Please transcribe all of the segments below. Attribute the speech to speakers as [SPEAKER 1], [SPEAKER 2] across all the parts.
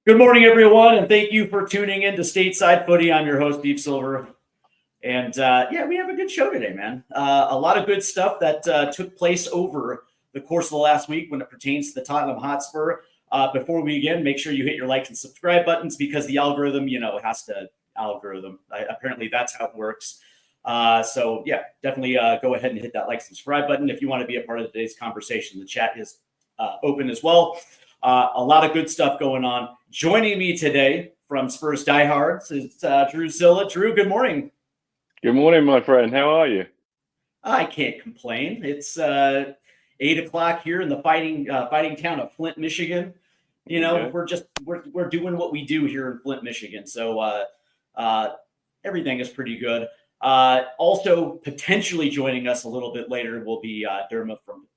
[SPEAKER 1] Good morning, everyone, and thank you for tuning in to Stateside Footy. I'm your host, Deep Silver. And yeah, we have a good show today, man. A lot of good stuff that took place over the course of the last week when it pertains to the Tottenham Hotspur. Before we begin, make sure you hit your like and subscribe buttons because the algorithm, has to algorithm. Apparently, that's how it works. So yeah, definitely go ahead and hit that like, subscribe button if you want to be a part of today's conversation. The chat is open as well. A lot of good stuff going on. Joining me today from Spurs Diehards is Drew Zilla. Drew, good morning.
[SPEAKER 2] Good morning, my friend. How are you?
[SPEAKER 1] I can't complain. It's 8 o'clock here in the fighting town of Flint, Michigan.
[SPEAKER 2] Yeah.
[SPEAKER 1] We're doing what we do here in Flint, Michigan. So everything is pretty good. Also, potentially joining us a little bit later will be Dermot from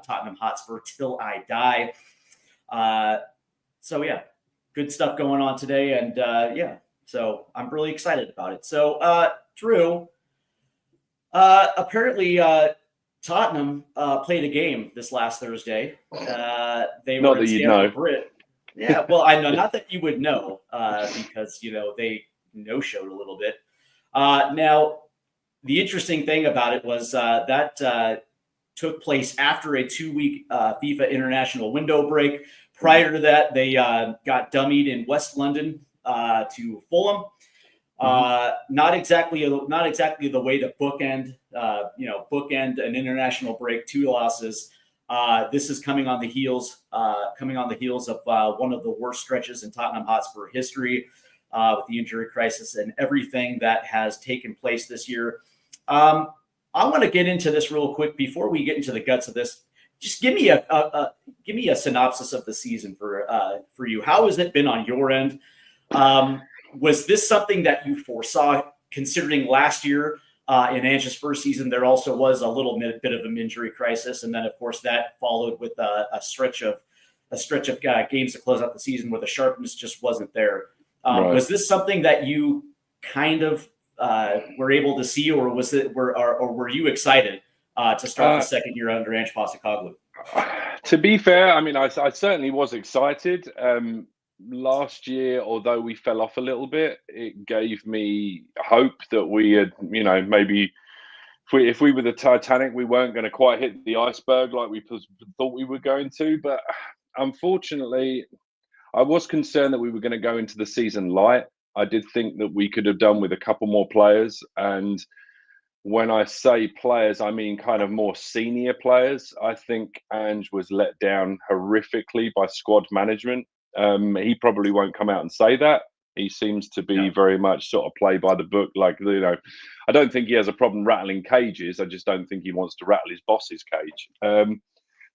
[SPEAKER 1] Tottenham Hotspur, Till I Die. So yeah, good stuff going on today, and so I'm really excited about it. So Drew, apparently Tottenham played a game this last Thursday. They
[SPEAKER 2] Not
[SPEAKER 1] were in
[SPEAKER 2] that you'd
[SPEAKER 1] Stamford
[SPEAKER 2] know.
[SPEAKER 1] Bridge. Yeah, well, I know, not that you would know, because they no-showed a little bit. Now, the interesting thing about it was that took place after a 2-week FIFA international window break. Prior to that, they got dummied in West London to Fulham. Not exactly the way to bookend an international break, 2 losses. This is coming on the heels of one of the worst stretches in Tottenham Hotspur history, with the injury crisis and everything that has taken place this year. I want to get into this real quick before we get into the guts of this. Just give me a synopsis of the season for you. How has it been on your end? Was this something that you foresaw, considering last year in Ange's first season there also was a little bit of an injury crisis, and then of course that followed with a stretch of games to close out the season where the sharpness just wasn't there.
[SPEAKER 2] Right.
[SPEAKER 1] Was this something that you kind of were able to see, or were you excited to start the second year under Ange Postecoglou?
[SPEAKER 2] To be fair, I mean, I certainly was excited. Last year, although we fell off a little bit, it gave me hope that we had, maybe if we were the Titanic, we weren't going to quite hit the iceberg like we thought we were going to. But unfortunately, I was concerned that we were going to go into the season light. I did think that we could have done with a couple more players. And when I say players, I mean kind of more senior players. I think Ange was let down horrifically by squad management. He probably won't come out and say that. He seems to be very much sort of play by the book. Like, I don't think he has a problem rattling cages. I just don't think he wants to rattle his boss's cage.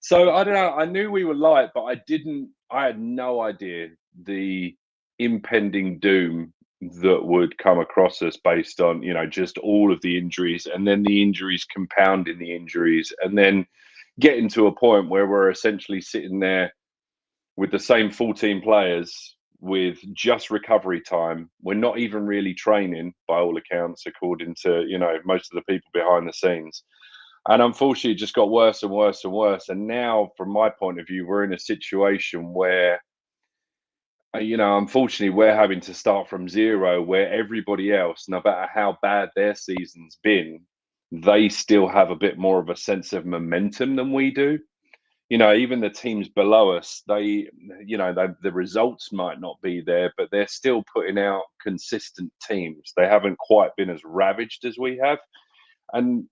[SPEAKER 2] So I don't know. I knew we were light, but I had no idea the impending doom that would come across us based on, just all of the injuries, and then the injuries compounding the injuries, and then getting to a point where we're essentially sitting there with the same 14 players with just recovery time. We're not even really training by all accounts, according to, most of the people behind the scenes. And unfortunately, it just got worse and worse and worse. And now, from my point of view, we're in a situation where, unfortunately, we're having to start from zero, where everybody else, no matter how bad their season's been, they still have a bit more of a sense of momentum than we do. Even the teams below us, the results might not be there, but they're still putting out consistent teams. They haven't quite been as ravaged as we have. And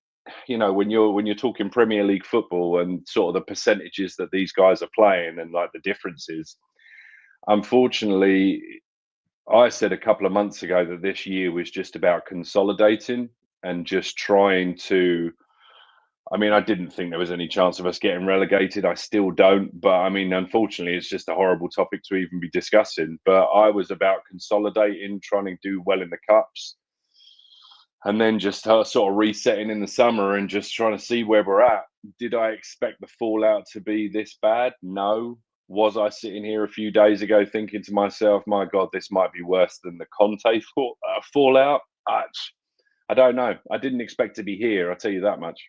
[SPEAKER 2] when you're talking Premier League football and sort of the percentages that these guys are playing and like the differences, unfortunately, I said a couple of months ago that this year was just about consolidating and just trying to. I mean, I didn't think there was any chance of us getting relegated. I still don't. But I mean, unfortunately, it's just a horrible topic to even be discussing. But I was about consolidating, trying to do well in the cups, and then just sort of resetting in the summer and just trying to see where we're at. Did I expect the fallout to be this bad? No. Was I sitting here a few days ago thinking to myself, my God, this might be worse than the Conte fallout? I don't know. I didn't expect to be here, I'll tell you that much.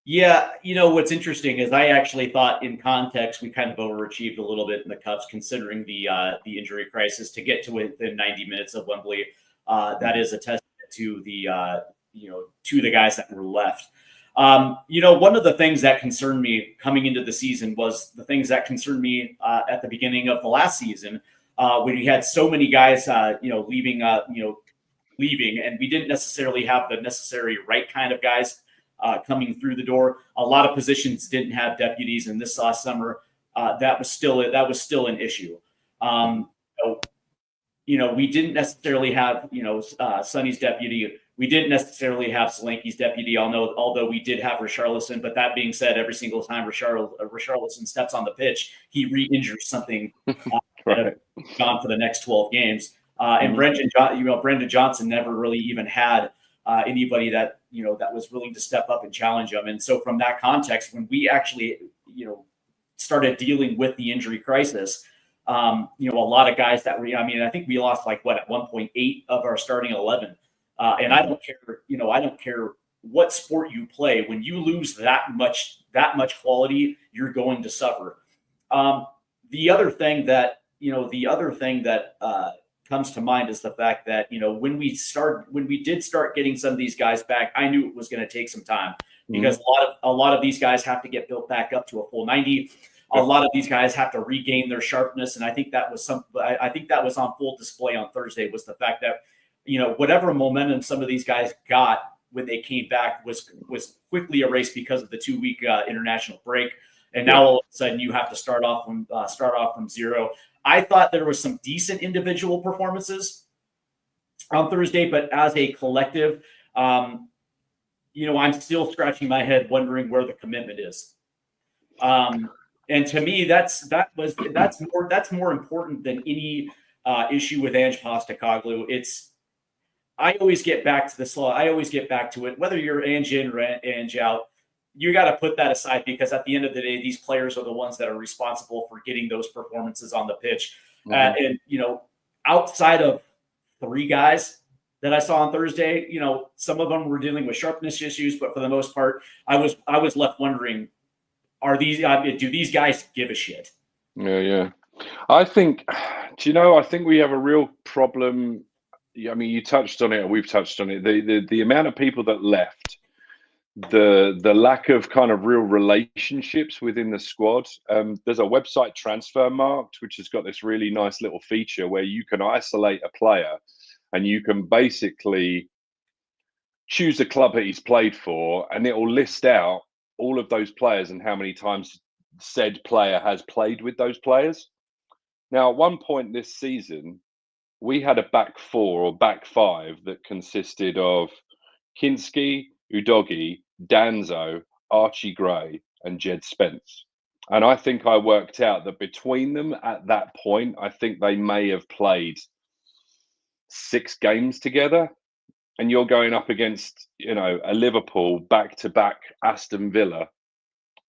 [SPEAKER 1] Yeah, what's interesting is I actually thought, in context, we kind of overachieved a little bit in the Cups, considering the injury crisis to get to within 90 minutes of Wembley. That is a testament to the guys that were left. One of the things that concerned me coming into the season was the things that concerned me at the beginning of the last season, when we had so many guys, leaving, and we didn't necessarily have the necessary right kind of guys coming through the door. A lot of positions didn't have deputies, and this last summer, that was still an issue. We didn't necessarily have Sonny's deputy. We didn't necessarily have Solanke's deputy, although we did have Richarlison. But that being said, every single time Richarlison steps on the pitch, he re-injures something that have gone for the next 12 games. And Brendan Johnson never really even had anybody that was willing to step up and challenge him. And so from that context, when we actually started dealing with the injury crisis, a lot of guys that I think we lost at 1.8 of our starting 11. And I don't care what sport you play. When you lose that much quality, you're going to suffer. The other thing that comes to mind is the fact that when we did start getting some of these guys back, I knew it was going to take some time, because a lot of these guys have to get built back up to a full 90. A lot of these guys have to regain their sharpness, and I think that was on full display on Thursday, was the fact that whatever momentum some of these guys got when they came back was quickly erased because of the 2-week international break, and now all of a sudden you have to start off from zero. I thought there was some decent individual performances on Thursday, but as a collective, I'm still scratching my head wondering where the commitment is. And to me, that's more important than any issue with Ange Postecoglou. I always get back to this law. I always get back to it. Whether you're Ange in or Ange out, you got to put that aside, because at the end of the day, these players are the ones that are responsible for getting those performances on the pitch. And outside of 3 guys that I saw on Thursday, some of them were dealing with sharpness issues, but for the most part, I was left wondering, do these guys give a shit?
[SPEAKER 2] Yeah. I think we have a real problem. I mean, you touched on it, and we've touched on it. The amount of people that left, the lack of kind of real relationships within the squad. There's a website, Transfermarkt, which has got this really nice little feature where you can isolate a player, and you can basically choose a club that he's played for, and it will list out all of those players and how many times said player has played with those players. Now, at one point this season, we had a back 4 or back 5 that consisted of Kinski, Udogie, Danzo, Archie Gray, and Jed Spence. And I think I worked out that between them at that point, I think they may have played 6 games together. And you're going up against, a Liverpool back-to-back Aston Villa,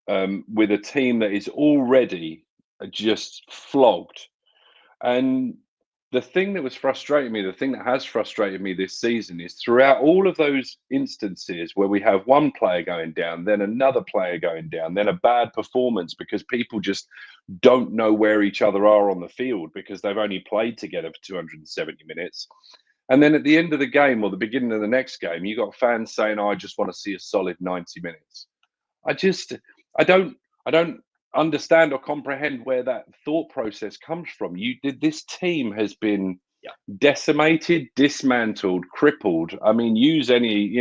[SPEAKER 2] with a team that is already just flogged. And the thing that has frustrated me this season is throughout all of those instances where we have one player going down, then another player going down, then a bad performance because people just don't know where each other are on the field because they've only played together for 270 minutes. And then at the end of the game or the beginning of the next game, you got fans saying, I just want to see a solid 90 minutes. I don't understand or comprehend where that thought process comes from. This team has been decimated, dismantled, crippled. I mean, use any,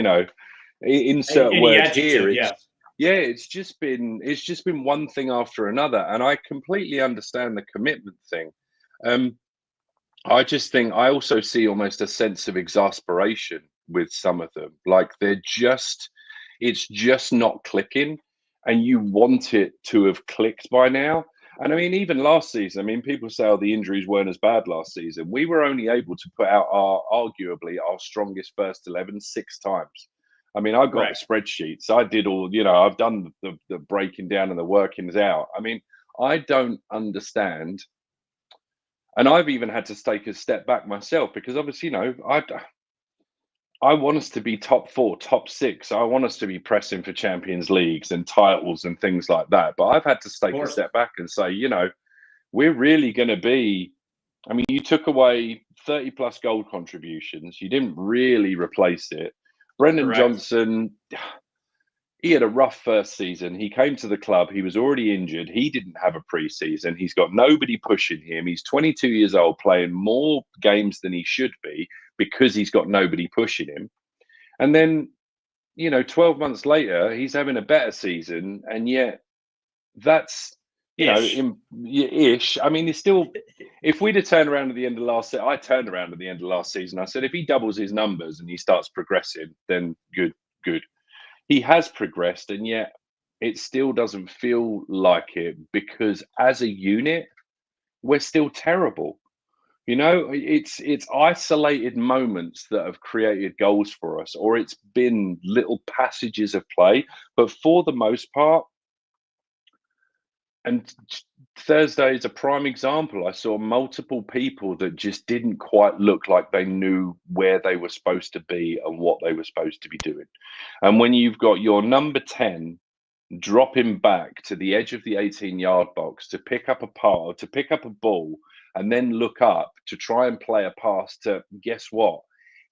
[SPEAKER 2] insert any words adjective, here. It's just been one thing after another. And I completely understand the commitment thing. I also see almost a sense of exasperation with some of them. Like it's just not clicking, and you want it to have clicked by now. And I mean, even last season, people say, the injuries weren't as bad last season. We were only able to put out arguably our strongest first 11 6 times. I mean, I got the spreadsheets. I did all, I've done the breaking down and the workings out. I mean, I don't understand. And I've even had to take a step back myself because obviously, I want us to be top 4, top 6. I want us to be pressing for Champions Leagues and titles and things like that. But I've had to
[SPEAKER 1] Of
[SPEAKER 2] take a
[SPEAKER 1] course.
[SPEAKER 2] step back and say, we're really going to be. I mean, you took away 30 plus goal contributions. You didn't really replace it. Brendan
[SPEAKER 1] Correct.
[SPEAKER 2] Johnson, he had a rough first season. He came to the club. He was already injured. He didn't have a preseason. He's got nobody pushing him. He's 22 years old, playing more games than he should be because he's got nobody pushing him. And then, 12 months later, he's having a better season. And yet that's,
[SPEAKER 1] Ish.
[SPEAKER 2] ish. I mean, it's still, if we'd have turned around at the end of last season, I turned around at the end of last season. I said, if he doubles his numbers and he starts progressing, then good. He has progressed, and yet it still doesn't feel like it because as a unit, we're still terrible. It's isolated moments that have created goals for us, or it's been little passages of play. But for the most part, and Thursday is a prime example. I saw multiple people that just didn't quite look like they knew where they were supposed to be and what they were supposed to be doing. And when you've got your number 10 dropping back to the edge of the 18-yard box to pick up a ball, and then look up to try and play a pass to, guess what?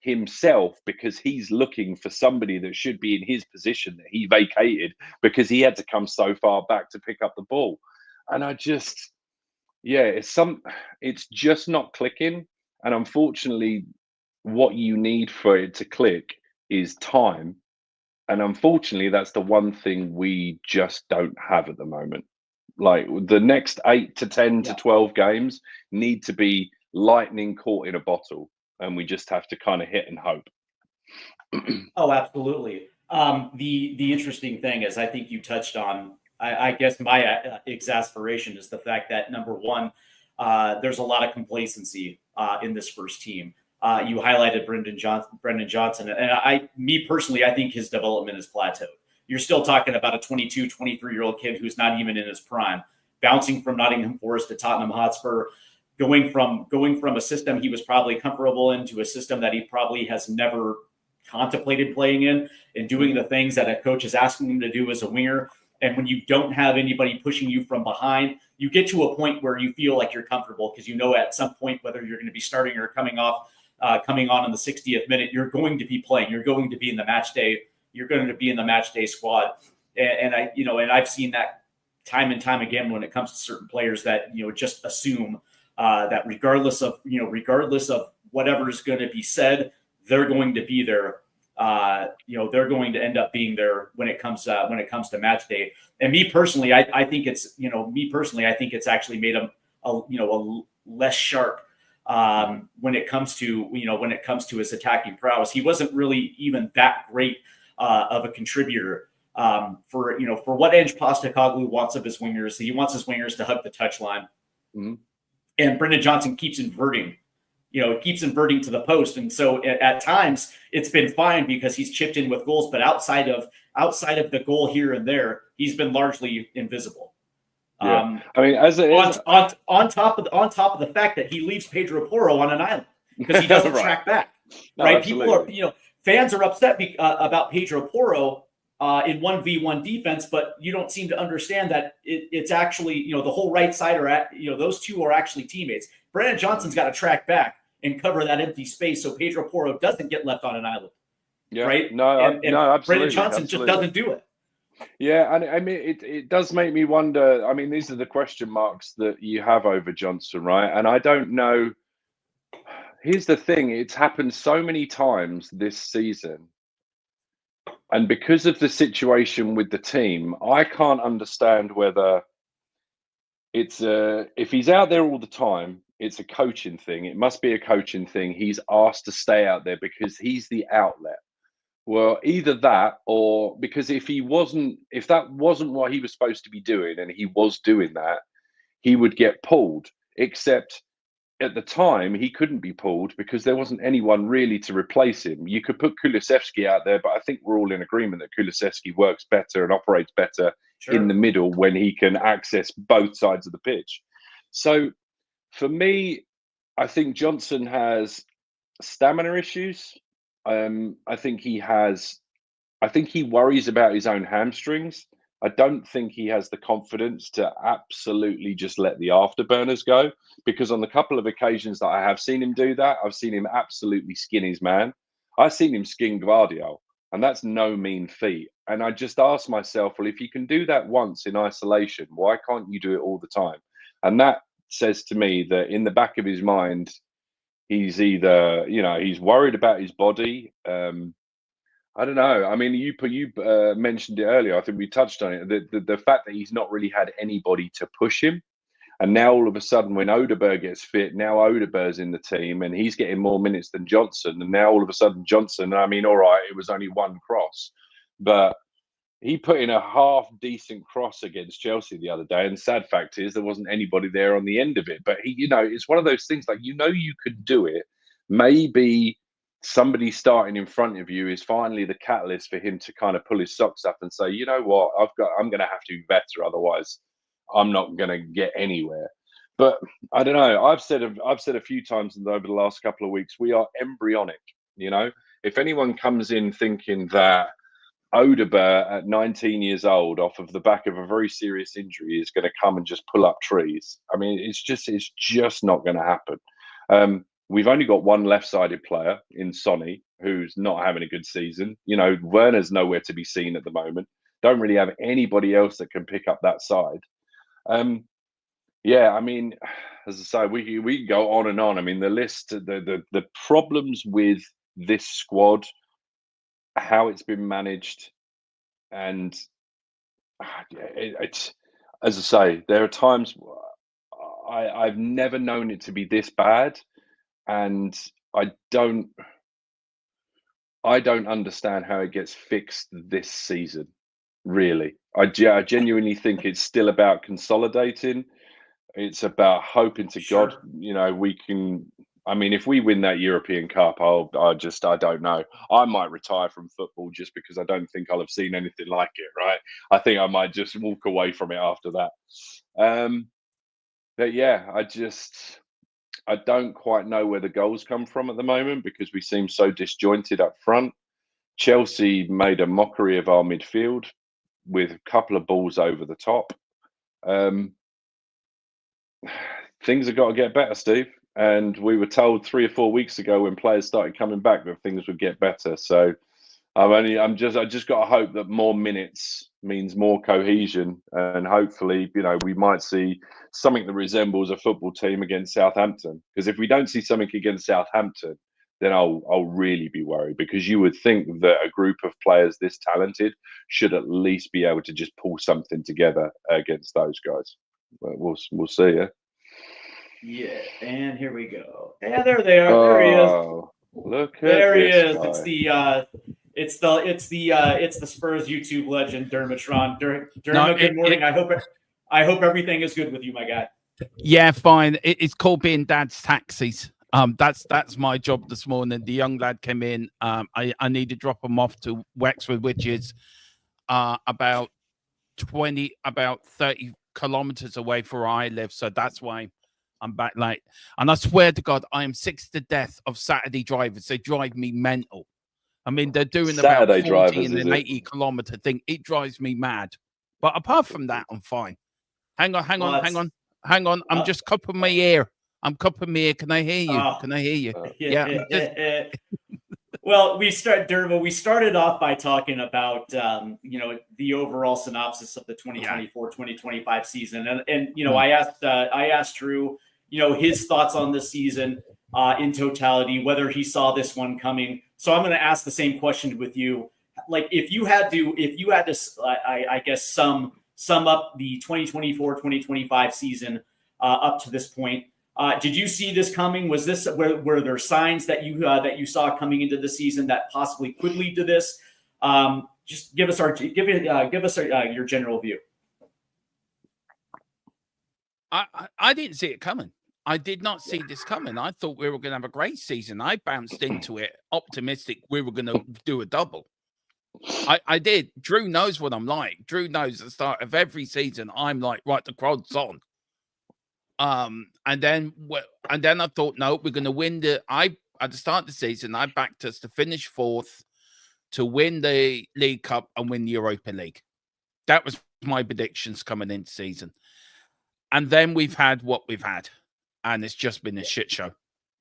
[SPEAKER 2] Himself, because he's looking for somebody that should be in his position that he vacated because he had to come so far back to pick up the ball. And I just, it's just not clicking. And unfortunately, what you need for it to click is time. And unfortunately, that's the one thing we just don't have at the moment. Like the next 8 to 10 to 12 games need to be lightning caught in a bottle, and we just have to kind of hit and hope.
[SPEAKER 1] Oh, absolutely. The interesting thing is, I think you touched on. I guess my exasperation is the fact that number one, there's a lot of complacency in this first team. You highlighted Brendan Johnson, and me personally, I think his development is plateaued. You're still talking about a 22, 23-year-old kid who's not even in his prime, bouncing from Nottingham Forest to Tottenham Hotspur, going from a system he was probably comfortable in to a system that he probably has never contemplated playing in, and doing the things that a coach is asking him to do as a winger. And when you don't have anybody pushing you from behind, you get to a point where you feel like you're comfortable because you know at some point whether you're going to be starting or coming on in the 60th minute, you're going to be playing. You're going to be in the match day. You're going to be in the match day squad. And I've seen that time and time again when it comes to certain players that just assume that regardless of whatever is going to be said, they're going to be there. They're going to end up being there when it comes to match day. And me personally, I think it's actually made him a less sharp when it comes to his attacking prowess. He wasn't really even that great of a contributor for what Ange Postecoglou wants of his wingers. He wants his wingers to hug the touchline, and Brendan Johnson keeps inverting. It keeps inverting to the post. And so at times it's been fine because he's chipped in with goals, but outside of the goal here and there, he's been largely invisible.
[SPEAKER 2] Yeah. I mean,
[SPEAKER 1] on top of the fact that he leaves Pedro Porro on an island because he doesn't track back, right?
[SPEAKER 2] Absolutely.
[SPEAKER 1] People are, fans are upset about Pedro Porro in 1v1 defense, but you don't seem to understand that it's actually, the whole right side those two are actually teammates. Brendan Johnson's got to track back and cover that empty space so Pedro Porro doesn't get left on an island.
[SPEAKER 2] Yeah.
[SPEAKER 1] Right?
[SPEAKER 2] No, absolutely.
[SPEAKER 1] Brendan Johnson just doesn't do it.
[SPEAKER 2] Yeah, and I mean, it does make me wonder. I mean, these are the question marks that you have over Johnson, right? And I don't know. Here's the thing: it's happened so many times this season, and because of the situation with the team, I can't understand whether it's if he's out there all the time, it's a coaching thing. It must be a coaching thing. He's asked to stay out there because he's the outlet. Well, either that, or because if that wasn't what he was supposed to be doing, and he was doing that, he would get pulled. Except at the time, he couldn't be pulled because there wasn't anyone really to replace him. You could put Kulusevski out there, but I think we're all in agreement that Kulusevski works better and operates better in the middle when he can access both sides of the pitch. So for me, I think Johnson has stamina issues. I think he has. I think he worries about his own hamstrings. I don't think he has the confidence to absolutely just let the afterburners go, because on the couple of occasions that I have seen him do that, I've seen him absolutely skin his man. I've seen him skin Gvardiol, and that's no mean feat. And I just ask myself, well, if you can do that once in isolation, why can't you do it all the time? And that says to me that in the back of his mind, he's either, he's worried about his body. I don't know. I mean, you mentioned it earlier. I think we touched on it. The fact that he's not really had anybody to push him, and now all of a sudden, when Odeberg gets fit, now Odeberg's in the team, and he's getting more minutes than Johnson. And now all of a sudden, Johnson. I mean, all right, it was only one cross, but he put in a half decent cross against Chelsea the other day. And sad fact is, there wasn't anybody there on the end of it. But it's one of those things like you could do it. Maybe somebody starting in front of you is finally the catalyst for him to kind of pull his socks up and say, you know what, I'm going to have to be better, otherwise I'm not going to get anywhere. But I don't know. I've said a few times over the last couple of weeks, we are embryonic. If anyone comes in thinking that Odeberg at 19 years old, off of the back of a very serious injury, is going to come and just pull up trees, I mean, it's just not going to happen. We've only got one left-sided player in Sonny who's not having a good season. Werner's nowhere to be seen at the moment. Don't really have anybody else that can pick up that side. Yeah, I mean, as I say, we can go on and on. I mean, the list, the problems with this squad, how it's been managed, and it's, as I say, there are times I've never known it to be this bad. And I don't understand how it gets fixed this season. Really, I genuinely think it's still about consolidating. It's about hoping to God, we can. I mean, if we win that European Cup, I don't know. I might retire from football just because I don't think I'll have seen anything like it. Right? I think I might just walk away from it after that. But yeah, I don't quite know where the goals come from at the moment because we seem so disjointed up front. Chelsea made a mockery of our midfield with a couple of balls over the top. Things have got to get better, Steve. And we were told 3 or 4 weeks ago when players started coming back that things would get better. So I just got to hope that more minutes means more cohesion, and hopefully, we might see something that resembles a football team against Southampton. Because if we don't see something against Southampton, then I'll really be worried, because you would think that a group of players this talented should at least be able to just pull something together against those guys. But we'll see. Yeah.
[SPEAKER 1] Yeah, and here we go. Yeah, there they are. There he is.
[SPEAKER 2] Look at
[SPEAKER 1] there he
[SPEAKER 2] this
[SPEAKER 1] is.
[SPEAKER 2] guy.
[SPEAKER 1] It's the Spurs YouTube legend Dermotron. Dermot, good morning. I hope everything is good with you, my guy.
[SPEAKER 3] Yeah, fine. It's called being dad's taxis. That's my job this morning. The young lad came in. I need to drop him off to Wexford, which is about 30 kilometers away from where I live. So that's why I'm back late. And I swear to God, I am sick to death of Saturday drivers. They drive me mental. I mean, they're doing
[SPEAKER 2] Saturday
[SPEAKER 3] about 40
[SPEAKER 2] drivers,
[SPEAKER 3] and an 80-kilometer thing. It drives me mad. But apart from that, I'm fine. Hang on. I'm just cupping my ear. Can I hear you?
[SPEAKER 1] Yeah. Well, we started off by talking about the overall synopsis of the 2024-2025 season, and I asked Drew his thoughts on this season in totality, whether he saw this one coming. So I'm going to ask the same question with you. Like, if you had to, I guess sum up the 2024-2025 season up to this point. Did you see this coming? Was this were there signs that you saw coming into the season that possibly could lead to this? Just give us your general view.
[SPEAKER 3] I didn't see it coming. I did not see this coming. I thought we were going to have a great season. I bounced into it optimistic we were going to do a double. I did. Drew knows what I'm like. Drew knows at the start of every season I'm like, right, the crowd's on. And then I thought, no, we're going to win I at the start of the season, I backed us to finish 4th, to win the League Cup and win the Europa League. That was my predictions coming into season. And then we've had what we've had, and it's just been a shit show.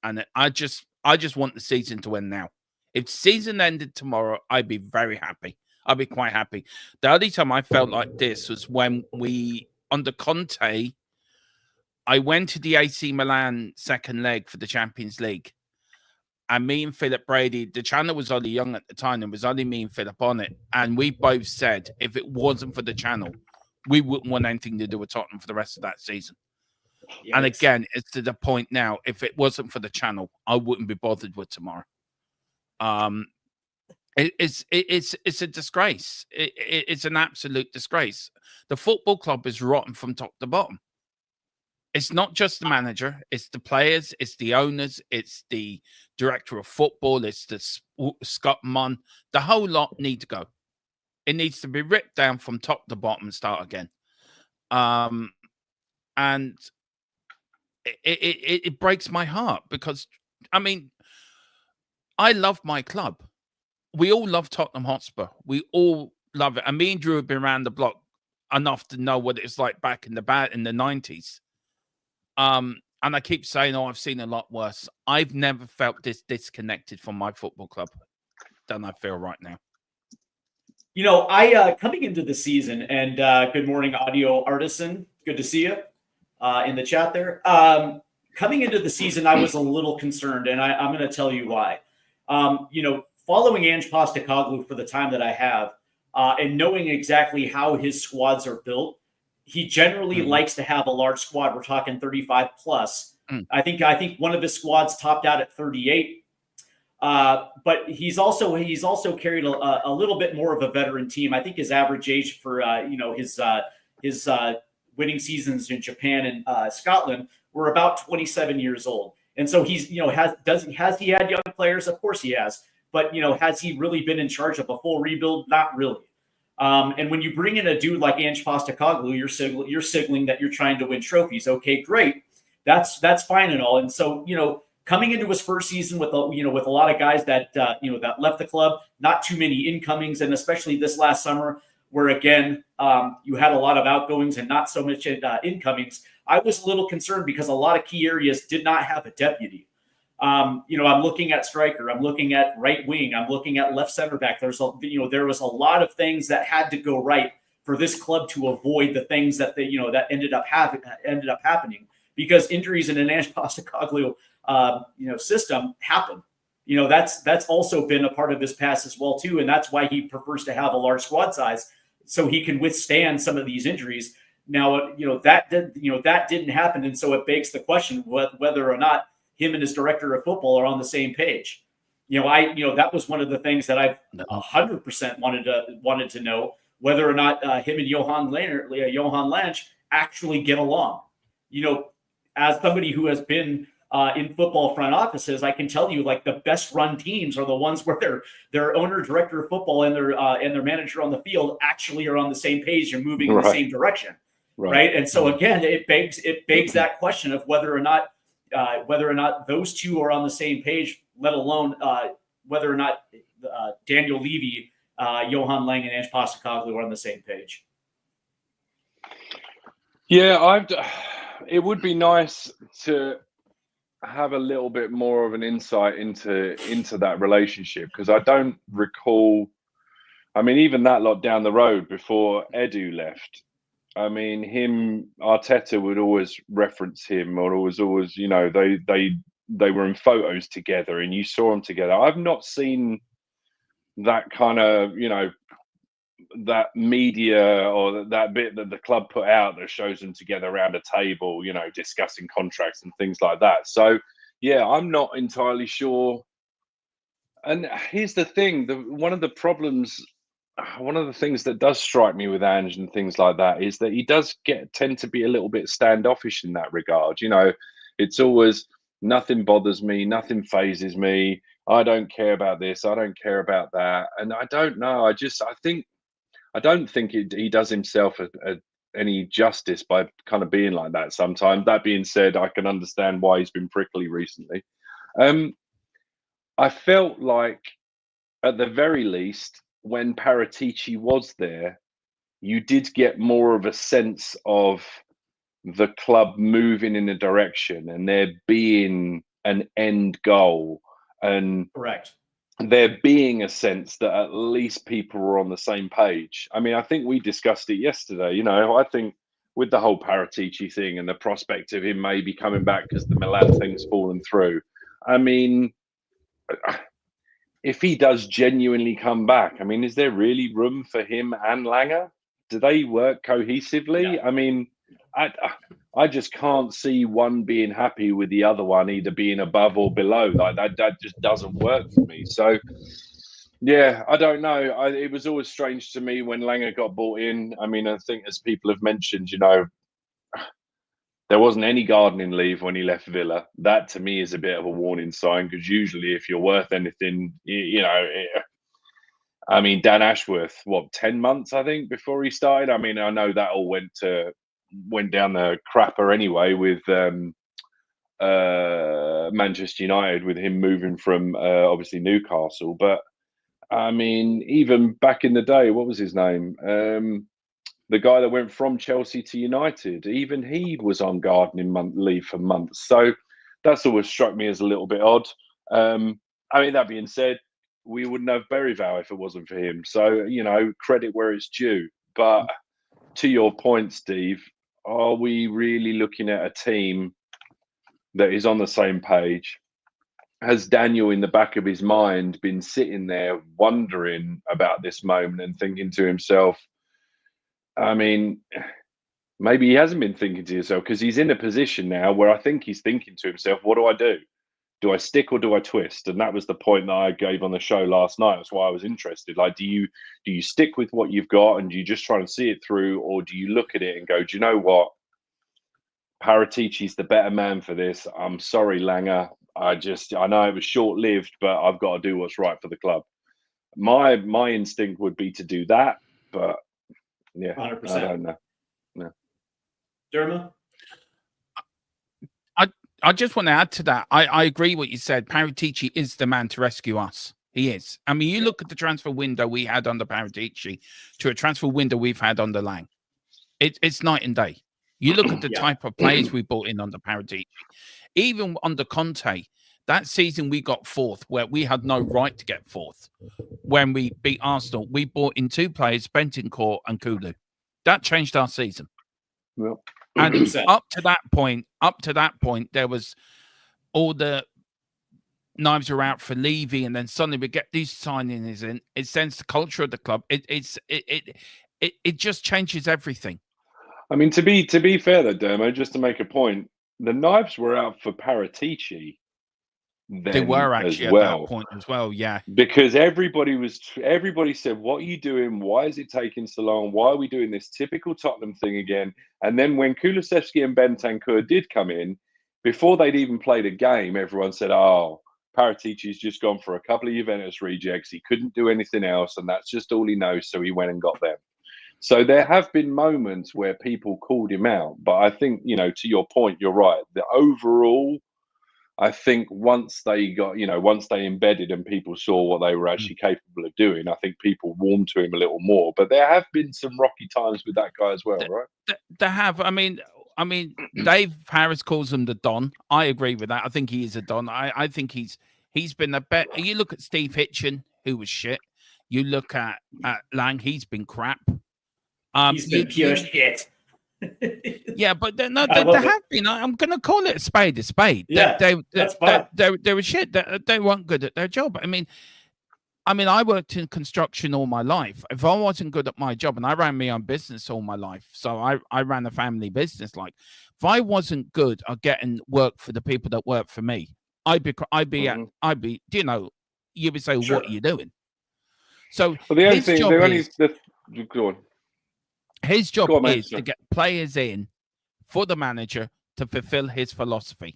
[SPEAKER 3] And I just want the season to end now. If the season ended tomorrow, I'd be very happy. I'd be quite happy. The only time I felt like this was when we, under Conte, I went to the AC Milan second leg for the Champions League. And me and Philip Brady, the channel was only young at the time. It was only me and Philip on it. And we both said, if it wasn't for the channel, we wouldn't want anything to do with Tottenham for the rest of that season. Yeah, and again, it's to the point now, if it wasn't for the channel, I wouldn't be bothered with tomorrow. It's a disgrace. It's an absolute disgrace. The football club is rotten from top to bottom. It's not just the manager, it's the players, it's the owners, it's the director of football, it's the Scott Munn. The whole lot need to go. It needs to be ripped down from top to bottom and start again. And it breaks my heart because, I mean, I love my club. We all love Tottenham Hotspur. We all love it. And me and Drew have been around the block enough to know what it's like back in the 90s. And I keep saying, I've seen a lot worse. I've never felt this disconnected from my football club than I feel right now.
[SPEAKER 1] You know, I coming into the season, and good morning, audio artisan. Good to see you in the chat there. Coming into the season, I was a little concerned, and I'm going to tell you why. You know, following Ange Postecoglou for the time that I have, and knowing exactly how his squads are built, he generally likes to have a large squad. We're talking 35 plus. I think one of his squads topped out at 38. But he's also carried a little bit more of a veteran team. I think his average age for his winning seasons in Japan and Scotland were about 27 years old. And so he's has he had young players? Of course he has. But has he really been in charge of a full rebuild? Not really. And when you bring in a dude like Ange Postecoglou, you're signaling that you're trying to win trophies. Okay, great. That's fine and all. And so, coming into his first season with a lot of guys that that left the club, not too many incomings, and especially this last summer, where again you had a lot of outgoings and not so much incomings. I was a little concerned because a lot of key areas did not have a deputy. I'm looking at striker, I'm looking at right wing, I'm looking at left center back. There was a lot of things that had to go right for this club to avoid the things that that ended up happening because injuries in an Ange Postecoglou system happen. That's also been a part of his past as well too, and that's why he prefers to have a large squad size so he can withstand some of these injuries. Now, that didn't happen, and so it begs the question whether or not him and his director of football are on the same page. That was one of the things that I've 100% wanted to know whether or not him and Johan Lange actually get along. As somebody who has been in football front offices, I can tell you, like, the best run teams are the ones where their owner, director of football, and their manager on the field actually are on the same page and moving in the same direction, right? And so again, it begs that question of whether or not those two are on the same page, let alone whether or not Daniel Levy, Johan Lang, and Ange Postecoglou are on the same page.
[SPEAKER 2] Yeah, it would be nice to have a little bit more of an insight into that relationship, because I don't recall. I mean, even that lot down the road before Edu left, I mean, Arteta would always reference him, or always, they were in photos together and you saw them together. I've not seen that kind of, that media or that bit that the club put out that shows them together around a table, discussing contracts and things like that. So, yeah, I'm not entirely sure. And here's the thing, one of the things that does strike me with Ange and things like that is that he does tend to be a little bit standoffish in that regard. It's always, nothing bothers me, nothing phases me. I don't care about this, I don't care about that. And I don't know. I don't think he does himself any justice by kind of being like that sometimes. That being said, I can understand why he's been prickly recently. I felt like, at the very least, when Paratici was there, you did get more of a sense of the club moving in a direction and there being an end goal, and
[SPEAKER 1] Correct.
[SPEAKER 2] there being a sense that at least people were on the same page. I mean, I think we discussed it yesterday. I think with the whole Paratici thing and the prospect of him maybe coming back because the Milan thing's fallen through. I mean, if he does genuinely come back, I mean, is there really room for him and Langer? Do they work cohesively?
[SPEAKER 1] Yeah.
[SPEAKER 2] I mean, I just can't see one being happy with the other one either being above or below. Like that just doesn't work for me. So, yeah, I don't know. It was always strange to me when Langer got bought in. I mean, I think as people have mentioned, there wasn't any gardening leave when he left Villa. That to me is a bit of a warning sign, because usually if you're worth anything, I mean, Dan Ashworth, 10 months, I think, before he started. I mean, I know that all went down the crapper anyway with Manchester United, with him moving from obviously Newcastle. But I mean, even back in the day, what was his name? The guy that went from Chelsea to United, even he was on gardening leave for months. So that's always struck me as a little bit odd. I mean, that being said, we wouldn't have Berryvale if it wasn't for him. So, credit where it's due. But to your point, Steve, are we really looking at a team that is on the same page? Has Daniel, in the back of his mind, been sitting there wondering about this moment and thinking to himself, I mean, maybe he hasn't been thinking to himself, because he's in a position now where I think he's thinking to himself, what do I do? Do I stick or do I twist? And that was the point that I gave on the show last night. That's why I was interested. Like, do you stick with what you've got and do you just try and see it through, or do you look at it and go, do you know what? Paratici's the better man for this. I'm sorry, Langer. I know it was short-lived, but I've got to do what's right for the club. My instinct would be to do that, but yeah,
[SPEAKER 1] 100%.
[SPEAKER 2] I don't know. No.
[SPEAKER 1] Derma?
[SPEAKER 3] I just want to add to that. I agree what you said. Paratici is the man to rescue us. He is. I mean, you look at the transfer window we had under Paratici to a transfer window we've had under Lang. It's night and day. You look at the type of players we bought in under Paratici. Even under Conte, that season we got fourth, where we had no right to get fourth. When we beat Arsenal, we bought in two players, Bentancur and Kulu. That changed our season.
[SPEAKER 2] Well,
[SPEAKER 3] and up to that point, there was all the knives are out for Levy, and then suddenly we get these signings in. It sends the culture of the club. It just changes everything.
[SPEAKER 2] I mean, to be fair though, Dermo, just to make a point, the knives were out for Paratici.
[SPEAKER 3] They were actually at that point as well, yeah.
[SPEAKER 2] Because everybody said, "What are you doing? Why is it taking so long? Why are we doing this typical Tottenham thing again?" And then when Kulusevski and Bentancur did come in, before they'd even played a game, everyone said, "Oh, Paratici's just gone for a couple of Juventus rejects. He couldn't do anything else, and that's just all he knows, so he went and got them." So there have been moments where people called him out, but I think, to your point, you're right. The overall, I think once they embedded and people saw what they were actually capable of doing, I think people warmed to him a little more. But there have been some rocky times with that guy as well, right?
[SPEAKER 3] There have. I mean, Dave Harris calls him the Don. I agree with that. I think he is a Don. I think he's been a bet. You look at Steve Hitchen, who was shit. You look at Lang, he's been crap.
[SPEAKER 1] He's been pure shit.
[SPEAKER 3] Yeah, but there have been. I'm going to call it a spade a spade.
[SPEAKER 1] Yeah, that's fine.
[SPEAKER 3] They were shit. They weren't good at their job. I mean, I worked in construction all my life. If I wasn't good at my job, and I ran my own business all my life, so I ran a family business. Like, if I wasn't good at getting work for the people that work for me, I'd be. You would say,
[SPEAKER 1] Sure.
[SPEAKER 3] What are you doing? So
[SPEAKER 2] go on.
[SPEAKER 3] His job is to get players in for the manager to fulfill his philosophy.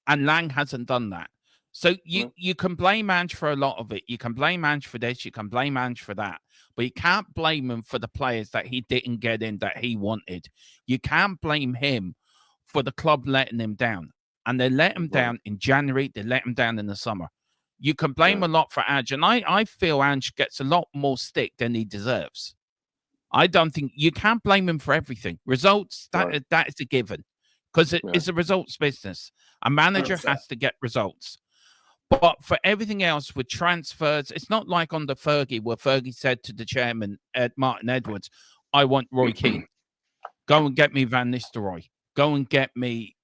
[SPEAKER 3] And Lang hasn't done that. So you can blame Ange for a lot of it. You can blame Ange for this. You can blame Ange for that. But you can't blame him for the players that he didn't get in that he wanted. You can't blame him for the club letting him down. And they let him down in January. They let him down in the summer. You can blame a lot for Ange, and I feel Ange gets a lot more stick than he deserves. I don't think you can't blame him for everything. Results, that is a given, because it's a results business. A manager
[SPEAKER 1] 100%.
[SPEAKER 3] has to get results. But for everything else with transfers, it's not like on the Fergie, where Fergie said to the chairman, Martin Edwards, I want Roy Keane. Go and get me Van Nistelrooy. Go and get me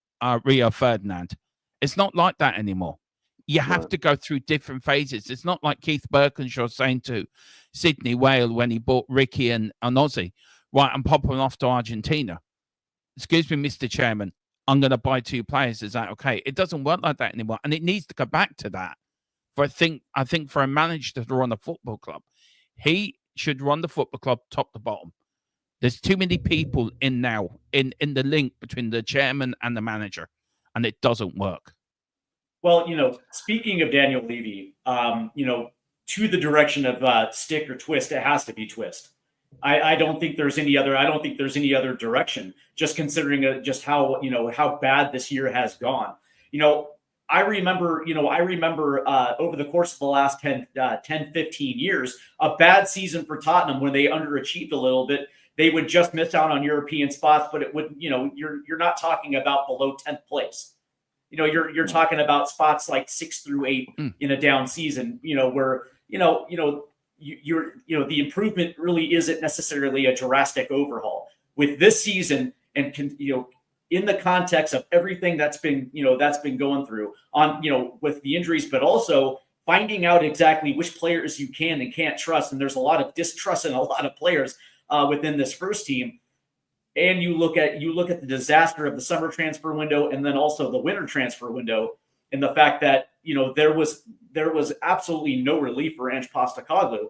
[SPEAKER 3] Rio Ferdinand. It's not like that anymore. You have to go through different phases. It's not like Keith Birkinshaw saying to Sidney Wale when he bought Ricky and Ozzy, right, I'm popping off to Argentina. Excuse me, Mr. Chairman, I'm going to buy 2 players. Is that okay? It doesn't work like that anymore. And it needs to go back to that. I think for a manager to run a football club, he should run the football club top to bottom. There's too many people in the link between the chairman and the manager, and it doesn't work.
[SPEAKER 1] Well, speaking of Daniel Levy, to the direction of stick or twist, it has to be twist. I don't think there's any other. I don't think there's any other direction. Just considering just how bad this year has gone. I remember over the course of the last 10, 15 years, a bad season for Tottenham when they underachieved a little bit. They would just miss out on European spots, but it would, you're not talking about below 10th place. You're talking about spots like 6 through 8 in a down season, where, the improvement really isn't necessarily a drastic overhaul. With this season and, in the context of everything that's been going through with the injuries, but also finding out exactly which players you can and can't trust. And there's a lot of distrust in a lot of players within this first team. And you look at the disaster of the summer transfer window and then also the winter transfer window, and the fact that there was absolutely no relief for Ange Postecoglou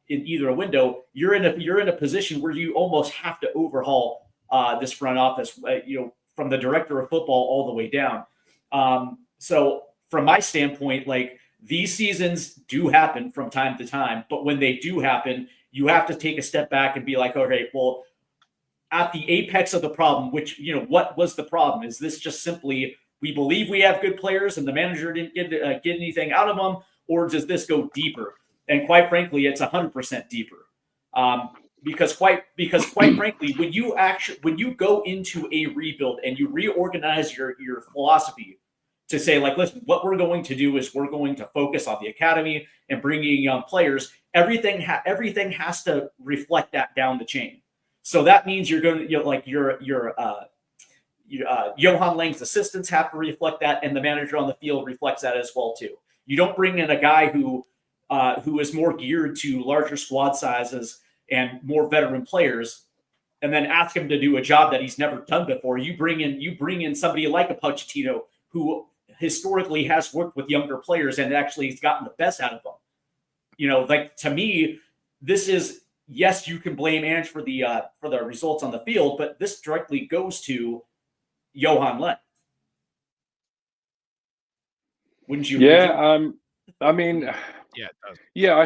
[SPEAKER 1] in either window. You're in a position where you almost have to overhaul this front office, from the director of football all the way down. So from my standpoint, like, these seasons do happen from time to time, but when they do happen, you have to take a step back and be like, okay, well, at the apex of the problem, which, what was the problem? Is this just simply, we believe we have good players and the manager didn't get anything out of them, or does this go deeper? And quite frankly, it's 100% deeper. Because quite frankly, when you go into a rebuild and you reorganize your philosophy to say, like, listen, what we're going to do is we're going to focus on the academy and bringing young players. Everything has to reflect that down the chain. So that means you're going to, Johan Lang's assistants have to reflect that, and the manager on the field reflects that as well too. You don't bring in a guy who is more geared to larger squad sizes and more veteran players, and then ask him to do a job that he's never done before. You bring in somebody like a Pochettino, who historically has worked with younger players and actually has gotten the best out of them. To me, this is, yes, you can blame Ange for the results on the field, but this directly goes to Johan Lang. Wouldn't you?
[SPEAKER 2] Yeah, I mean,
[SPEAKER 3] Yeah, it does.
[SPEAKER 2] yeah, I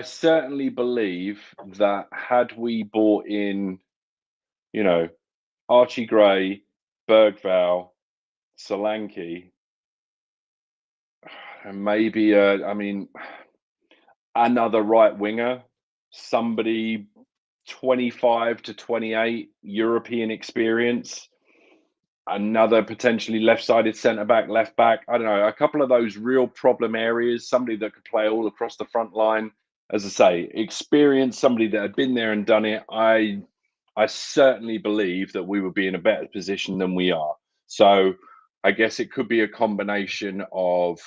[SPEAKER 2] certainly believe that had we bought in, Archie Gray, Bergvall, Solanke, and maybe another right winger, somebody 25 to 28, European experience, another potentially left-sided centre-back, left-back, I don't know, a couple of those real problem areas, somebody that could play all across the front line. As I say, experience, somebody that had been there and done it. I certainly believe that we would be in a better position than we are. So I guess it could be a combination of,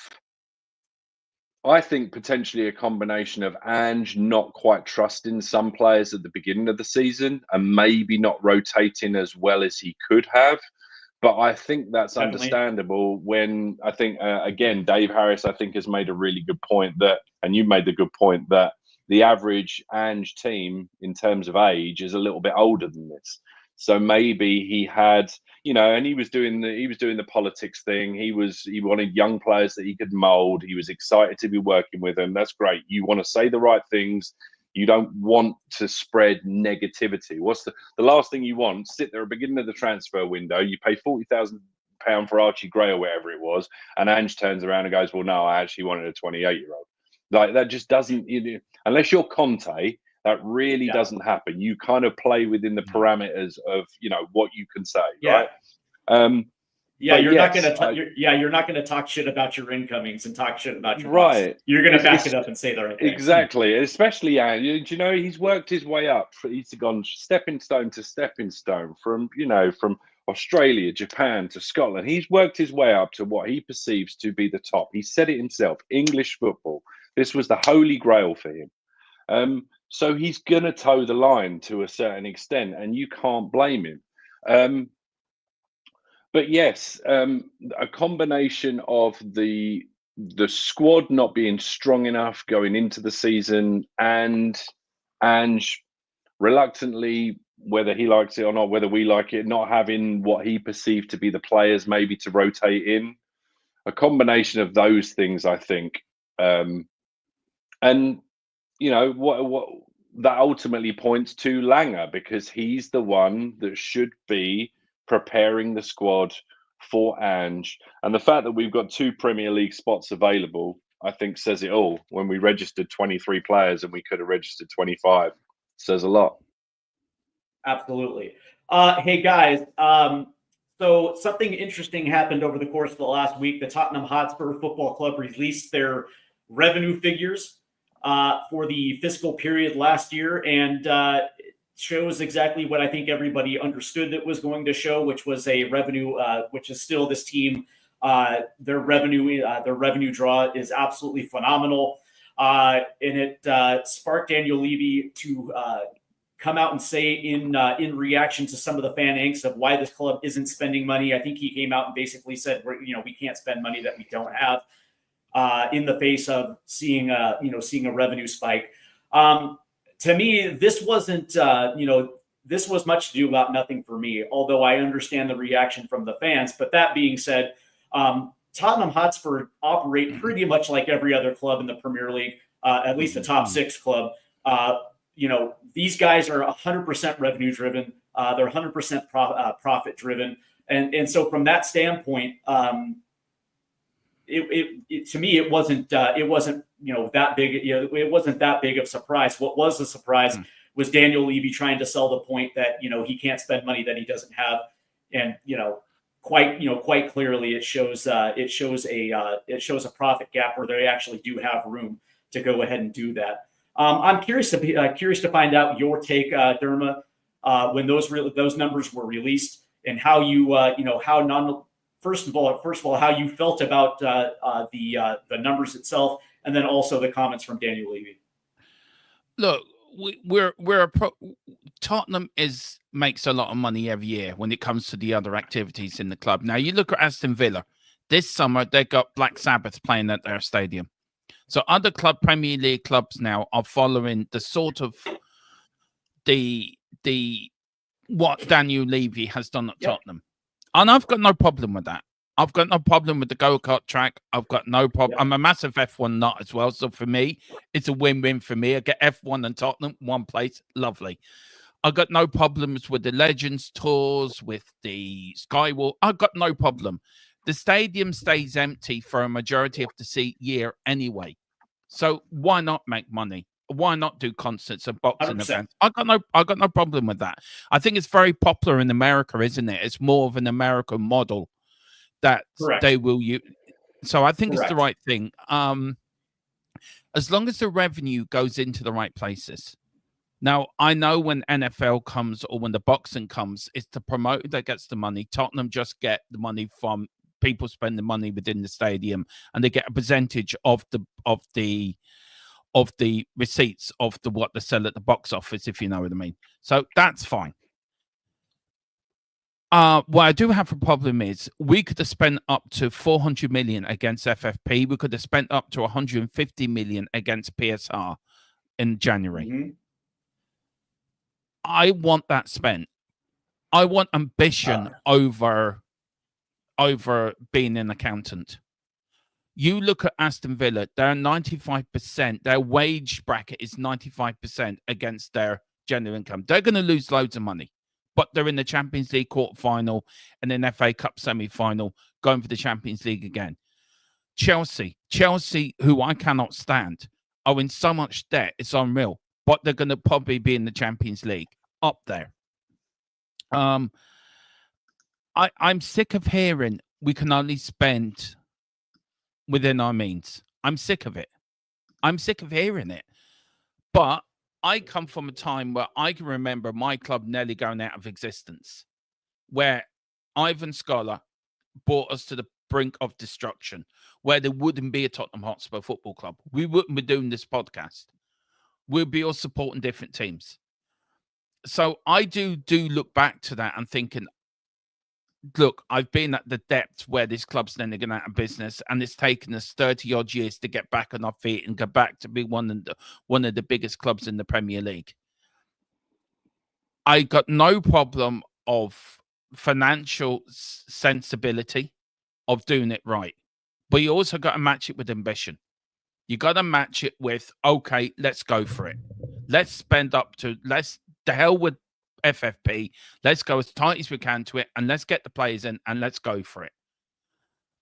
[SPEAKER 2] I think potentially a combination of Ange not quite trusting some players at the beginning of the season and maybe not rotating as well as he could have. But I think that's understandable when I think, again, Dave Harris, I think, has made a really good point that, and you made the good point that the average Ange team in terms of age is a little bit older than this. So maybe he had, and he was doing the politics thing. He wanted young players that he could mold. He was excited to be working with them. That's great. You want to say the right things. You don't want to spread negativity. What's the last thing you want? Sit there at the beginning of the transfer window. You pay 40,000 pound for Archie Gray or whatever it was, and Ange turns around and goes, well, no, I actually wanted a 28-year-old. Like, that just doesn't, unless you're Conte, that really doesn't happen. You kind of play within the parameters of, what you can say, right?
[SPEAKER 1] You're not going to talk shit about your incomings and talk shit about your boss.
[SPEAKER 2] Right.
[SPEAKER 1] You're going to back it up and say the right thing.
[SPEAKER 2] Exactly. Especially, he's worked his way up. He's gone stepping stone to stepping stone from Australia, Japan to Scotland. He's worked his way up to what he perceives to be the top. He said it himself, English football. This was the holy grail for him. So he's going to toe the line to a certain extent, and you can't blame him. But yes, a combination of the squad not being strong enough going into the season, and Ange reluctantly, whether he likes it or not, whether we like it, not having what he perceived to be the players maybe to rotate in. A combination of those things, I think. And what that ultimately points to Langer, because he's the one that should be preparing the squad for Ange. And the fact that we've got 2 Premier League spots available, I think says it all. When we registered 23 players and we could have registered 25, says a lot.
[SPEAKER 1] Absolutely. Hey guys, so something interesting happened over the course of the last week. The Tottenham Hotspur Football Club released their revenue figures for the fiscal period last year, and shows exactly what I think everybody understood that was going to show, which was a revenue, which is still this team. Their revenue draw is absolutely phenomenal, and it sparked Daniel Levy to come out and say in reaction to some of the fan angst of why this club isn't spending money. I think he came out and basically said, we can't spend money that we don't have, in the face of seeing a revenue spike. To me, this wasn't, this was much ado about nothing for me, although I understand the reaction from the fans. But that being said, Tottenham Hotspur operate pretty much like every other club in the Premier League, at least the top 6 club. These guys are 100% revenue driven. They're 100% profit driven. And so from that standpoint, to me, it wasn't that big. It wasn't that big of a surprise. What was a surprise was Daniel Levy trying to sell the point that he can't spend money that he doesn't have, and quite clearly it shows a profit gap where they actually do have room to go ahead and do that. I'm curious to find out your take, Derma, when those numbers were released, and how First of all, how you felt about the numbers itself, and then also the comments from Daniel Levy.
[SPEAKER 3] Look, Tottenham makes a lot of money every year when it comes to the other activities in the club. Now you look at Aston Villa. This summer they got Black Sabbath playing at their stadium. So other Premier League clubs now are following the sort of what Daniel Levy has done at Tottenham. And I've got no problem with that. I've got no problem with the go-kart track. I've got no problem. I'm a massive F1 nut as well. So for me, it's a win-win for me. I get F1 and Tottenham, one place. Lovely. I've got no problems with the Legends tours, with the Skywalk. I've got no problem. The stadium stays empty for a majority of the year anyway. So why not make money? Why not do concerts and boxing 100%. Events? I got no problem with that. I think it's very popular in America, isn't it? It's more of an American model that they will use. So I think it's the right thing. As long as the revenue goes into the right places. Now, I know when NFL comes or when the boxing comes, it's the promoter that gets the money. Tottenham just get the money from people spend the money within the stadium, and they get a percentage of the receipts of what they sell at the box office, if you know what I mean. So that's fine. What I do have a problem is we could have spent up to 400 million against FFP. We could have spent up to 150 million against PSR in January. Mm-hmm. I want that spent. I want ambition over being an accountant. You look at Aston Villa, they're 95%. Their wage bracket is 95% against their general income. They're going to lose loads of money. but they're in the Champions League quarter-final and then FA Cup semi-final, going for the Champions League again. Chelsea, who I cannot stand, are in so much debt, it's unreal, but they're going to probably be in the Champions League, up there. I'm sick of hearing we can only spend within our means. I'm sick of it. I'm sick of hearing it. But I come from a time where I can remember my club nearly going out of existence, where Ivan Scholar brought us to the brink of destruction, where there wouldn't be a Tottenham Hotspur Football Club. We wouldn't be doing this podcast. We'd be all supporting different teams. So I do look back to that and thinking, look, I've been at the depths where this club's then going out of business, and it's taken us 30-odd years to get back on our feet and go back to be one of the biggest clubs in the Premier League. I got no problem of financial sensibility of doing it right, but you also got to match it with ambition. You got to match it with, okay, let's go for it. Let's spend the hell with FFP. Let's go as tight as we can to it, and let's get the players in, and let's go for it.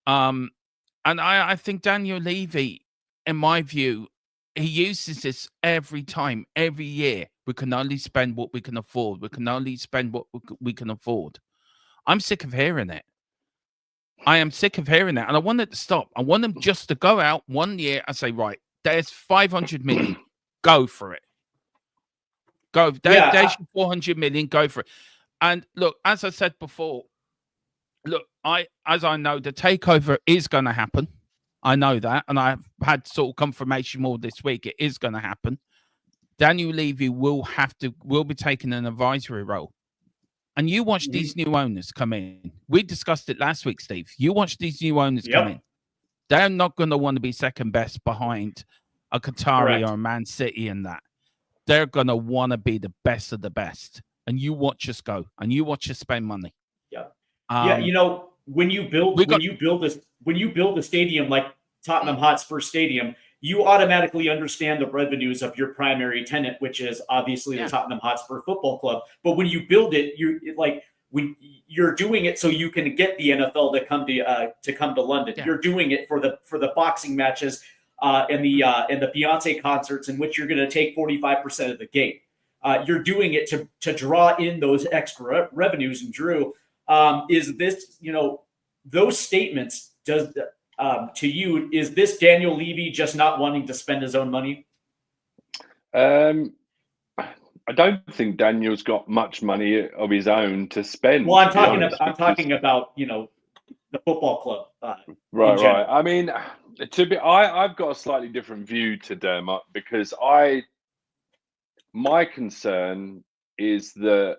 [SPEAKER 3] And I think Daniel Levy, in my view, he uses this every time, every year. We can only spend what we can afford. We can only spend what we can afford. I'm sick of hearing it. I am sick of hearing that, and I want it to stop. I want them just to go out one year and say, right, there's 500 million. Go for it. Go. There's your 400 million. Go for it. And look, as I said before, look, as I know, the takeover is going to happen. I know that, and I've had sort of confirmation more this week. It is going to happen. Daniel Levy will be taking an advisory role. And you watch these new owners come in. We discussed it last week, Steve. You watch these new owners come in. They're not going to want to be second best behind a Qatari or a Man City and that. They're going to want to be the best of the best. And you watch us go. And you watch us spend money.
[SPEAKER 1] Yeah. You know, when you build a stadium like Tottenham Hotspur Stadium, you automatically understand the revenues of your primary tenant, which is obviously the Tottenham Hotspur Football Club. But when you build it, you're doing it so you can get the NFL to come to London. Yeah. You're doing it for the boxing matches and the Beyonce concerts, in which you're going to take 45% of the gate. You're doing it to draw in those extra revenues. And Drew, is this, those statements to you, is this Daniel Levy just not wanting to spend his own money?
[SPEAKER 2] I don't think Daniel's got much money of his own to spend.
[SPEAKER 1] Well, I'm talking about the football club.
[SPEAKER 2] Right. I mean, I've got a slightly different view to Dermot, because my concern is that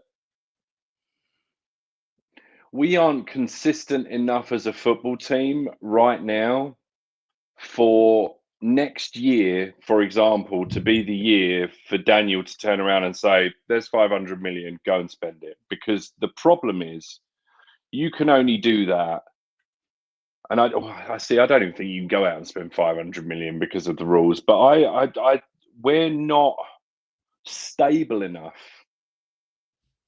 [SPEAKER 2] we aren't consistent enough as a football team right now for next year, for example, to be the year for Daniel to turn around and say, there's 500 million, go and spend it. Because the problem is, you can only do that. And I don't even think you can go out and spend 500 million because of the rules. But we're not stable enough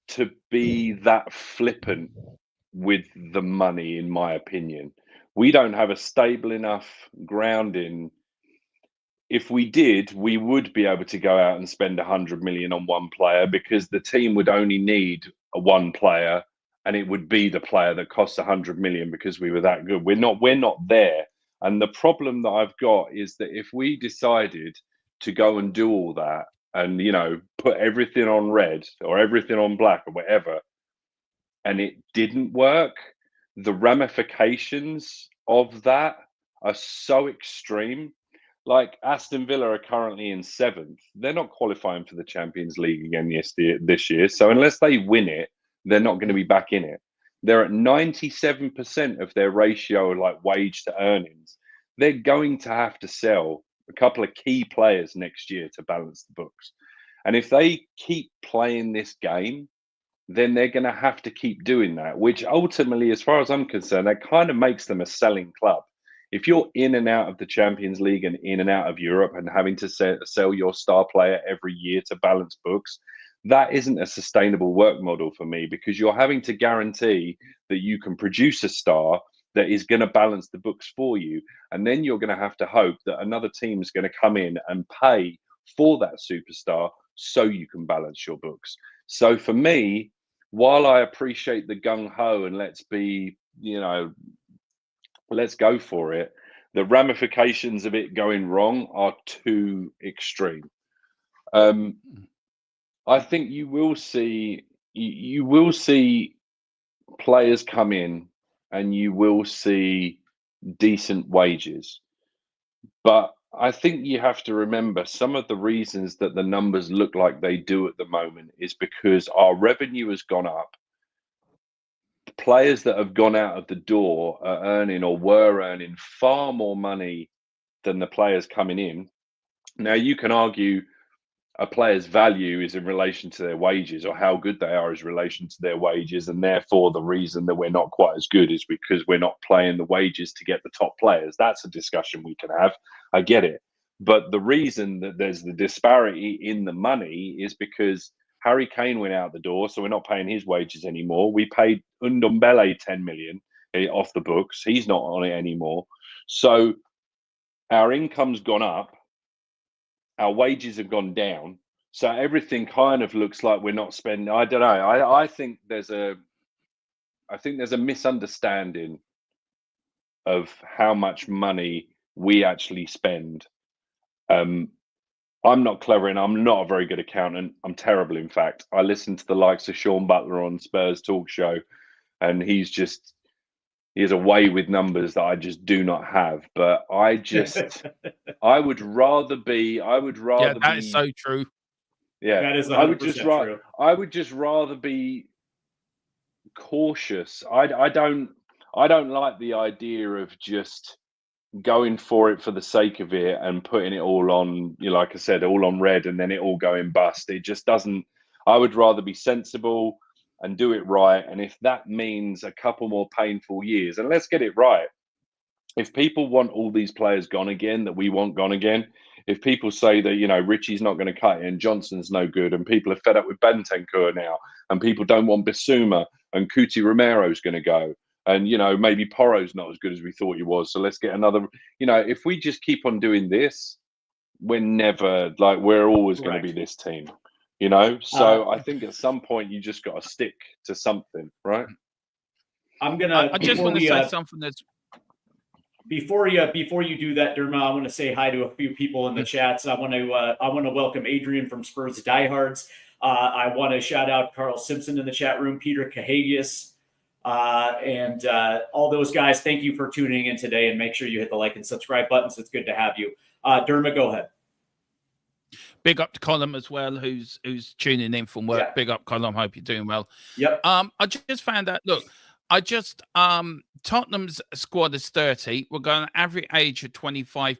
[SPEAKER 2] to be that flippant with the money, in my opinion. We don't have a stable enough grounding. If we did, we would be able to go out and spend 100 million on one player, because the team would only need one player, and it would be the player that costs 100 million, because we were that good. We're not there. And the problem that I've got is that if we decided to go and do all that and, put everything on red or everything on black or whatever, and it didn't work, the ramifications of that are so extreme. Like, Aston Villa are currently in 7th. They're not qualifying for the Champions League again this year. So unless they win it, they're not going to be back in it. They're at 97% of their ratio, like wage to earnings. They're going to have to sell a couple of key players next year to balance the books. And if they keep playing this game, then they're going to have to keep doing that, which ultimately, as far as I'm concerned, that kind of makes them a selling club. If you're in and out of the Champions League and in and out of Europe and having to sell your star player every year to balance books, that isn't a sustainable work model for me, because you're having to guarantee that you can produce a star that is going to balance the books for you. And then you're going to have to hope that another team is going to come in and pay for that superstar so you can balance your books. So for me, while I appreciate the gung-ho and let's go for it, the ramifications of it going wrong are too extreme. I think you will see players come in and you will see decent wages. But I think you have to remember some of the reasons that the numbers look like they do at the moment is because our revenue has gone up. The players that have gone out of the door are earning or were earning far more money than the players coming in. Now, you can argue a player's value is in relation to their wages, or how good they are is in relation to their wages, and therefore the reason that we're not quite as good is because we're not playing the wages to get the top players. That's a discussion we can have. I get it. But the reason that there's the disparity in the money is because Harry Kane went out the door, so we're not paying his wages anymore. We paid Ndombele 10 million off the books. He's not on it anymore. So our income's gone up. Our wages have gone down, so everything kind of looks like we're not spending. I don't know. I think there's a misunderstanding of how much money we actually spend. I'm not clever and I'm not a very good accountant. I'm terrible, in fact. I listen to the likes of Sean Butler on Spurs Talk Show, and he has a way with numbers that I just do not have. But I would rather be.
[SPEAKER 3] That is so true.
[SPEAKER 2] Yeah,
[SPEAKER 1] that is 100% true.
[SPEAKER 2] I would just rather be cautious. I don't like the idea of just going for it for the sake of it and putting it all on, like I said, all on red and then it all going bust. It just doesn't. I would rather be sensible and do it right. And if that means a couple more painful years, and let's get it right. If people want all these players gone again that we want gone again, if people say that, Richie's not going to cut it and Johnson's no good, and people are fed up with Bentancur now, and people don't want Bissouma, and Cuti Romero's going to go, and, maybe Porro's not as good as we thought he was, so let's get another. If we just keep on doing this, we're always going to be this team. So I think at some point you just got to stick to something, right?
[SPEAKER 3] I just want to say something that's
[SPEAKER 1] before you do that, Dermot. I want to say hi to a few people in the chats. I want to welcome Adrian from Spurs Diehards. I want to shout out Carl Simpson in the chat room, Peter Cahagius, and all those guys. Thank you for tuning in today, and make sure you hit the like and subscribe buttons. It's good to have you. Dermot, go ahead.
[SPEAKER 3] Big up to Colin as well, who's tuning in from work. Yeah. Big up, Colin. Hope you're doing well.
[SPEAKER 1] Yep.
[SPEAKER 3] I just found out. Look, Tottenham's squad is 30. We're going average age of 25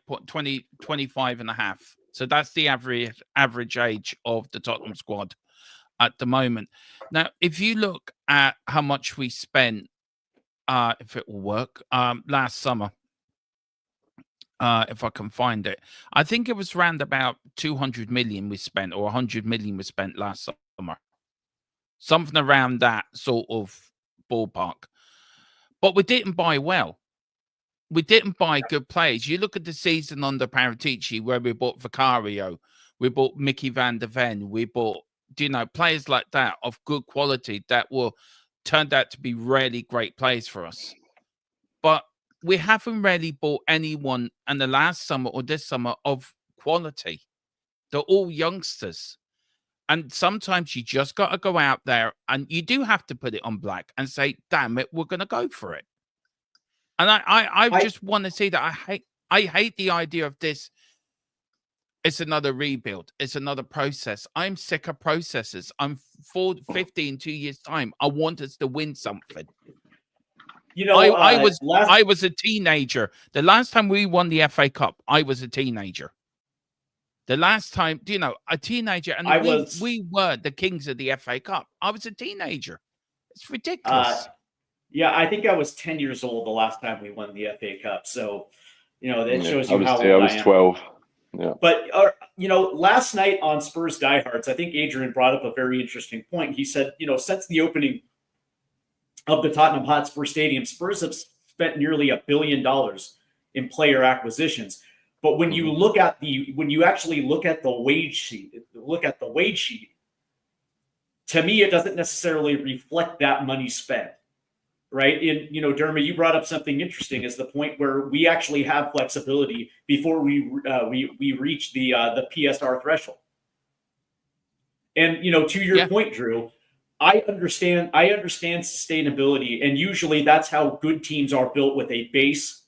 [SPEAKER 3] and a half. So that's the average age of the Tottenham squad at the moment. Now, if you look at how much we spent, if it will work, last summer. If I can find it, I think it was around about 200 million we spent, or 100 million we spent last summer. Something around that sort of ballpark. But we didn't buy well. We didn't buy good players. You look at the season under Paratici, where we bought Vicario, we bought Mickey van der Ven, we bought, players like that of good quality that turned out to be really great players for us. But we haven't really bought anyone in the last summer or this summer of quality. They're all youngsters. And sometimes you just got to go out there and you do have to put it on black and say, damn it, we're going to go for it. And I just want to say that I hate the idea of this. It's another rebuild. It's another process. I'm sick of processes. I'm 15, 2 years' time. I want us to win something. I was a teenager. The last time we won the FA Cup, I was a teenager. The last time, a teenager, and we were the kings of the FA Cup. I was a teenager. It's ridiculous.
[SPEAKER 1] Yeah, I think I was 10 years old the last time we won the FA Cup. So, that shows you how old I am.
[SPEAKER 2] I was 12. Yeah.
[SPEAKER 1] But, last night on Spurs Diehards, I think Adrian brought up a very interesting point. He said, since the opening of the Tottenham Hotspur Stadium, Spurs have spent nearly $1 billion in player acquisitions. But when you look at the wage sheet, to me, it doesn't necessarily reflect that money spent. Right. And, Dermot, you brought up something interesting, is the point where we actually have flexibility before we reach the PSR threshold. And, to your point, Drew, I understand sustainability. And usually that's how good teams are built, with a base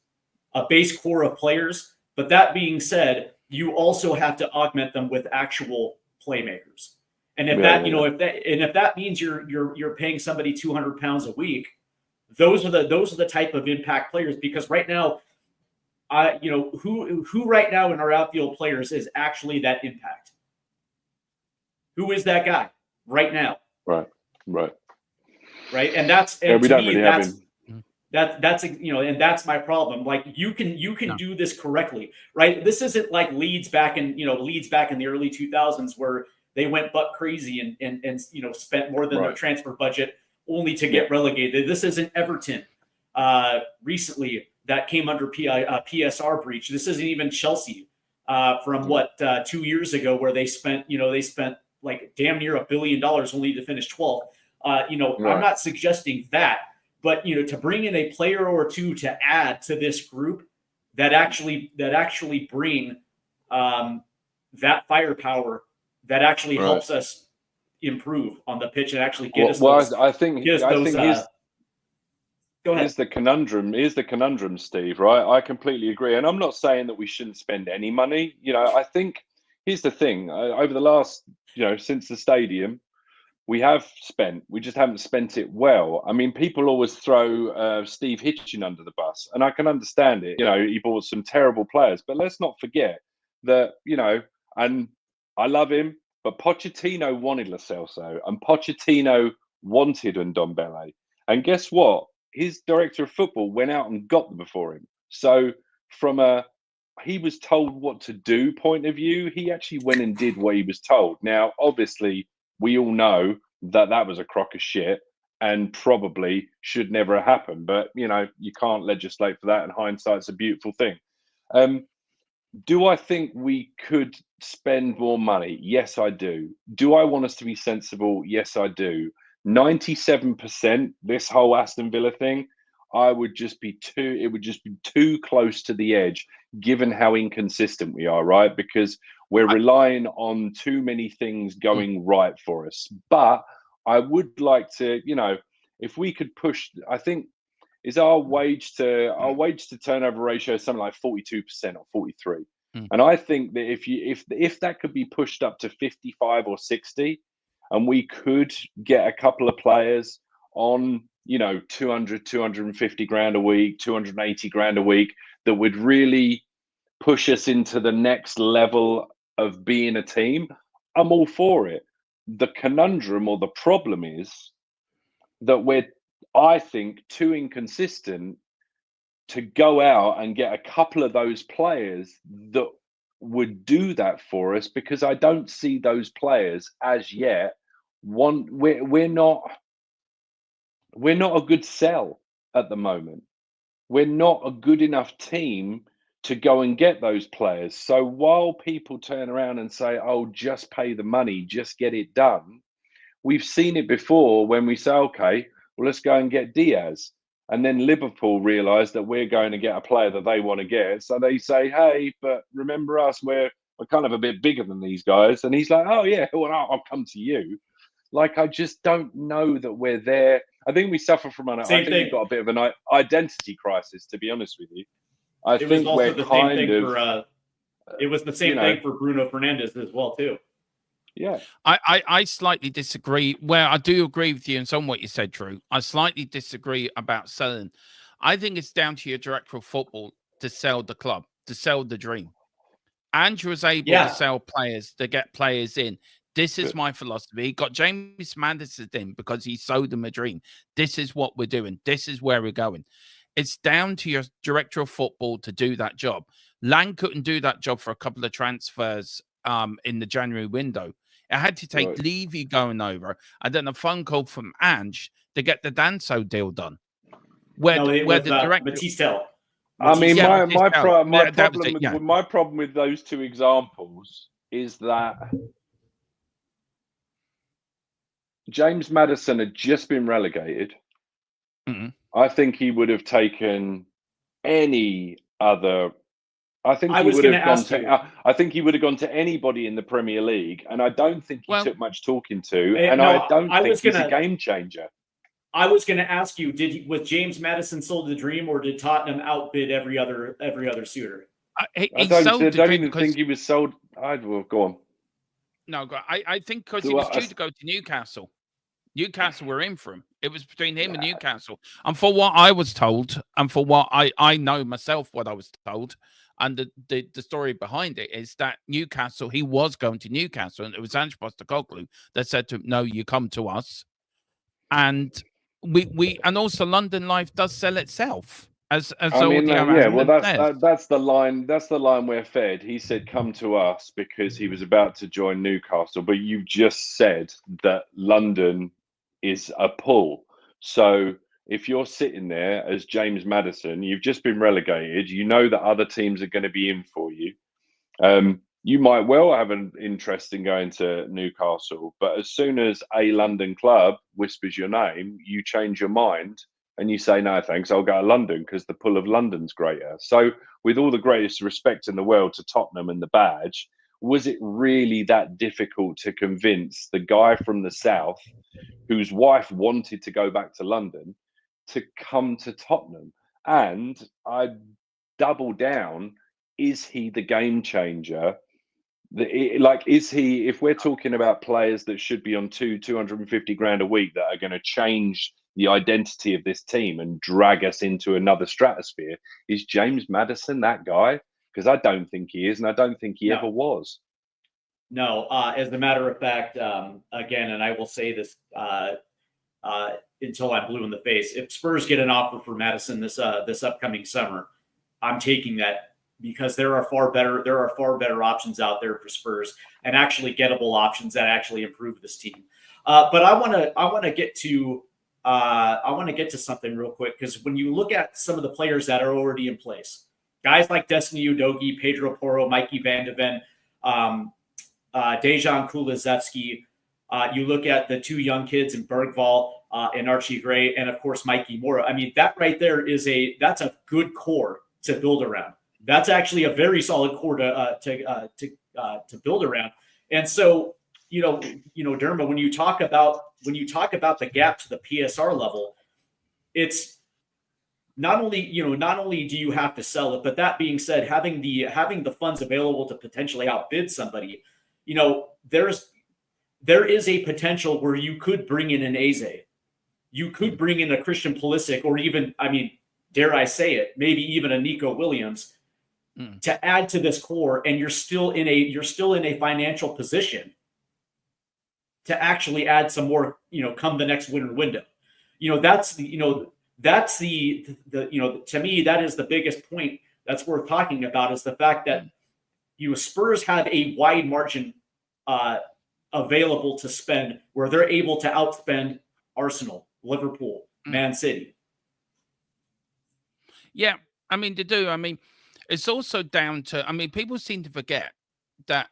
[SPEAKER 1] core of players. But that being said, you also have to augment them with actual playmakers. And if if that means you're paying somebody £200 a week, those are the type of impact players. Because right now, who right now in our outfield players is actually that impact? Who is that guy right now?
[SPEAKER 2] Right.
[SPEAKER 1] And that's and
[SPEAKER 2] we
[SPEAKER 1] to
[SPEAKER 2] don't
[SPEAKER 1] me,
[SPEAKER 2] really have him.
[SPEAKER 1] That's and that's my problem. Like, you can do this correctly, right? This isn't like Leeds back in the early 2000s, where they went buck crazy and spent more than their transfer budget only to get relegated. This isn't Everton recently that came under PSR breach. This isn't even Chelsea from 2 years ago, where they spent like damn near $1 billion only to finish 12th. I'm not suggesting that, but to bring in a player or two to add to this group that actually bring that firepower that actually helps us improve on the pitch and actually get us.
[SPEAKER 2] I think here's the conundrum, Steve. Right, I completely agree, and I'm not saying that we shouldn't spend any money. I think here's the thing: over the last, since the stadium, we have spent. We just haven't spent it well. I mean, people always throw Steve Hitchin under the bus, and I can understand it. He bought some terrible players, but let's not forget that. And I love him, but Pochettino wanted Lo Celso, and Pochettino wanted Ndombele. And guess what? His director of football went out and got them before him. So from he was told what to do point of view, he actually went and did what he was told. Now, obviously, we all know that was a crock of shit and probably should never have happened. But, you can't legislate for that, and hindsight's a beautiful thing. Do I think we could spend more money? Yes, I do. Do I want us to be sensible? Yes, I do. 97%, this whole Aston Villa thing, it would just be too close to the edge, given how inconsistent we are, right? Because we're relying on too many things going right for us. But I would like to, if we could push, I think, is our wage to turnover ratio something like 42% or 43%. And I think that if that could be pushed up to 55 or 60, and we could get a couple of players on, 200, 250 grand a week, 280 grand a week, that would really push us into the next level of being a team, I'm all for it. The conundrum or the problem is that we're, I think, too inconsistent to go out and get a couple of those players that would do that for us, because I don't see those players as yet. We're not a good sell at the moment. We're not a good enough team to go and get those players. So while people turn around and say, "Oh, just pay the money, just get it done," we've seen it before when we say, "Okay, well, let's go and get Diaz." And then Liverpool realise that we're going to get a player that they want to get. So they say, "Hey, but remember us, we're kind of a bit bigger than these guys." And he's like, "Oh, yeah, well, I'll come to you." Like, I just don't know that we're there. I think we suffer from we've got a bit of an identity crisis, to be honest with you. It was
[SPEAKER 1] the same thing for Bruno Fernandes as well, too.
[SPEAKER 2] Yeah.
[SPEAKER 3] I slightly disagree. Well, I do agree with you in some what you said, Drew. I slightly disagree about selling. I think it's down to your director of football to sell the club, to sell the dream. Andrew was able to sell players, to get players in. This is my philosophy. He got James Madison in because he sold them a dream. This is what we're doing. This is where we're going. It's down to your director of football to do that job. Lang couldn't do that job for a couple of transfers in the January window. It had to take Levy going over and then a phone call from Ange to get the Danso deal done. Where the director
[SPEAKER 1] Matisse Tell.
[SPEAKER 2] I mean,
[SPEAKER 3] Yeah,
[SPEAKER 2] my
[SPEAKER 3] that was
[SPEAKER 2] my problem with those two examples is that James Maddison had just been relegated.
[SPEAKER 3] Mhm.
[SPEAKER 2] I think he would have taken any other. I think
[SPEAKER 1] I
[SPEAKER 2] he
[SPEAKER 1] was
[SPEAKER 2] would
[SPEAKER 1] gonna
[SPEAKER 2] have gone
[SPEAKER 1] ask
[SPEAKER 2] to.
[SPEAKER 1] you.
[SPEAKER 2] I think he would have gone to anybody in the Premier League, and I don't think he
[SPEAKER 3] Well,
[SPEAKER 2] took much talking to.
[SPEAKER 1] Eh,
[SPEAKER 2] And
[SPEAKER 1] no,
[SPEAKER 2] I don't
[SPEAKER 1] I
[SPEAKER 2] think
[SPEAKER 1] was
[SPEAKER 2] he's a
[SPEAKER 1] gonna-
[SPEAKER 2] game changer.
[SPEAKER 1] I was going to ask you: was James Maddison sold the dream, or did Tottenham outbid every other suitor?
[SPEAKER 3] he
[SPEAKER 2] I don't
[SPEAKER 3] sold the dream
[SPEAKER 2] even
[SPEAKER 3] because
[SPEAKER 2] think he was sold. Well, go on.
[SPEAKER 3] no, I think because he
[SPEAKER 2] So
[SPEAKER 3] was
[SPEAKER 2] I-
[SPEAKER 3] due to go to Newcastle. Newcastle were in for him. It was between him and Newcastle. And for what I was told, and for what I know myself, what I was told, and the story behind it is that Newcastle, he was going to Newcastle, and it was Ange Postecoglou that said to him, "No, you come to us." And we and also London Life does sell itself, as
[SPEAKER 2] I mean,
[SPEAKER 3] Audio
[SPEAKER 2] yeah. Well,
[SPEAKER 3] says.
[SPEAKER 2] that's the line. That's the line we're fed. He said, "Come to us," because he was about to join Newcastle. But you just said that London is a pull. So if you're sitting there as James Maddison, you've just been relegated. You know that other teams are going to be in for you. You might well have an interest in going to Newcastle, but as soon as a London club whispers your name, you change your mind and you say, no, thanks, I'll go to London because the pull of London's greater. So, with all the greatest respect in the world to Tottenham and the badge, was it really that difficult to convince the guy from the south whose wife wanted to go back to London to come to Tottenham? And I double down, is he the game changer? Is he, if we're talking about players that should be on 250 grand a week that are going to change the identity of this team and drag us into another stratosphere, is James Maddison that guy? Because I don't think he is, and I don't think he ever was.
[SPEAKER 1] No, as a matter of fact, again, and I will say this until I'm blue in the face. If Spurs get an offer for Maddison this upcoming summer, I'm taking that, because there are far better options out there for Spurs, and actually gettable options that actually improve this team. But I want to get to something real quick, because when you look at some of the players that are already in place, guys like Destiny Udogie, Pedro Porro, Mikey Van de Ven, Dejan Kulusevski. You look at the two young kids in Bergvall and Archie Gray, and of course Mikey Mora. I mean, that right there that's a good core to build around. That's actually a very solid core to build around. And so, Derma, when you talk about the gap to the PSR level, it's not only do you have to sell it, but that being said, having the funds available to potentially outbid somebody, there is a potential where you could bring in an Eze, you could bring in a Christian Pulisic, or even, I mean, dare I say it, maybe even a Nico Williams to add to this core, and you're still in a financial position to actually add some more, come the next winter window. That's the to me, that is the biggest point that's worth talking about, is the fact that Spurs have a wide margin available to spend, where they're able to outspend Arsenal, Liverpool, Man City.
[SPEAKER 3] Yeah, I mean, they do. I mean, it's also down to, I mean, people seem to forget that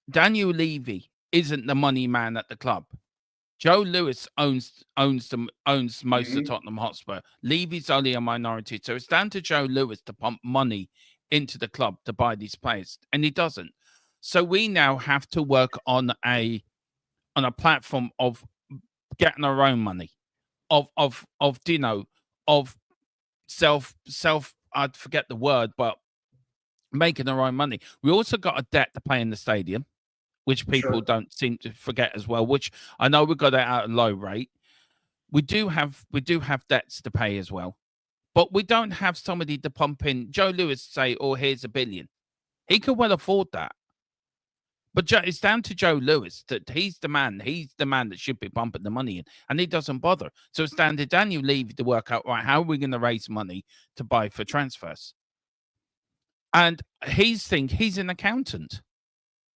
[SPEAKER 3] Daniel Levy isn't the money man at the club. Joe Lewis owns most of Tottenham Hotspur. Levy's only a minority, so it's down to Joe Lewis to pump money into the club to buy these players, and he doesn't. So we now have to work on a platform of getting our own money, of self. I'd forget the word, but making our own money. We also got a debt to pay in the stadium, which people don't seem to forget as well, which I know we got it at a low rate. We do have debts to pay as well, but we don't have somebody to pump in. Joe Lewis say, "Oh, here's $1 billion." He could well afford that, But it's down to Joe Lewis that he's the man. He's the man that should be pumping the money in, and he doesn't bother. So it's down to Daniel Levy to work out, right, how are we going to raise money to buy for transfers? And he's an accountant.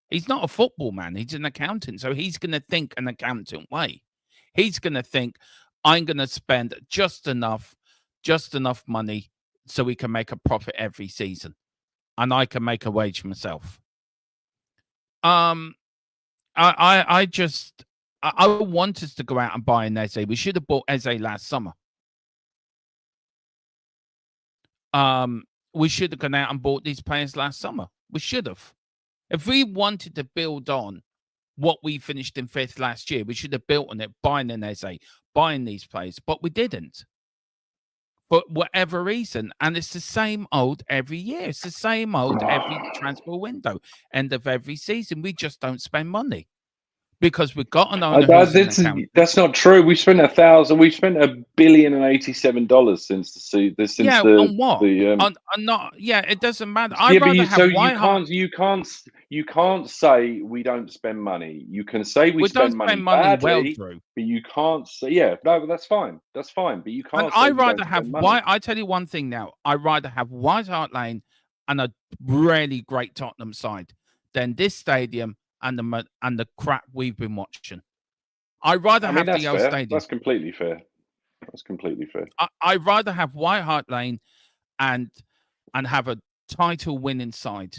[SPEAKER 3] He's not a football man. He's an accountant. So he's going to think an accountant way. He's going to think, I'm going to spend just enough money so we can make a profit every season, and I can make a wage for myself. I want us to go out and buy an Eze. We should have bought Eze last summer. We should have gone out and bought these players last summer. We should have. If we wanted to build on what we finished in 5th last year, we should have built on it, buying an Eze, buying these players, but we didn't. For whatever reason. And it's the same old every year. It's the same old every transfer window. End of every season. We just don't spend money. Because we've got an owner
[SPEAKER 2] that's not true. We spent $1 billion and $87 since
[SPEAKER 3] on what? It doesn't matter.
[SPEAKER 2] You can't say we don't spend money. You can say we spend money badly, but you can't say but that's fine. That's fine. But you can't.
[SPEAKER 3] And I tell you one thing now. I'd rather have White Hart Lane and a really great Tottenham side than this stadium and the crap we've been watching. I'd rather have the old stadium.
[SPEAKER 2] That's completely fair.
[SPEAKER 3] I'd rather have White Hart Lane and have a title winning side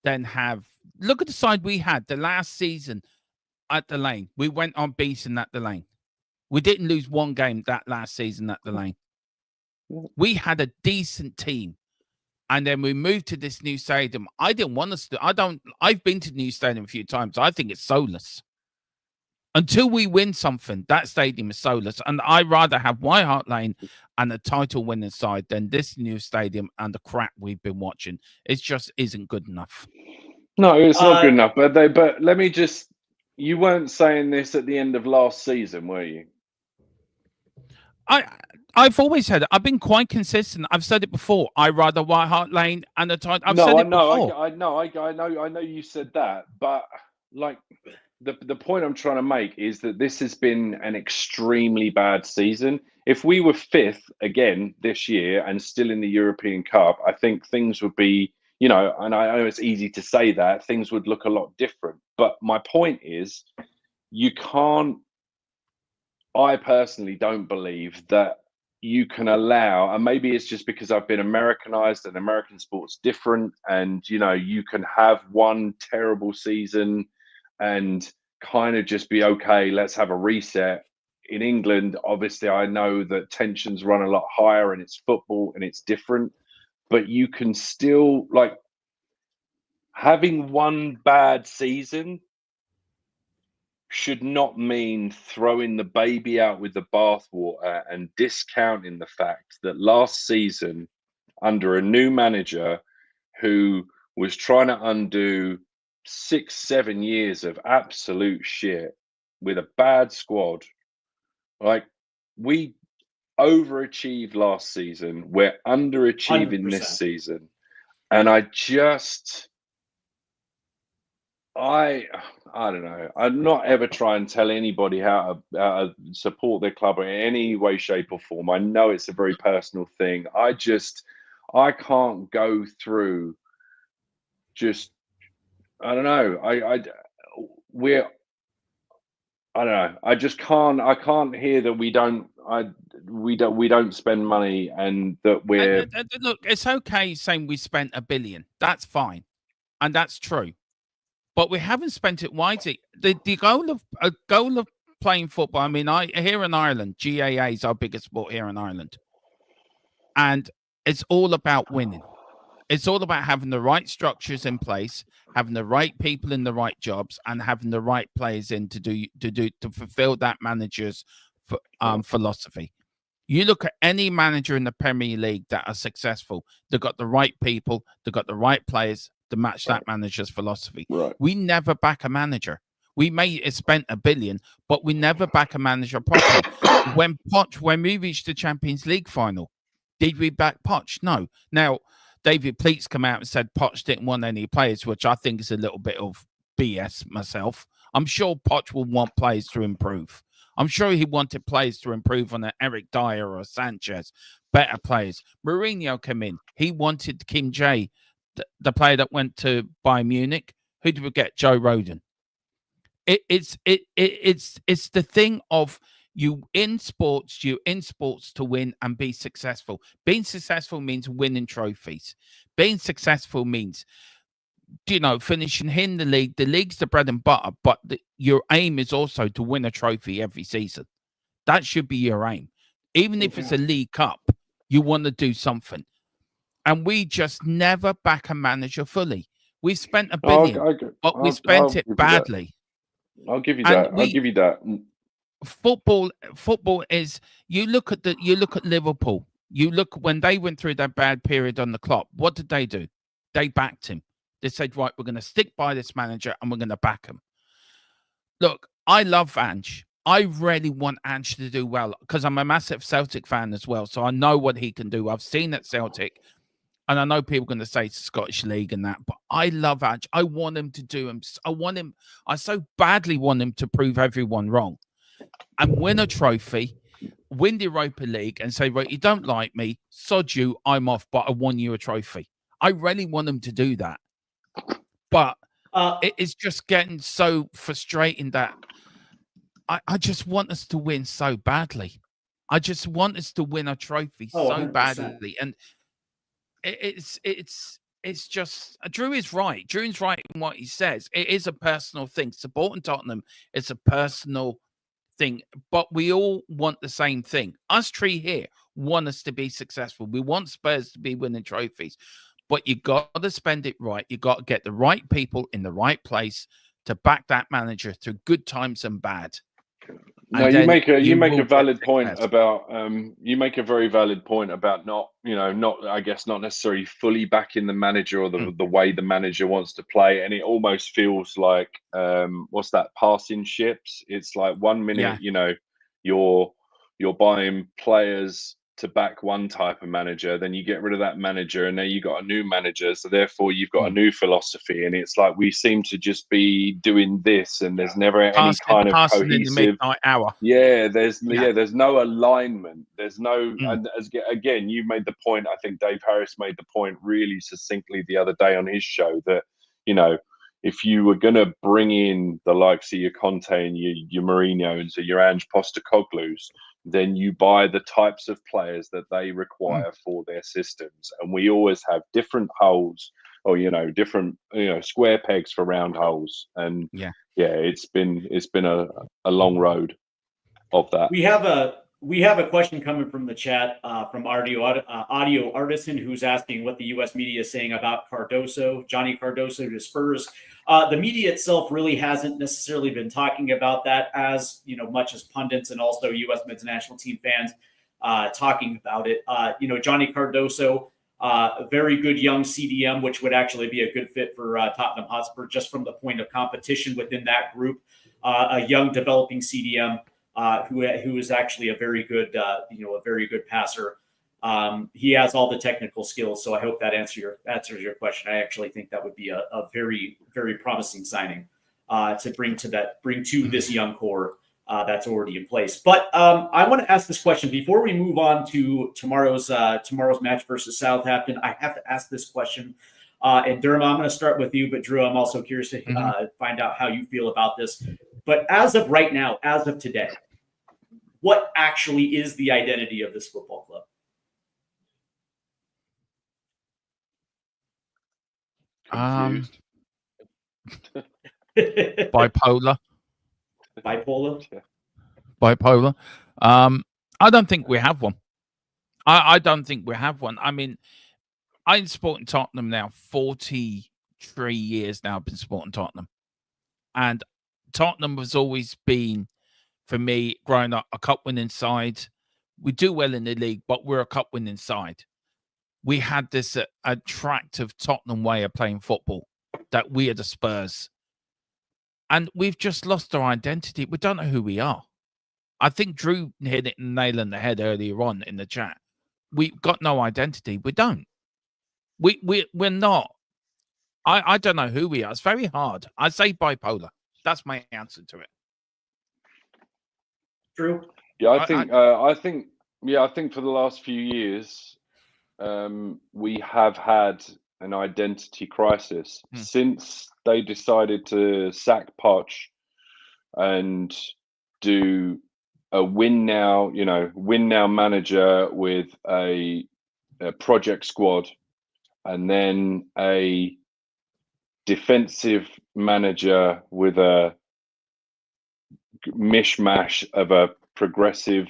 [SPEAKER 3] than have. Look at the side we had the last season at the Lane. We went on beating at the Lane. We didn't lose one game that last season at the Lane. We had a decent team. And then we moved to this new stadium. I didn't want us to. I've been to the new stadium a few times. I think it's soulless. Until we win something, that stadium is soulless. And I'd rather have White Hart Lane and a title winning side than this new stadium and the crap we've been watching. It just isn't good enough.
[SPEAKER 2] No, it's not good enough. But let me just. You weren't saying this at the end of last season, were you?
[SPEAKER 3] I've always said it. I've been quite consistent. I've said it before. I rather White Hart Lane and the title. I know you said that, but like the point I'm trying to make is that this has been an extremely bad season. If we were 5th again this year and still in the European Cup, I think things would be, and I know it's easy to say that, things would look a lot different. But my point is, you can't. I personally don't believe that you can allow, and maybe it's just because I've been Americanized and American sport's different, and you can have one terrible season and kind of just be okay, let's have a reset. In England, obviously I know that tensions run a lot higher and it's football and it's different, but you can still, like, having one bad season should not mean throwing the baby out with the bathwater and discounting the fact that last season, under a new manager who was trying to undo 6-7 years of absolute shit with a bad squad, like, we overachieved last season, we're underachieving 100%. This season, and I don't know. I'd not ever try and tell anybody how to support their club in any way, shape, or form. I know it's a very personal thing. I can't go through. I don't know. I don't know. I just can't. I can't hear that we don't spend money and that we're. Look, it's okay saying we spent $1 billion. That's fine, and that's true. But we haven't spent it wisely. The goal of playing football. I mean, here in Ireland, GAA is our biggest sport here in Ireland, and it's all about winning. It's all about having the right structures in place, having the right people in the right jobs, and having the right players in to fulfill that manager's philosophy. You look at any manager in the Premier League that are successful. They've got the right people. They've got the right players to match that manager's philosophy.
[SPEAKER 2] Right.
[SPEAKER 3] We never back a manager. We may have spent $1 billion, but we never back a manager properly. When we reached the Champions League final, did we back Poch? No. Now, David Pleats come out and said Poch didn't want any players, which I think is a little bit of BS myself. I'm sure Poch will want players to improve. I'm sure he wanted players to improve on an Eric Dyer or Sanchez, better players. Mourinho came in. He wanted Kim Jae, the player that went to Bayern Munich. Who did we get? Joe Rodon. It's the thing of you're in sports to win and be successful. Being successful means winning trophies. Being successful means, finishing in the league. The league's the bread and butter, but your aim is also to win a trophy every season. That should be your aim. Even if it's a League Cup, you want to do something. And we just never back a manager fully. We spent $1 billion, but we spent it badly.
[SPEAKER 2] I'll give you that. I'll give you that.
[SPEAKER 3] Football is, you look at Liverpool. You look when they went through that bad period on the clock. What did they do? They backed him. They said, right, we're going to stick by this manager and we're going to back him. Look, I love Ange. I really want Ange to do well because I'm a massive Celtic fan as well. So I know what he can do. I've seen at Celtic. And I know people are going to say it's Scottish League and that, but I love Ange. I want him to do him. I so badly want him to prove everyone wrong and win a trophy, win the Europa League and say, right, you don't like me, sod you, I'm off, but I won you a trophy. I really want him to do that. But it is just getting so frustrating that I just want us to win so badly. I just want us to win a trophy so badly. And it's just Drew is right. Drew's right in what he says. It is a personal thing. Supporting Tottenham is a personal thing, but we all want the same thing. Us three here want us to be successful. We want Spurs to be winning trophies, but you got to spend it right. You got to get the right people in the right place to back that manager through good times and bad.
[SPEAKER 2] No, you make a valid point about you make a very valid point about not necessarily fully backing the manager or the way the manager wants to play, and it almost feels like what's that, passing ships? It's like 1 minute, you're buying players to back one type of manager, then you get rid of that manager and now you got a new manager, so therefore you've got a new philosophy, and it's like we seem to just be doing this and there's never any kind of cohesive
[SPEAKER 3] in the midnight hour.
[SPEAKER 2] There's no alignment, there's no and again, you made the point, I think Dave Harris made the point really succinctly the other day on his show that if you were going to bring in the likes of your Conte and your Mourinho's or your Ange Postecoglou's, then you buy the types of players that they require for their systems. And we always have different holes or, different, square pegs for round holes. And it's been a long road of that.
[SPEAKER 1] We have a question coming from the chat from Audio Artisan, who's asking what the U.S. media is saying about Johnny Cardoso to Spurs. The media itself really hasn't necessarily been talking about that as much as pundits and also U.S. men's national team fans talking about it. Johnny Cardoso, a very good young CDM, which would actually be a good fit for Tottenham Hotspur just from the point of competition within that group. A young developing CDM. Who is actually a very good passer. He has all the technical skills, so I hope that answers your question. I actually think that would be a very, very promising signing to bring to this young core that's already in place. But I want to ask this question before we move on to tomorrow's match versus Southampton. I have to ask this question. And Derma, I'm going to start with you, but Drew, I'm also curious to find out how you feel about this. But as of right now, as of today, what actually is the identity of this football club?
[SPEAKER 3] Bipolar. I don't think we have one. I don't think we have one. I mean, I'm supporting Tottenham now 43 years now. I've been supporting Tottenham. And Tottenham has always been, for me, growing up, a cup-winning side. We do well in the league, but we're a cup-winning side. We had this attractive Tottenham way of playing football, that we are the Spurs. And we've just lost our identity. We don't know who we are. I think Drew hit it nail on the head earlier on in the chat. We've got no identity. We don't. We're not I don't know who we are. It's very hard. I'd say bipolar. That's my answer to it.
[SPEAKER 1] True.
[SPEAKER 2] Yeah, I think for the last few years, we have had an identity crisis since they decided to sack Poch and do a win now manager with a project squad, and then a defensive manager with a mishmash of a progressive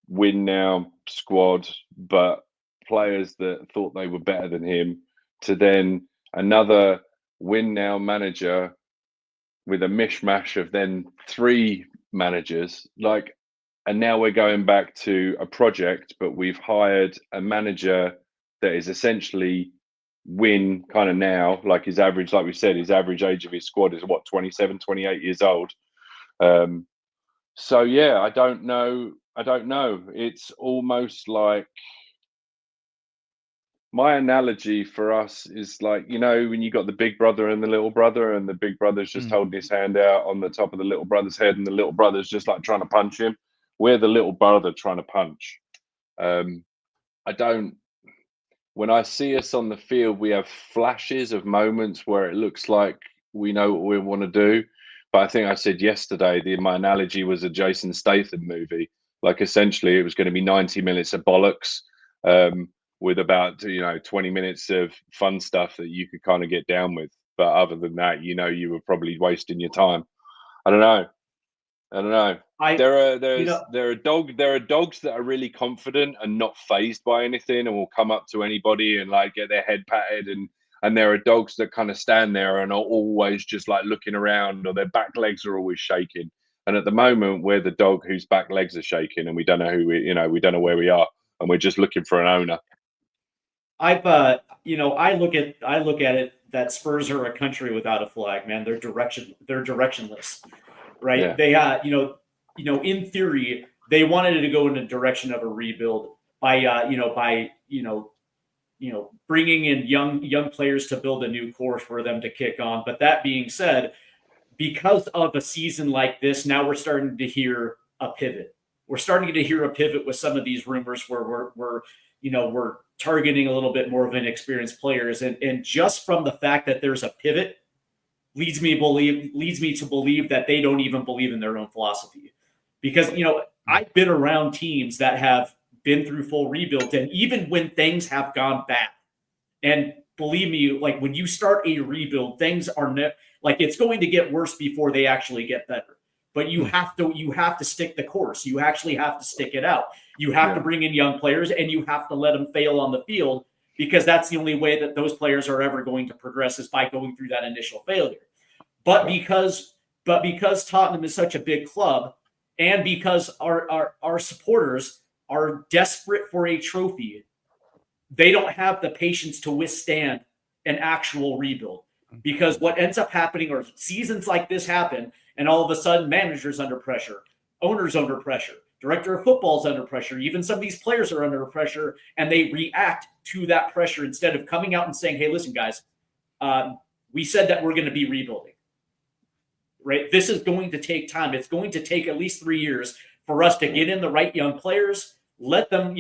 [SPEAKER 2] win now squad, but players that thought they were better than him, to then another win now manager with a mishmash of then 3 managers, and now we're going back to a project, but we've hired a manager that is essentially win kind of now, like his average, like we said, his average age of his squad is what, 27, 28 years old. So yeah, I don't know. It's almost like, my analogy for us is like, when you got the big brother and the little brother, and the big brother's just holding his hand out on the top of the little brother's head, and the little brother's just like trying to punch him. We're the little brother trying to punch. When I see us on the field, we have flashes of moments where it looks like we know what we want to do. But I think I said yesterday, my analogy was a Jason Statham movie. Like, essentially, it was going to be 90 minutes of bollocks, with about 20 minutes of fun stuff that you could kind of get down with. But other than that, you were probably wasting your time. I don't know. There are dogs that are really confident and not fazed by anything, and will come up to anybody and like get their head patted, and there are dogs that kind of stand there and are always just like looking around, or their back legs are always shaking. And at the moment, we're the dog whose back legs are shaking, and we don't know we don't know where we are, and we're just looking for an owner.
[SPEAKER 1] I look at it that Spurs are a country without a flag, man. They're directionless, right?
[SPEAKER 2] Yeah.
[SPEAKER 1] They in theory, they wanted to go in the direction of a rebuild by bringing in young players to build a new core for them to kick on. But that being said, because of a season like this, now we're starting to hear a pivot. We're starting to hear a pivot with some of these rumors where we're targeting a little bit more of inexperienced players, and just from the fact that there's a pivot leads me to believe that they don't even believe in their own philosophy. Because I've been around teams that have been through full rebuilds, and even when things have gone bad, and believe me, like when you start a rebuild, things are it's going to get worse before they actually get better. But you have to stick the course. You actually have to stick it out. You have to bring in young players, and you have to let them fail on the field, because that's the only way that those players are ever going to progress, is by going through that initial failure. But because Tottenham is such a big club, and because our supporters are desperate for a trophy, they don't have the patience to withstand an actual rebuild. Because what ends up happening are seasons like this happen, and all of a sudden managers under pressure, owners under pressure, director of football's under pressure, even some of these players are under pressure, and they react to that pressure instead of coming out and saying, hey, listen, guys, we said that we're going to be rebuilding. Right? This is going to take time. It's going to take at least 3 years for us to get in the right young players, let them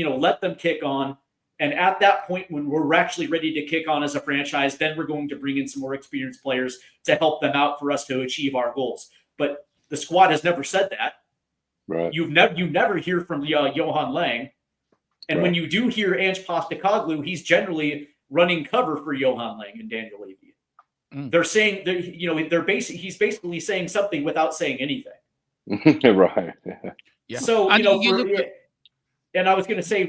[SPEAKER 1] kick on. And at that point, when we're actually ready to kick on as a franchise, then we're going to bring in some more experienced players to help them out for us to achieve our goals. But the squad has never said that.
[SPEAKER 2] Right.
[SPEAKER 1] You never hear from Johan Lang. And when you do hear Ange Postecoglou, he's generally running cover for Johan Lang and Daniel Levy. They're saying that he's basically saying something without saying anything.
[SPEAKER 2] Right.
[SPEAKER 1] Yeah. So and I was going to say,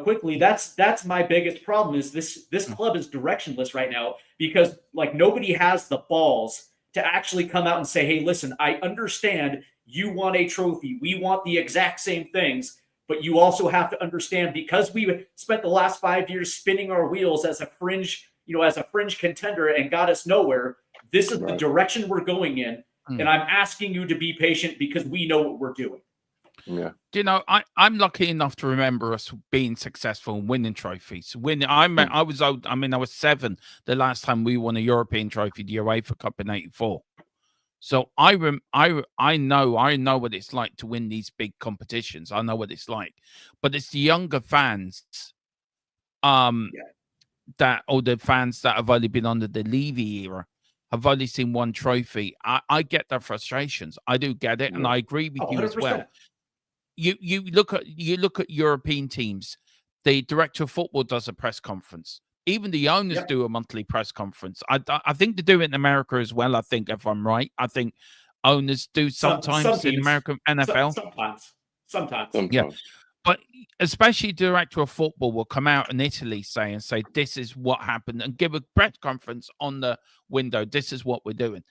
[SPEAKER 1] quickly, that's my biggest problem is this club is directionless right now, because like nobody has the balls to actually come out and say, hey, listen, I understand you want a trophy. We want the exact same things, but you also have to understand, because we spent the last 5 years spinning our wheels as a fringe contender and got us nowhere. This is the direction we're going in. And I'm asking you to be patient, because we know what we're doing.
[SPEAKER 2] Yeah.
[SPEAKER 3] Do you know, I'm lucky enough to remember us being successful and winning trophies. I was old. I mean, I was 7 the last time we won a European trophy, the UEFA Cup in '84. So I know what it's like to win these big competitions. I know what it's like, but it's the younger fans, the fans that have only been under the Levy era, have only seen one trophy. I get their frustrations. I do get it, and I agree with you as well.
[SPEAKER 1] 100%.
[SPEAKER 3] You look at European teams. The director of football does a press conference. Even the owners do a monthly press conference. I think they do it in America as well. I think, if I'm right, I think owners do sometimes in American NFL.
[SPEAKER 1] Sometimes.
[SPEAKER 3] Yeah, but especially director of football will come out in Italy say this is what happened and give a press conference on the window. This is what we're doing.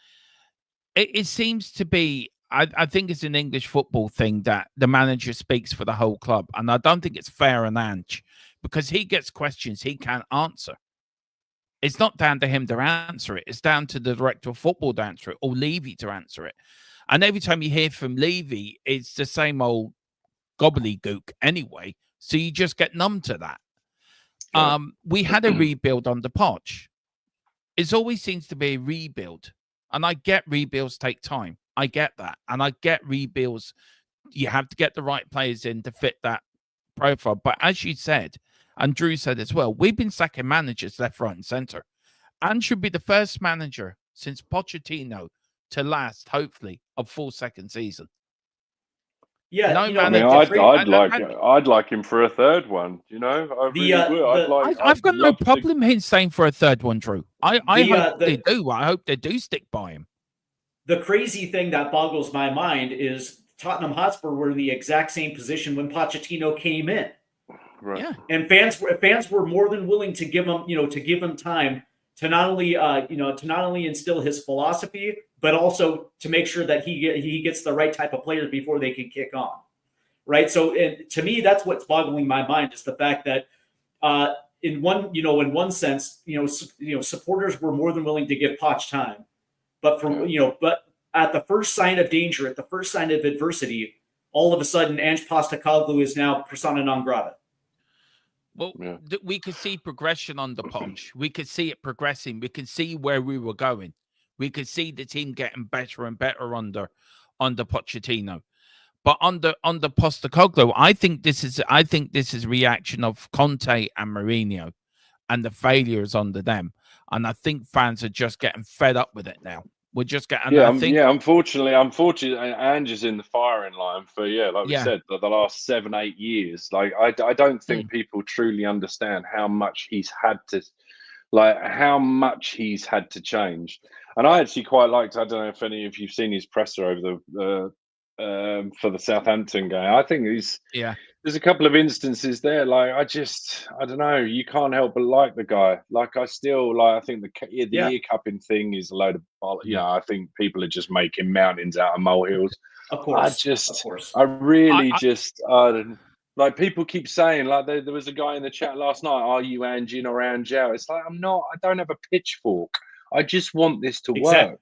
[SPEAKER 3] It seems to be. I think it's an English football thing that the manager speaks for the whole club. And I don't think it's fair on Ange because he gets questions he can't answer. It's not down to him to answer it. It's down to the director of football to answer it or Levy to answer it. And every time you hear from Levy, it's the same old gobbledygook anyway. So you just get numb to that.
[SPEAKER 2] Yeah.
[SPEAKER 3] We had a rebuild on the Poch. It always seems to be a rebuild. And I get rebuilds take time. I get that. And I get rebuilds. You have to get the right players in to fit that profile. But as you said, and Drew said as well, we've been sacking managers left, right, and center. And should be the first manager since Pochettino to last, hopefully, a full second season.
[SPEAKER 1] Yeah,
[SPEAKER 3] no
[SPEAKER 2] I'd like him for a third one. You know, I really would.
[SPEAKER 3] I've got no problem in saying for a third one, Drew. I hope they do. I hope they do stick by him.
[SPEAKER 1] The crazy thing that boggles my mind is Tottenham Hotspur were in the exact same position when Pochettino came in.
[SPEAKER 2] Right.
[SPEAKER 3] Yeah.
[SPEAKER 1] And fans were more than willing to give him time to not only instill his philosophy, but also to make sure that he gets the right type of players before they can kick on. Right. So to me, that's what's boggling my mind is the fact that in one sense, supporters were more than willing to give Poch time. But but at the first sign of danger, at the first sign of adversity, all of a sudden, Ange Postecoglou is now persona non grata.
[SPEAKER 3] Well, we could see progression on the Poch. We could see it progressing. We could see where we were going. We could see the team getting better and better under Pochettino. But under Postecoglou, I think this is a reaction of Conte and Mourinho and the failures under them. And I think fans are just getting fed up with it now. We're just getting.
[SPEAKER 2] Unfortunately, Ange is in the firing line for we said, the last 7-8 years. Like I don't think people truly understand how much he's had to change. And I actually quite liked. I don't know if any of you've seen his presser over for the Southampton game. I think there's a couple of instances there. Like I don't know. You can't help but like the guy. Like I think the ear cupping thing is a load of bollocks. Yeah, I think people are just making mountains out of molehills.
[SPEAKER 1] Of course.
[SPEAKER 2] Like people keep saying, like there was a guy in the chat last night. Are you Ange in or Ange out? It's like I'm not. I don't have a pitchfork. I just want this to work.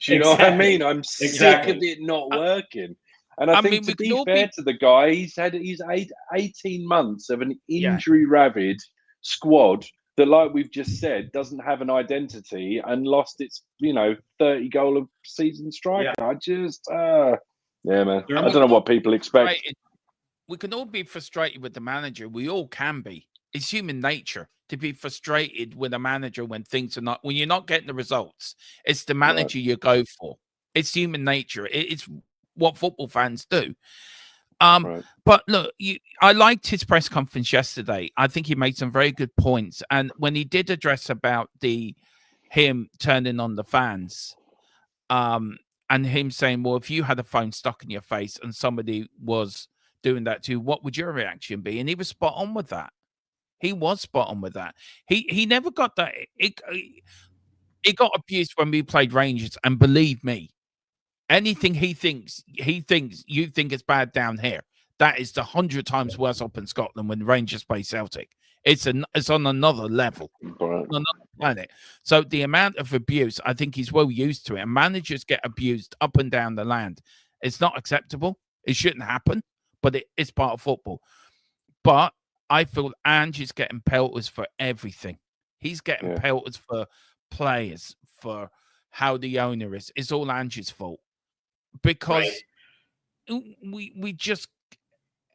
[SPEAKER 2] Do you know what I mean? I'm sick of it not working. And I think to be fair to the guy, he's 18 months of an injury-ravaged squad that, like we've just said, doesn't have an identity and lost its 30-goal of season striker. I just man, I don't know what people expect.
[SPEAKER 3] We can all be frustrated with the manager. We all can be. It's human nature to be frustrated with a manager when you're not getting the results. It's the manager you go for. It's human nature. It's what football fans do. But look, I liked his press conference yesterday. I think he made some very good points. And when he did address about him turning on the fans, and him saying, well, if you had a phone stuck in your face and somebody was doing that to you, what would your reaction be? And he was spot on with that. He was spot on with that. He never got that. It got abused when we played Rangers. And believe me, anything he thinks you think is bad down here, that is 100 times worse up in Scotland when Rangers play Celtic. It's on another level, on another planet. So the amount of abuse, I think he's well used to it. And managers get abused up and down the land. It's not acceptable. It shouldn't happen. but it's part of football. But I feel Ange is getting pelters for everything. He's getting pelters for players, for how the owner is. It's all Ange's fault because we just.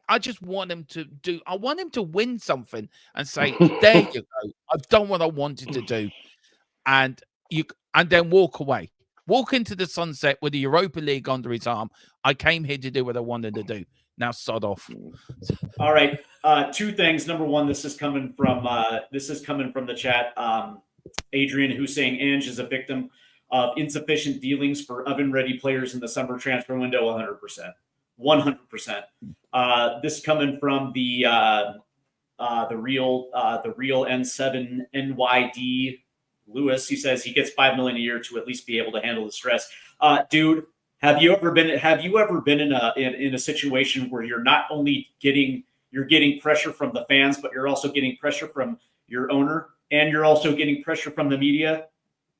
[SPEAKER 3] I just want him to do. I want him to win something and say, "There you go. I've done what I wanted to do," and then walk away, walk into the sunset with the Europa League under his arm. I came here to do what I wanted to do. Now, sod off.
[SPEAKER 1] All right. Two things. Number one, this is coming from the chat. Adrian, who's saying Ange is a victim of insufficient dealings for oven-ready players in the summer transfer window. 100%. 100%. This coming from the real N7 NYD Lewis. He says he gets $5 million a year to at least be able to handle the stress. Dude, have you ever been in a situation where you're not only getting pressure from the fans, but you're also getting pressure from your owner, and you're also getting pressure from the media?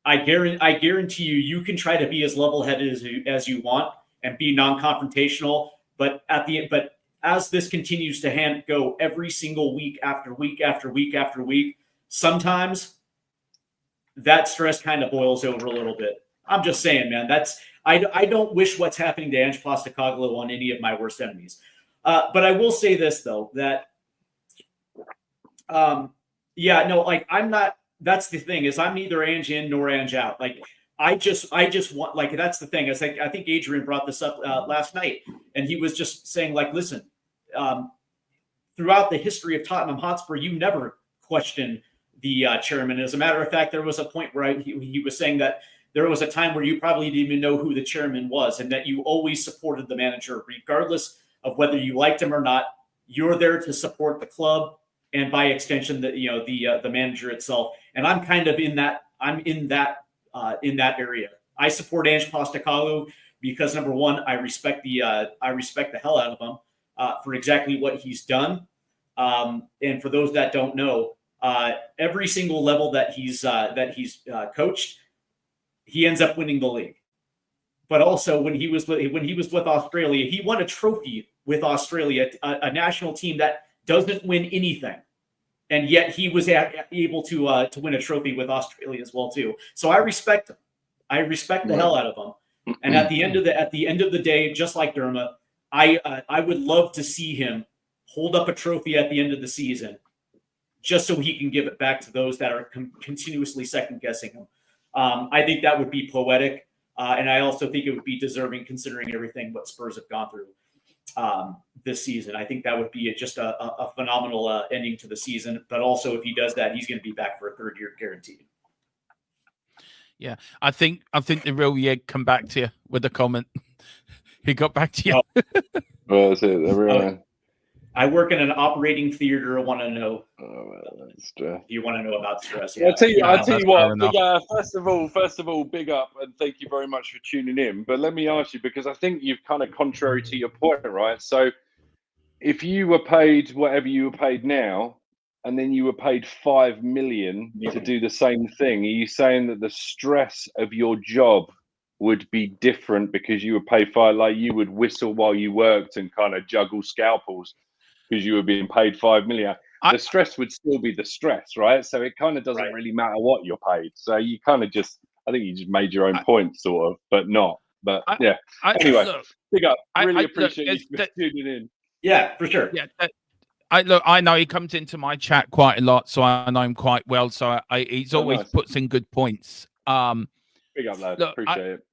[SPEAKER 1] I guarantee you can try to be as level-headed as you want and be non-confrontational, but as this continues to go every single week after week after week after week, sometimes that stress kind of boils over a little bit. I'm just saying, man. I don't wish what's happening to Ange Postecoglou on any of my worst enemies. But I will say this though, that I'm not. That's the thing, is I'm neither Ange in nor Ange out. Like, I just want, like, that's the thing. I think Adrian brought this up last night, and he was just saying, like, listen, throughout the history of Tottenham Hotspur, you never questioned the chairman. As a matter of fact, there was a point where he was saying that there was a time where you probably didn't even know who the chairman was, and that you always supported the manager, regardless of whether you liked him or not. You're there to support the club, and by extension, the manager itself. And I'm kind of in that. I'm in that area. I support Ange Postecoglou because, number one, I respect the hell out of him for exactly what he's done. And for those that don't know, every single level that he's coached, he ends up winning the league. But also when he was with Australia, he won a trophy with Australia, a national team that doesn't win anything. And yet he was able to win a trophy with Australia as well too. So I respect him. I respect the hell out of him. And at the end of the day, just like Dermot, I would love to see him hold up a trophy at the end of the season, just so he can give it back to those that are continuously second guessing him. I think that would be poetic, and I also think it would be deserving considering everything what Spurs have gone through this season. I think that would be just a phenomenal ending to the season. But also, if he does that, he's going to be back for a third year guaranteed.
[SPEAKER 3] Yeah, I think the real Yeg come back to you with a comment. He got back to you.
[SPEAKER 2] Well, that's it.
[SPEAKER 1] I work in an operating theater. I want to know. You want to know about stress? Yeah.
[SPEAKER 2] I'll tell you what. First of all, big up and thank you very much for tuning in. But let me ask you, because I think you've kind of contrary to your point, right? So, if you were paid whatever you were paid now, and then you were paid $5 million to do the same thing, are you saying that the stress of your job would be different because you were paid like you would whistle while you worked and kind of juggle scalpels because you were being paid $5 million? The stress would still be the stress, right? So it kind of doesn't really matter what you're paid. So you kind of I think you just made your own point, sort of, but not. But anyway, big up. Really appreciate you tuning in.
[SPEAKER 1] Yeah, for sure.
[SPEAKER 3] Yeah. I know he comes into my chat quite a lot, so I know him quite well. So he's always puts in good points.
[SPEAKER 2] Big up, lad. Appreciate it.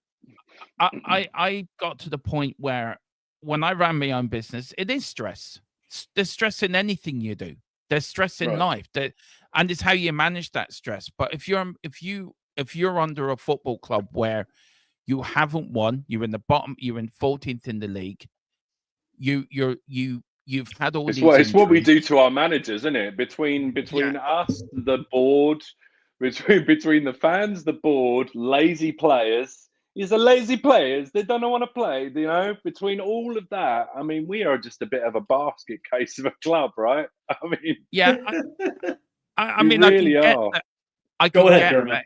[SPEAKER 3] I got to the point where when I ran my own business, it is stress. There's stress in anything you do. There's stress in life, and it's how you manage that stress. But if you're under a football club where you haven't won, you're in the bottom, you're in 14th in the league, you've had all these.
[SPEAKER 2] It's what we do to our managers, isn't it? Between us, the board, between the fans, the board, lazy players. These are lazy players. They don't want to play. Between all of that, I mean, we are just a bit of a basket case of a club, right? I mean,
[SPEAKER 3] yeah. I mean,
[SPEAKER 2] really are.
[SPEAKER 1] Go ahead, Dermot.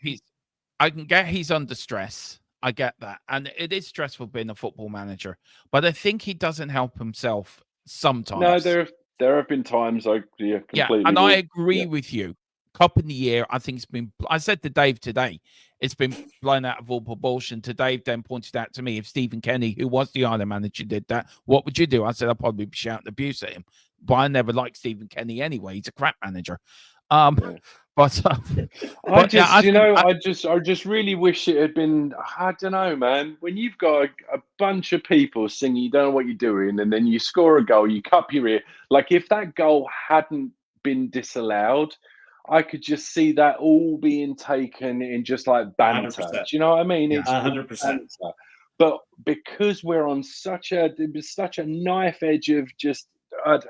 [SPEAKER 3] I can get he's under stress. I get that, and it is stressful being a football manager. But I think he doesn't help himself
[SPEAKER 2] No,
[SPEAKER 3] sometimes.
[SPEAKER 2] there have been times I completely
[SPEAKER 3] And I
[SPEAKER 2] will.
[SPEAKER 3] agree with you. Cup in the year, I think it's been. I said to Dave today, it's been blown out of all proportion. To Dave, then pointed out to me, if Stephen Kenny, who was the Ireland manager, did that, what would you do? I said I'd probably be shouting abuse at him. But I never liked Stephen Kenny anyway. He's a crap manager.
[SPEAKER 2] Yeah.
[SPEAKER 3] But
[SPEAKER 2] I
[SPEAKER 3] yeah,
[SPEAKER 2] just,
[SPEAKER 3] I think
[SPEAKER 2] I just really wish it had been. I don't know, man. When you've got a bunch of people singing, you don't know what you're doing, and then you score a goal, you cup your ear. Like if that goal hadn't been disallowed, I could just see that all being taken in just like banter.
[SPEAKER 1] 100%.
[SPEAKER 2] Do you know what I mean?
[SPEAKER 1] Yeah,
[SPEAKER 2] It's
[SPEAKER 1] 100%.
[SPEAKER 2] banter. But because we're on such a knife edge of just, I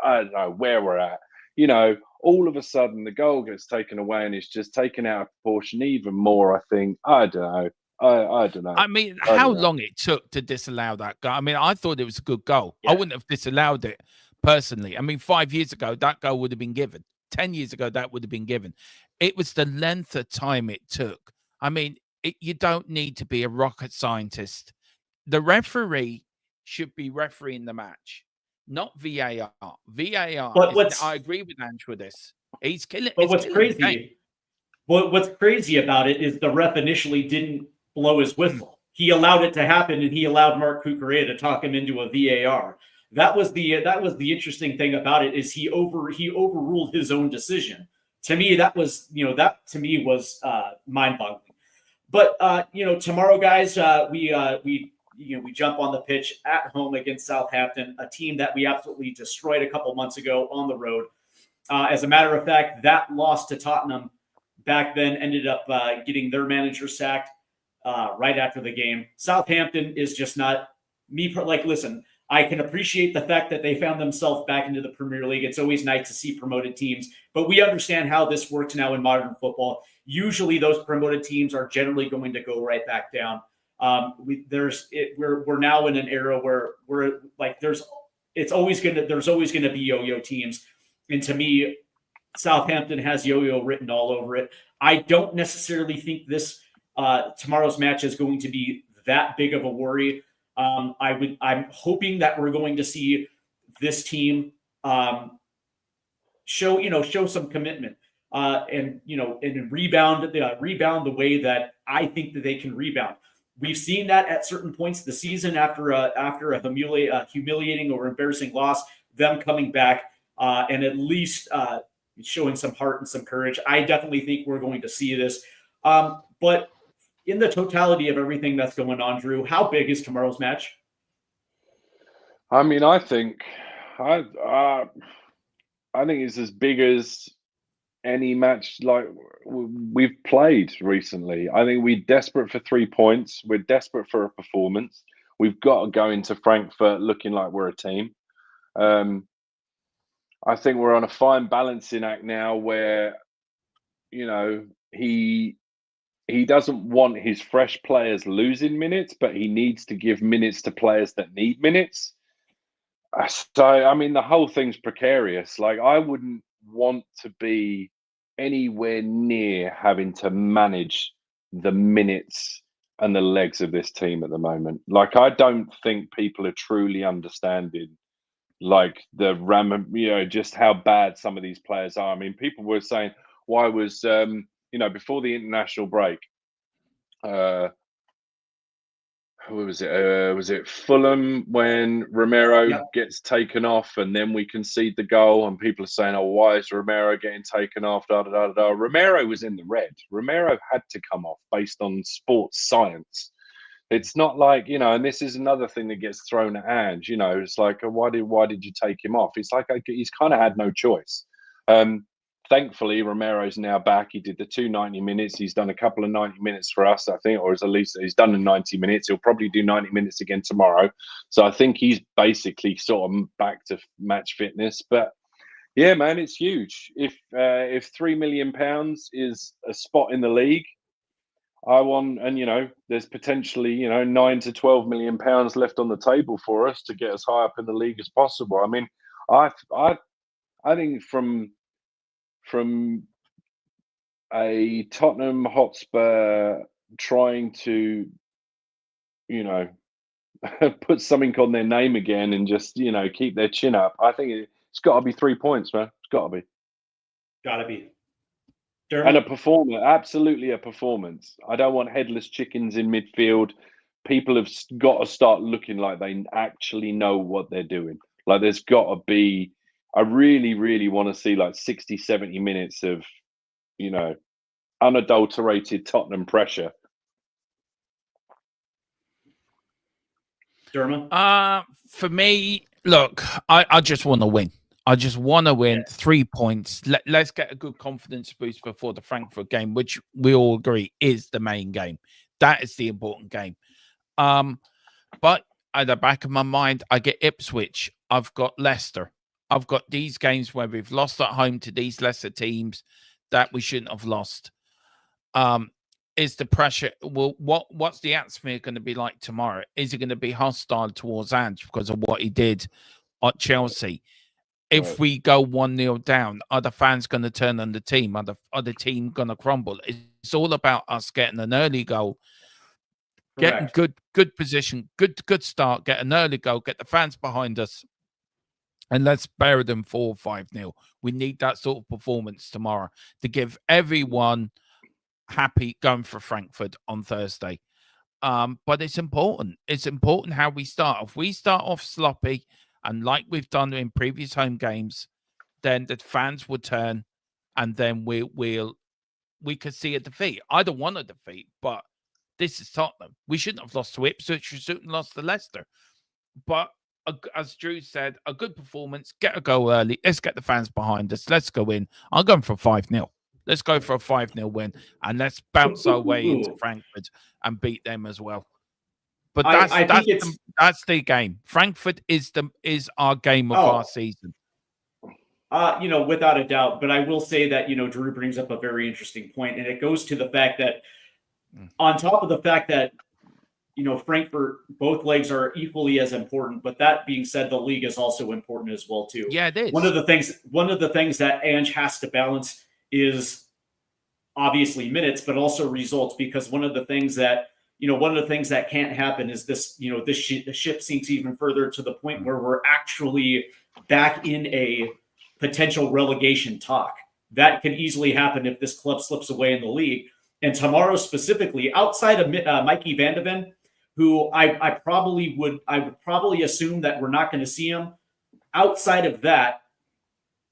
[SPEAKER 2] don't know where we're at. You know, all of a sudden the goal gets taken away and it's just taken out of proportion even more. I think I don't know. I don't know.
[SPEAKER 3] I mean,
[SPEAKER 2] I
[SPEAKER 3] how
[SPEAKER 2] don't know.
[SPEAKER 3] long it took to disallow that goal? I mean, I thought it was a good goal. I
[SPEAKER 1] Yeah.
[SPEAKER 3] wouldn't have disallowed it personally. I mean, 5 years ago, that goal would have been given. 10 years ago, that would have been given. It was the length of time it took. I mean, you don't need to be a rocket scientist. The referee should be refereeing the match, not VAR. VAR
[SPEAKER 1] But
[SPEAKER 3] is.
[SPEAKER 1] what's
[SPEAKER 3] I agree with Ange with this. He's killing.
[SPEAKER 1] but
[SPEAKER 3] It's
[SPEAKER 1] what's
[SPEAKER 3] killing the game.
[SPEAKER 1] crazy what's crazy about it is the ref initially didn't blow his whistle. He allowed it to happen, and he allowed Mark Cucurella to talk him into a VAR. That was the interesting thing about it is he overruled his own decision. To me, that was mind-boggling. But tomorrow, guys, we jump on the pitch at home against Southampton, a team that we absolutely destroyed a couple months ago on the road. As a matter of fact, that loss to Tottenham back then ended up getting their manager sacked right after the game. Southampton is just not me. Listen, I can appreciate the fact that they found themselves back into the Premier League. It's always nice to see promoted teams, but we understand how this works now in modern football. Usually, those promoted teams are generally going to go right back down. We're now in an era where there's always going to be yo-yo teams, and to me, Southampton has yo-yo written all over it. I don't necessarily think this tomorrow's match is going to be that big of a worry. I'm hoping that we're going to see this team show some commitment and rebound the way that I think that they can rebound. We've seen that at certain points of the season after a humiliating or embarrassing loss, them coming back and at least showing some heart and some courage. I definitely think we're going to see this. But in the totality of everything that's going on, Drew, how big is tomorrow's match?
[SPEAKER 2] I mean, I think it's as big as any match like we've played recently. I think we're desperate for 3 points. We're desperate for a performance. We've got to go into Frankfurt looking like we're a team. I think we're on a fine balancing act now where, he doesn't want his fresh players losing minutes, but he needs to give minutes to players that need minutes. So, I mean, the whole thing's precarious. Like, I wouldn't want to be anywhere near having to manage the minutes and the legs of this team at the moment. Like, I don't think people are truly understanding, like, just how bad some of these players are. I mean, people were saying, why was, before the international break, who was it? Was it Fulham when Romero gets taken off and then we concede the goal? And people are saying, "Oh, why is Romero getting taken off?" Da da da da. Romero was in the red. Romero had to come off based on sports science. It's not like, and this is another thing that gets thrown at Ange. It's like, why did you take him off? It's like he's kind of had no choice. Thankfully, Romero's now back. He did the 290 minutes. He's done a couple of 90 minutes for us, I think, or at least he's done the 90 minutes. He'll probably do 90 minutes again tomorrow. So I think he's basically sort of back to match fitness. But yeah, man, it's huge. If £3 million is a spot in the league, there's potentially, 9 to 12 million pounds left on the table for us to get as high up in the league as possible. I mean, I think from a Tottenham Hotspur trying to, put something on their name again and just, keep their chin up. I think it's got to be 3 points, man. It's got to be.
[SPEAKER 1] Gotta be.
[SPEAKER 2] And a
[SPEAKER 1] Dermot?
[SPEAKER 2] performance, absolutely a performance. I don't want headless chickens in midfield. People have got to start looking like they actually know what they're doing. Like there's got to be, I really, really want to see like 60, 70 minutes of, unadulterated Tottenham pressure.
[SPEAKER 1] Dermot?
[SPEAKER 3] For me, look, I just want to win. I just want to win 3 points. Let's get a good confidence boost before the Frankfurt game, which we all agree is the main game. That is the important game. But at the back of my mind, I get Ipswich. I've got Leicester. I've got these games where we've lost at home to these lesser teams that we shouldn't have lost. Is the pressure? Well, what's the atmosphere going to be like tomorrow? Is it going to be hostile towards Ange because of what he did at Chelsea? If we go 1-0 down, are the fans going to turn on the team? Are the team going to crumble? It's all about us getting an early goal, getting good position, good start, get an early goal, get the fans behind us, and let's bury them 4 or 5-0. We need that sort of performance tomorrow to give everyone happy going for Frankfurt on Thursday. But it's important. It's important how we start. If we start off sloppy, and like we've done in previous home games, then the fans will turn, and then we could see a defeat. I don't want a defeat, but this is Tottenham. We shouldn't have lost to Ipswich. We shouldn't have lost to Leicester. But as Drew said, a good performance, get a goal early. Let's get the fans behind us. Let's go in. I'm going for a 5-0. Let's go for a 5-0 win, and let's bounce our way into Frankfurt and beat them as well. But that's the game. Frankfurt is our game of our season.
[SPEAKER 1] Without a doubt. But I will say that, Drew brings up a very interesting point, and it goes to the fact that on top of the fact that, Frankfurt, both legs are equally as important. But that being said, the league is also important as well, too.
[SPEAKER 3] Yeah, it is.
[SPEAKER 1] One of the things that Ange has to balance is obviously minutes, but also results, because one of the things that can't happen is this, the ship sinks even further to the point where we're actually back in a potential relegation talk. That could easily happen if this club slips away in the league. And tomorrow specifically, outside of Mikey Van de Ven, who I would probably assume that we're not going to see him. Outside of that,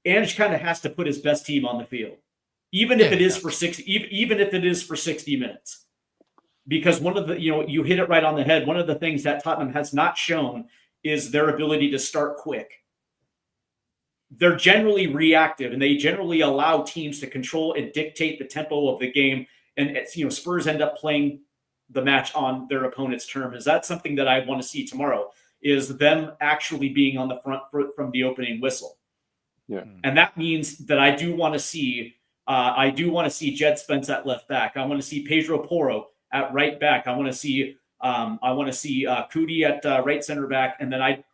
[SPEAKER 1] Ange kind of has to put his best team on the field, even if it is for 60 minutes. Because one of the, you hit it right on the head. One of the things that Tottenham has not shown is their ability to start quick. They're generally reactive, and they generally allow teams to control and dictate the tempo of the game. And Spurs end up playing the match on their opponent's term. Is that something that I want to see tomorrow? Is them actually being on the front foot from the opening whistle?
[SPEAKER 2] Yeah,
[SPEAKER 1] and that means that I do want to see Jed Spence at left back. I want to see Pedro Porro at right back. I want to see Cudi at right center back, and then I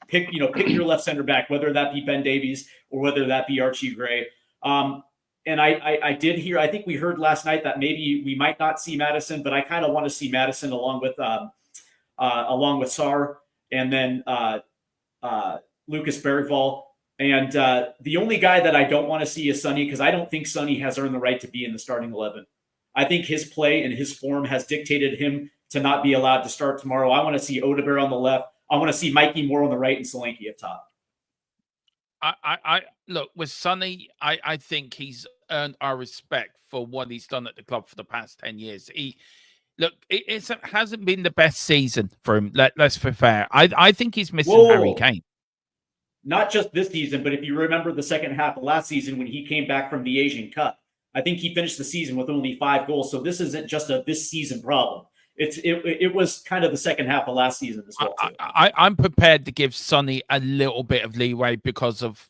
[SPEAKER 1] pick your left center back, whether that be Ben Davies or whether that be Archie Gray. And I did hear, I think we heard last night that maybe we might not see Madison, but I kind of want to see Madison along with Sarr, and then Lucas Bergvall. And the only guy that I don't want to see is Sonny, because I don't think Sonny has earned the right to be in the starting 11. I think his play and his form has dictated him to not be allowed to start tomorrow. I want to see Odegaard on the left. I want to see Mikey Moore on the right and Solanke up top.
[SPEAKER 3] I look, with Sonny, I think he's earned our respect for what he's done at the club for the past 10 years. It hasn't been the best season for him. Let's be fair. I think he's missing Harry Kane.
[SPEAKER 1] Not just this season, but if you remember the second half of last season when he came back from the Asian Cup, I think he finished the season with only 5 goals. So this isn't just a this season problem. It was kind of the second half of last season as well.
[SPEAKER 3] I'm prepared to give Sonny a little bit of leeway because of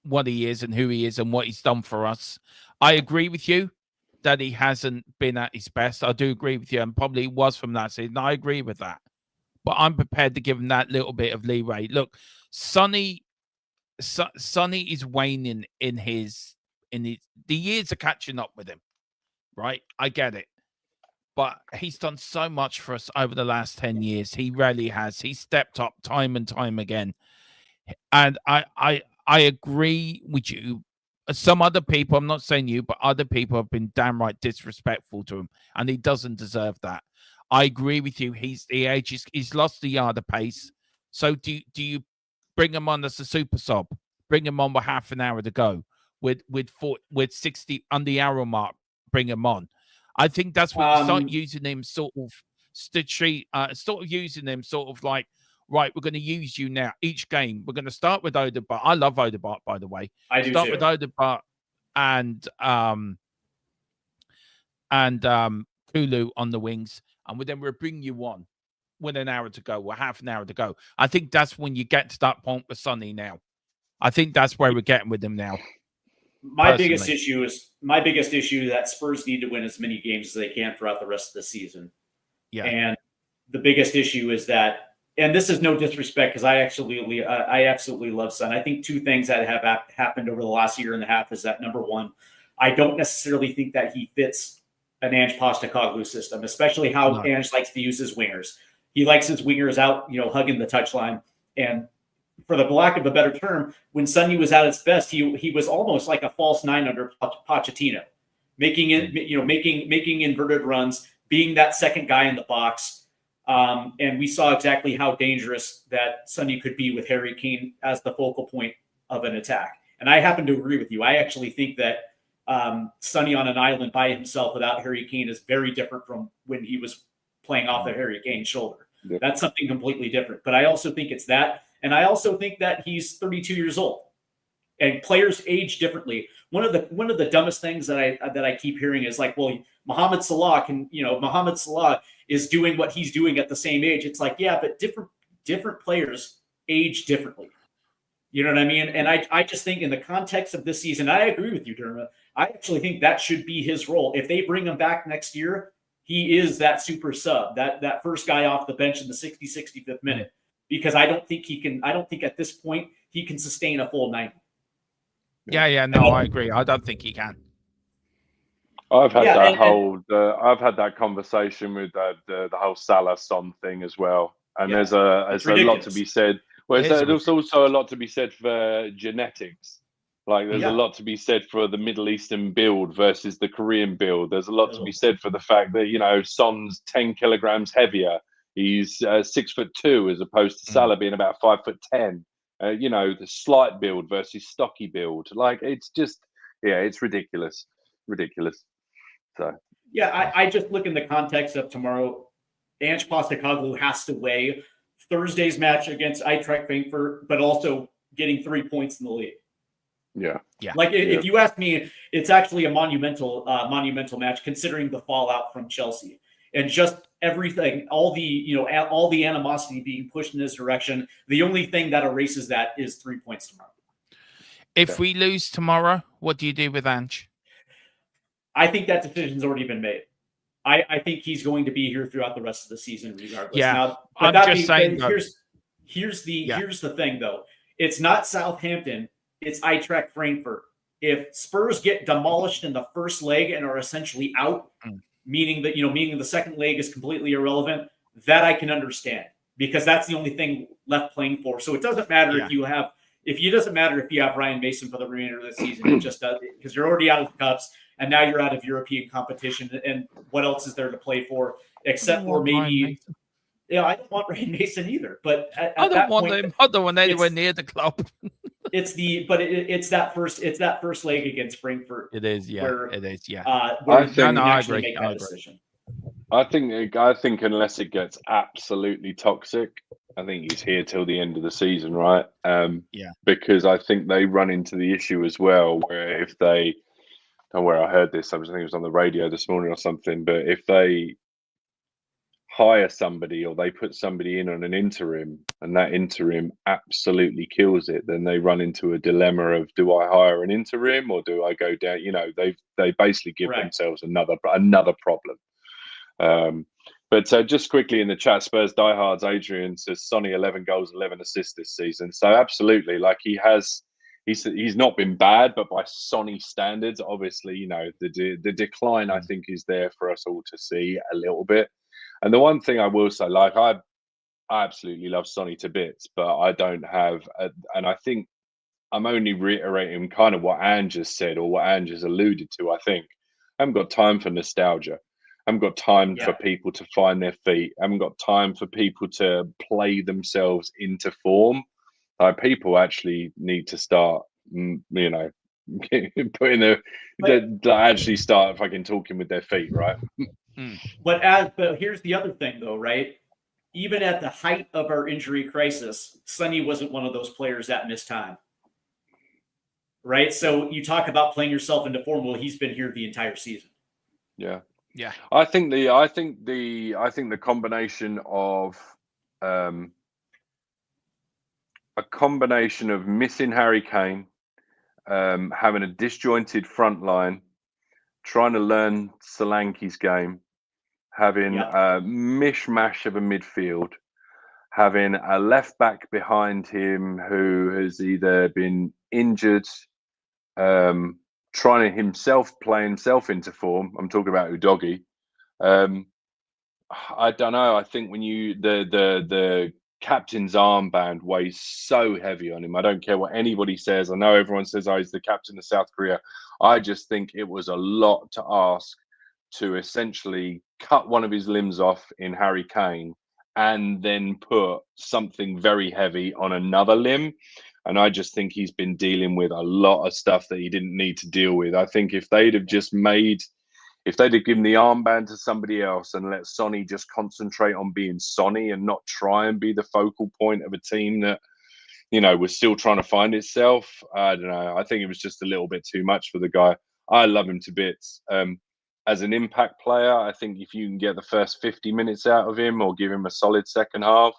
[SPEAKER 3] what he is and who he is and what he's done for us. I agree with you that he hasn't been at his best. I do agree with you, and probably was from that season. I agree with that. But I'm prepared to give him that little bit of leeway. Look, Sonny is waning in the years are catching up with him, right? I get it. but he's done so much for us over the last 10 years. He really has. He stepped up time and time again. And I agree with you. Some other people, I'm not saying you, but other people have been downright disrespectful to him, and he doesn't deserve that. I agree with you. He's lost a yard of pace. So do you bring him on as a super sub? Bring him on with half an hour to go, with 60 on the hour mark. Bring him on. I think that's when you start using him sort of using him sort of like, right, we're going to use you now. Each game, we're going to start with Odegaard. I love Odegaard, by the way.
[SPEAKER 1] I do
[SPEAKER 3] start
[SPEAKER 1] too.
[SPEAKER 3] with Odegaard and Kulu on the wings, and then we'll bring you on with an hour to go or half an hour to go. I think that's when you get to that point with Sonny now. I think that's where we're getting with him now.
[SPEAKER 1] My biggest issue that Spurs need to win as many games as they can throughout the rest of the season.
[SPEAKER 3] Yeah.
[SPEAKER 1] And the biggest issue is that, and this is no disrespect because I absolutely love Son. I think two things that have happened over the last year and a half is that, number one, I don't necessarily think that he fits an Ange Postecoglou system, especially how Ange likes to use his wingers. He likes his wingers out, hugging the touchline. And for the lack of a better term, when Sonny was at its best, he was almost like a false nine under Pochettino, making inverted runs, being that second guy in the box. And we saw exactly how dangerous that Sonny could be with Harry Kane as the focal point of an attack. And I happen to agree with you. I actually think that Sonny on an island by himself without Harry Kane is very different from when he was playing off of Harry Kane's shoulder. Yeah. That's something completely different. But I also think it's that. And I also think that he's 32 years old. And players age differently. One of the dumbest things that I keep hearing is like, well, Mohamed Salah is doing what he's doing at the same age. It's like, yeah, but different players age differently. You know what I mean? And I just think in the context of this season, I agree with you, Dermot. I actually think that should be his role. If they bring him back next year, he is that super sub, that first guy off the bench in the 65th minute. Because I don't think at this point he can sustain a full 90.
[SPEAKER 3] Yeah, no, I agree. I don't think he can.
[SPEAKER 2] I've had I've had that conversation with the whole Salah Son thing as well, and there's a lot to be said. Well, there's also a lot to be said for genetics. Like there's a lot to be said for the Middle Eastern build versus the Korean build. There's a lot to be said for the fact that Son's 10 kilograms heavier. He's 6'2" as opposed to Salah being about 5'10". The slight build versus stocky build. Like it's just, it's ridiculous. So
[SPEAKER 1] I just look in the context of tomorrow. Ange Postecoglou has to weigh Thursday's match against Eintracht Frankfurt, but also getting 3 points in the league.
[SPEAKER 2] Yeah.
[SPEAKER 1] Like if you ask me, it's actually a monumental match considering the fallout from Chelsea and just everything, all the animosity being pushed in this direction. The only thing that erases that is 3 points tomorrow.
[SPEAKER 3] If we lose tomorrow, what do you do with Ange?
[SPEAKER 1] I think that decision's already been made. I think he's going to be here throughout the rest of the season, regardless.
[SPEAKER 3] Yeah,
[SPEAKER 1] now,
[SPEAKER 3] I'm just saying.
[SPEAKER 1] Here's the thing, though. It's not Southampton. It's Eintracht Frankfurt. If Spurs get demolished in the first leg and are essentially out, meaning the second leg is completely irrelevant, that I can understand because that's the only thing left playing for. So it doesn't matter if you have Ryan Mason for the remainder of the season. It just does because you're already out of the cups and now you're out of European competition. And what else is there to play for except for maybe? I don't want Ryan Mason either. But I don't
[SPEAKER 3] want anywhere near the club.
[SPEAKER 1] It's that first leg against Frankfurt.
[SPEAKER 3] It is, yeah. It is, yeah.
[SPEAKER 1] I agree. Decision.
[SPEAKER 2] I think unless it gets absolutely toxic, I think he's here till the end of the season, right? Because I think they run into the issue as well, where if they, where I heard this, I think it was on the radio this morning or something, but if they hire somebody or they put somebody in on an interim and that interim absolutely kills it, then they run into a dilemma of, do I hire an interim or do I go down? They basically give themselves another problem. But just quickly in the chat, Spurs Diehards Adrian says Sonny 11 goals, 11 assists this season. So absolutely, like he has he's not been bad, but by Sonny standards, obviously, you know, the decline I think is there for us all to see a little bit. And the one thing I will say, like I absolutely love Sonny to bits, but I don't have, and I think I'm only reiterating kind of what Ange has said or what Ange has alluded to. I think I haven't got time for nostalgia. I haven't got time for people to find their feet. I haven't got time for people to play themselves into form. Like people actually need to start, you know, putting actually start fucking talking with their feet, right?
[SPEAKER 1] But here's the other thing, though, right? Even at the height of our injury crisis, Sonny wasn't one of those players that missed time, right? So you talk about playing yourself into form. Well, he's been here the entire season.
[SPEAKER 2] Yeah.
[SPEAKER 3] Yeah.
[SPEAKER 2] I think the combination of a combination of missing Harry Kane, having a disjointed front line, trying to learn Solanke's game, having a mishmash of a midfield, having a left back behind him who has either been injured, trying to himself play himself into form. I'm talking about Udogie. I don't know. I think when the captain's armband weighs so heavy on him. I don't care what anybody says. I know everyone says, "Oh, he's the captain of South Korea." I just think it was a lot to ask to essentially cut one of his limbs off in Harry Kane and then put something very heavy on another limb. And I just think he's been dealing with a lot of stuff that he didn't need to deal with. I think if they'd have given the armband to somebody else and let Sonny just concentrate on being Sonny and not try and be the focal point of a team that, you know, was still trying to find itself, I don't know. I think it was just a little bit too much for the guy. I love him to bits. As an impact player, I think if you can get the first 50 minutes out of him or give him a solid second half,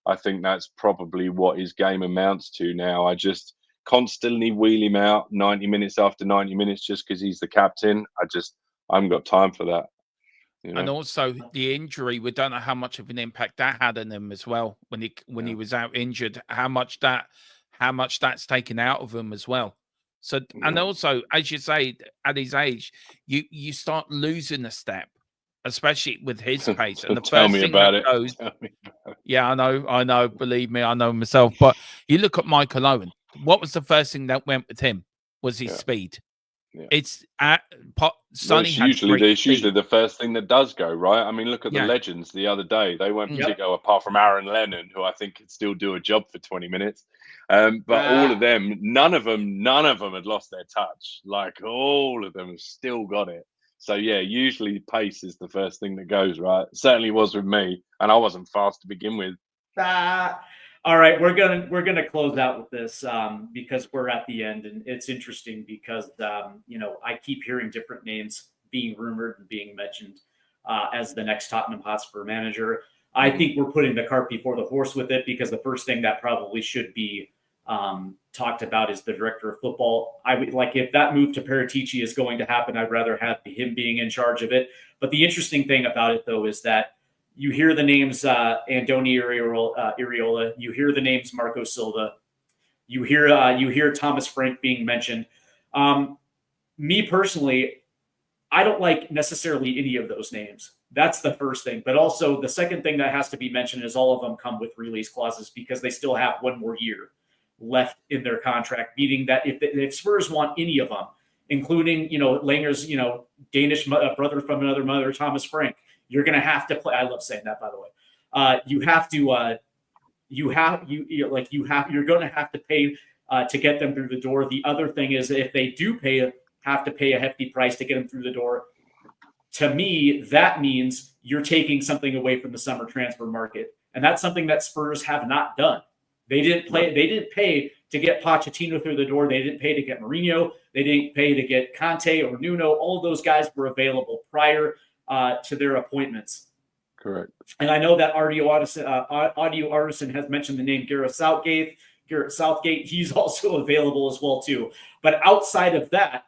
[SPEAKER 2] I think that's probably what his game amounts to now. I just constantly wheel him out 90 minutes after 90 minutes just because he's the captain. I haven't got time for that. You know?
[SPEAKER 3] And also the injury, we don't know how much of an impact that had on him as well when he was out injured. How much that's taken out of him as well. So and also, as you say, at his age, you start losing a step, especially with his pace. And the first thing that goes, yeah, I know. Believe me, I know myself. But you look at Michael Owen. What was the first thing that went with him? Was his speed. Yeah. It's Sonny
[SPEAKER 2] it's usually the first thing that does go, right? I mean, look at the legends the other day. They weren't particularly, apart from Aaron Lennon, who I think could still do a job for 20 minutes. But all of them, none of them had lost their touch. Like all of them have still got it. So yeah, usually pace is the first thing that goes, right? Certainly was with me, and I wasn't fast to begin with.
[SPEAKER 1] All right, we're gonna close out with this because we're at the end, and it's interesting because you know, I keep hearing different names being rumored and being mentioned as the next Tottenham Hotspur manager. I think we're putting the cart before the horse with it because the first thing that probably should be talked about is the director of football. I would like, if that move to Paratici is going to happen, I'd rather have him being in charge of it. But the interesting thing about it, though, is that you hear the names Andoni Iraola, you hear the names Marco Silva, you hear Thomas Frank being mentioned. Me personally, I don't like necessarily any of those names. That's the first thing. But also the second thing that has to be mentioned is all of them come with release clauses because they still have one more year left in their contract, meaning that if Spurs want any of them, including, you know, Langer's, you know, Danish brother from another mother, Thomas Frank, you're going to have to play. I love saying that, by the way. You're going to have to pay to get them through the door. The other thing is if they do have to pay a hefty price to get them through the door, to me, that means you're taking something away from the summer transfer market. And that's something that Spurs have not done. They didn't pay to get Pochettino through the door. They didn't pay to get Mourinho. They didn't pay to get Conte or Nuno. All of those guys were available prior to their appointments.
[SPEAKER 2] Correct.
[SPEAKER 1] And I know that Audio Artisan has mentioned the name Gareth Southgate. He's also available as well too. But outside of that,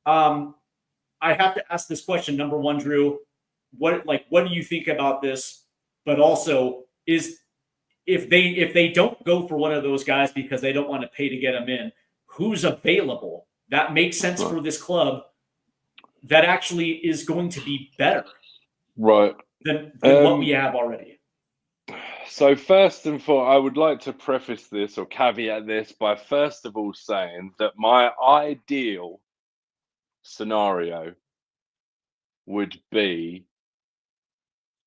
[SPEAKER 1] I have to ask this question. Number one, Drew, what do you think about this? But also, if they don't go for one of those guys because they don't want to pay to get them in, who's available that makes sense for this club that actually is going to be better than what we have already.
[SPEAKER 2] So first and foremost, I would like to preface this or caveat this by first of all saying that my ideal scenario would be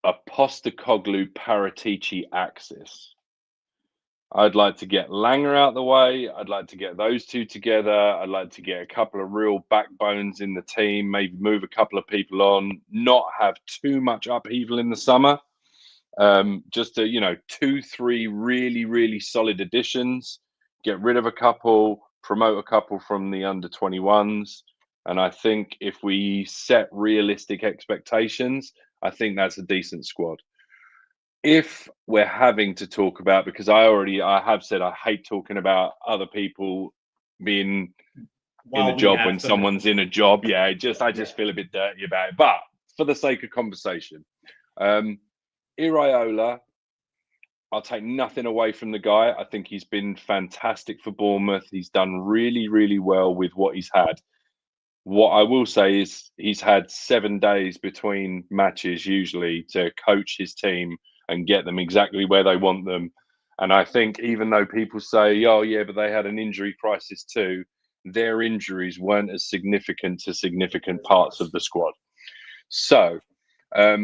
[SPEAKER 2] a Postecoglou Paratici axis. I'd like to get Langer out the way. I'd like to get those two together. I'd like to get a couple of real backbones in the team, maybe move a couple of people on, not have too much upheaval in the summer. Just to, 2-3 really, really solid additions, get rid of a couple, promote a couple from the under 21s. And I think if we set realistic expectations, I think that's a decent squad. If we're having to talk about, because I have said I hate talking about other people being in a job when someone's in a job. Yeah, I just feel a bit dirty about it. But for the sake of conversation, Iraola, I'll take nothing away from the guy. I think he's been fantastic for Bournemouth. He's done really, really well with what he's had. What I will say is he's had 7 days between matches usually to coach his team and get them exactly where they want them. And I think even though people say, oh, yeah, but they had an injury crisis too, their injuries weren't as significant to significant parts of the squad. So I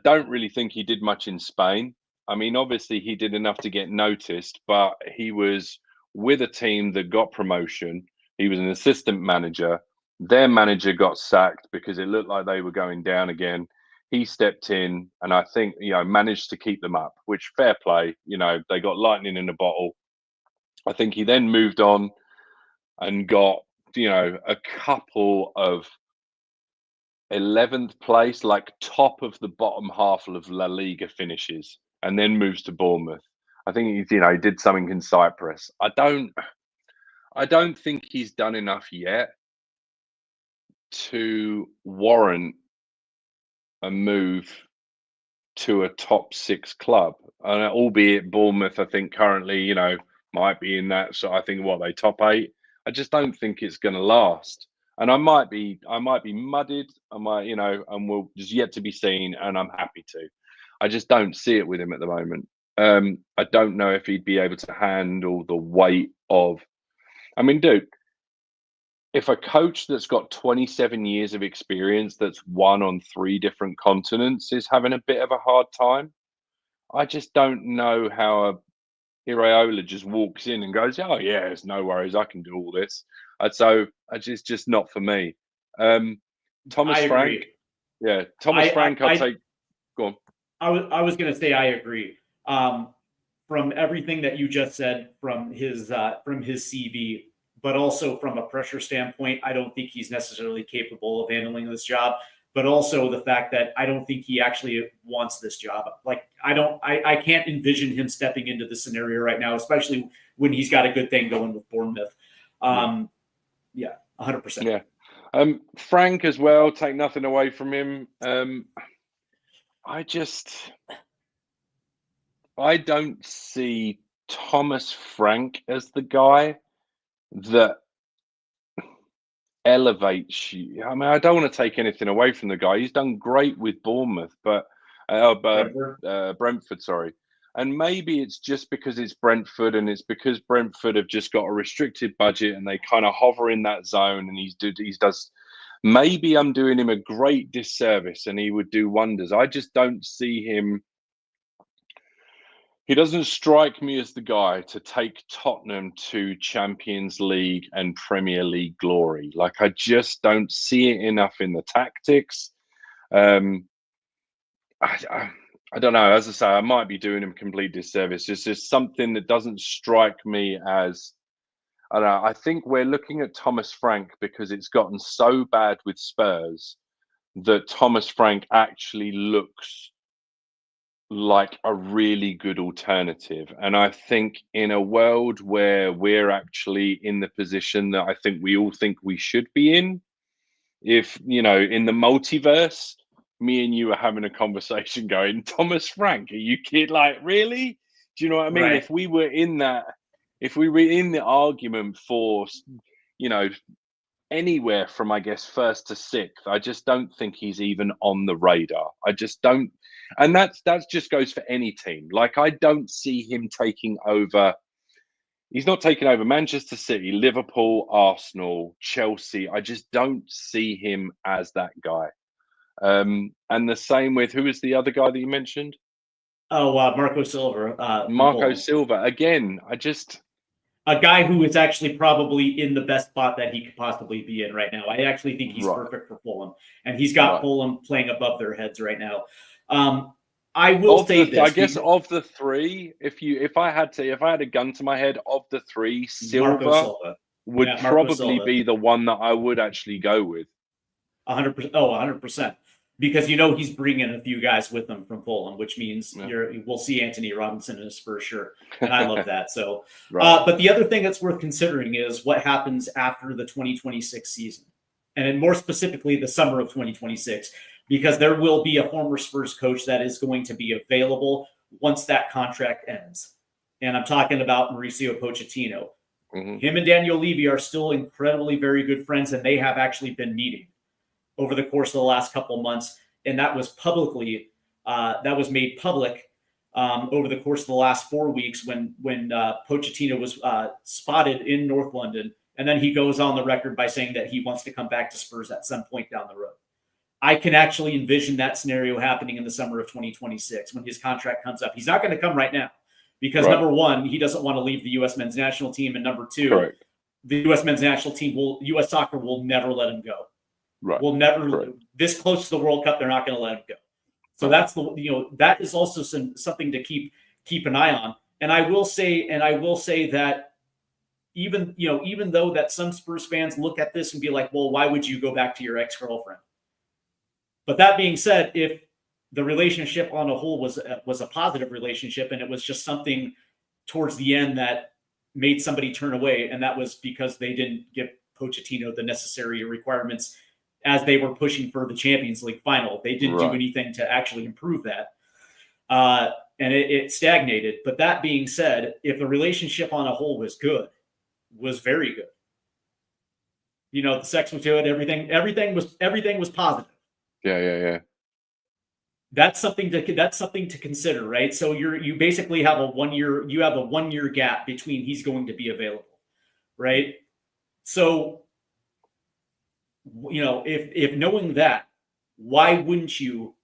[SPEAKER 2] don't really think he did much in Spain. I mean, obviously he did enough to get noticed, but he was with a team that got promotion. He was an assistant manager. Their manager got sacked because it looked like they were going down again. He stepped in and I think, managed to keep them up, which fair play. They got lightning in a bottle. I think he then moved on and got, a couple of 11th place, like top of the bottom half of La Liga finishes, and then moves to Bournemouth. I think he did something in Cyprus. I don't think he's done enough yet to warrant a move to a top 6 club. And albeit Bournemouth, I think currently, might be in that. So I think they top 8. I just don't think it's going to last. And I might be mudded. I might, and we'll just yet to be seen. And I'm happy to. I just don't see it with him at the moment. I don't know if he'd be able to handle the weight of. I mean, dude, if a coach that's got 27 years of experience, that's won on 3 different continents, is having a bit of a hard time, I just don't know how Iraola just walks in and goes, "Oh yeah, it's no worries, I can do all this." So it's just not for me. Thomas Frank, Frank, I'll take. Go on.
[SPEAKER 1] I was going to say I agree. From everything that you just said, from his CV, but also from a pressure standpoint, I don't think he's necessarily capable of handling this job. But also the fact that I don't think he actually wants this job. Like I can't envision him stepping into this scenario right now, especially when he's got a good thing going with Bournemouth. 100%.
[SPEAKER 2] Yeah. Frank as well, take nothing away from him. I don't see Thomas Frank as the guy that elevates you. I mean, I don't want to take anything away from the guy. He's done great with Bournemouth, but Brentford, sorry. And maybe it's just because it's Brentford, and it's because Brentford have just got a restricted budget and they kind of hover in that zone. And he does. Maybe I'm doing him a great disservice, and he would do wonders. I just don't see him. He doesn't strike me as the guy to take Tottenham to Champions League and Premier League glory. Like, I just don't see it enough in the tactics. I don't know. As I say, I might be doing him complete disservice. It's just something that doesn't strike me as. I don't know. I think we're looking at Thomas Frank because it's gotten so bad with Spurs that Thomas Frank actually looks like a really good alternative. And I think in a world where we're actually in the position that I think we all think we should be in, if, in the multiverse, me and you are having a conversation going, Thomas Frank, are you kidding? Like, really? Do you know what I mean?
[SPEAKER 1] Right.
[SPEAKER 2] If we were in the argument for you know, anywhere from, I guess, first to sixth. I just don't think he's even on the radar. I just don't, and that's just goes for any team. Like, I don't see him taking over. He's not taking over Manchester City, Liverpool, Arsenal, Chelsea. I just don't see him as that guy. And the same with, who is the other guy that you mentioned?
[SPEAKER 1] Oh, Marco Silva.
[SPEAKER 2] Marco Silva. Again,
[SPEAKER 1] a guy who is actually probably in the best spot that he could possibly be in right now. I actually think he's perfect for Fulham, and he's got Fulham playing above their heads right now. I will say this.
[SPEAKER 2] I guess of the three, if I had a gun to my head, of the three, Silva would probably be the one that I would actually go with.
[SPEAKER 1] 100%. Oh, 100%. Because he's bringing a few guys with him from Fulham, which means we'll see Anthony Robinson in a Spurs shirt, and I love that. So, but the other thing that's worth considering is what happens after the 2026 season, and then more specifically the summer of 2026, because there will be a former Spurs coach that is going to be available once that contract ends, and I'm talking about Mauricio Pochettino.
[SPEAKER 2] Mm-hmm.
[SPEAKER 1] Him and Daniel Levy are still incredibly very good friends, and they have actually been meeting over the course of the last couple of months, and that was made public over the course of the last 4 weeks when Pochettino was spotted in North London, and then he goes on the record by saying that he wants to come back to Spurs at some point down the road. I can actually envision that scenario happening in the summer of 2026 when his contract comes up. He's not going to come right now because number one, he doesn't want to leave the U.S. men's national team, and number two, the U.S. men's national team U.S. soccer will never let him go.
[SPEAKER 2] Right.
[SPEAKER 1] Will never this close to the World Cup. They're not going to let him go. So that's that is also something to keep an eye on. And I will say that even though that some Spurs fans look at this and be like, well, why would you go back to your ex-girlfriend? But that being said, if the relationship on a whole was a positive relationship and it was just something towards the end that made somebody turn away, and that was because they didn't give Pochettino the necessary requirements as they were pushing for the Champions League final. They didn't do anything to actually improve that. And it stagnated. But that being said, if the relationship on a whole was very good, the sex was good, everything was positive.
[SPEAKER 2] Yeah.
[SPEAKER 1] That's something to consider, right? So you basically have a 1 year gap between he's going to be available, right? So, if knowing that, why would you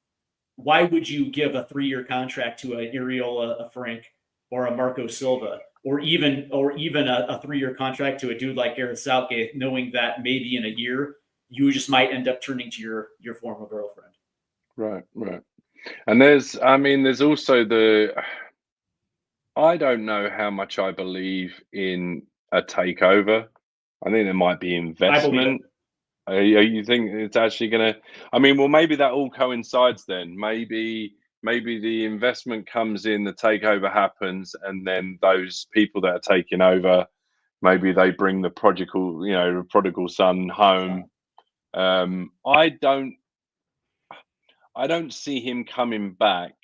[SPEAKER 1] give a 3-year contract to a Iriola, Frank, or a Marco Silva, or even a 3-year contract to a dude like Gareth Southgate, knowing that maybe in a year you just might end up turning to your former girlfriend?
[SPEAKER 2] Right. And there's also I don't know how much I believe in a takeover. I think there might be investment. You think it's actually going to? I mean, well, maybe that all coincides then. Maybe the investment comes in, the takeover happens, and then those people that are taking over, maybe they bring the prodigal son home. I don't see him coming back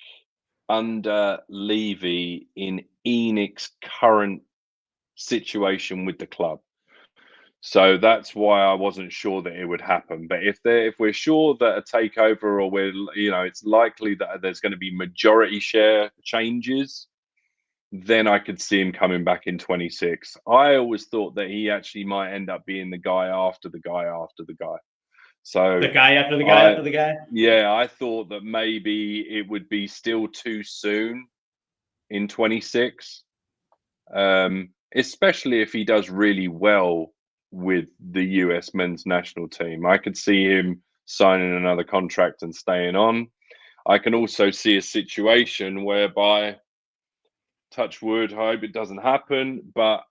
[SPEAKER 2] under Levy in Enix's current situation with the club. So that's why I wasn't sure that it would happen. But if we're sure that a takeover, or it's likely that there's going to be majority share changes, then I could see him coming back in 26. I always thought that he actually might end up being the guy after the guy after the guy. So
[SPEAKER 1] the guy after the guy after the guy.
[SPEAKER 2] Yeah, I thought that maybe it would be still too soon in 26, especially if he does really well with the US men's national team. I could see him signing another contract and staying on. I can also see a situation whereby, touch wood, I hope it doesn't happen, but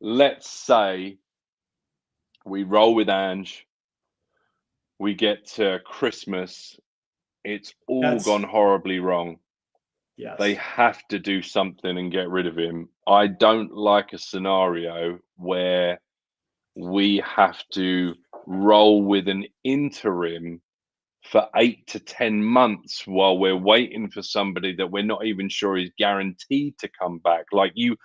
[SPEAKER 2] let's say we roll with Ange, we get to Christmas, it's all gone horribly wrong.
[SPEAKER 1] Yes.
[SPEAKER 2] They have to do something and get rid of him. I don't like a scenario where we have to roll with an interim for 8 to 10 months while we're waiting for somebody that we're not even sure is guaranteed to come back. Like you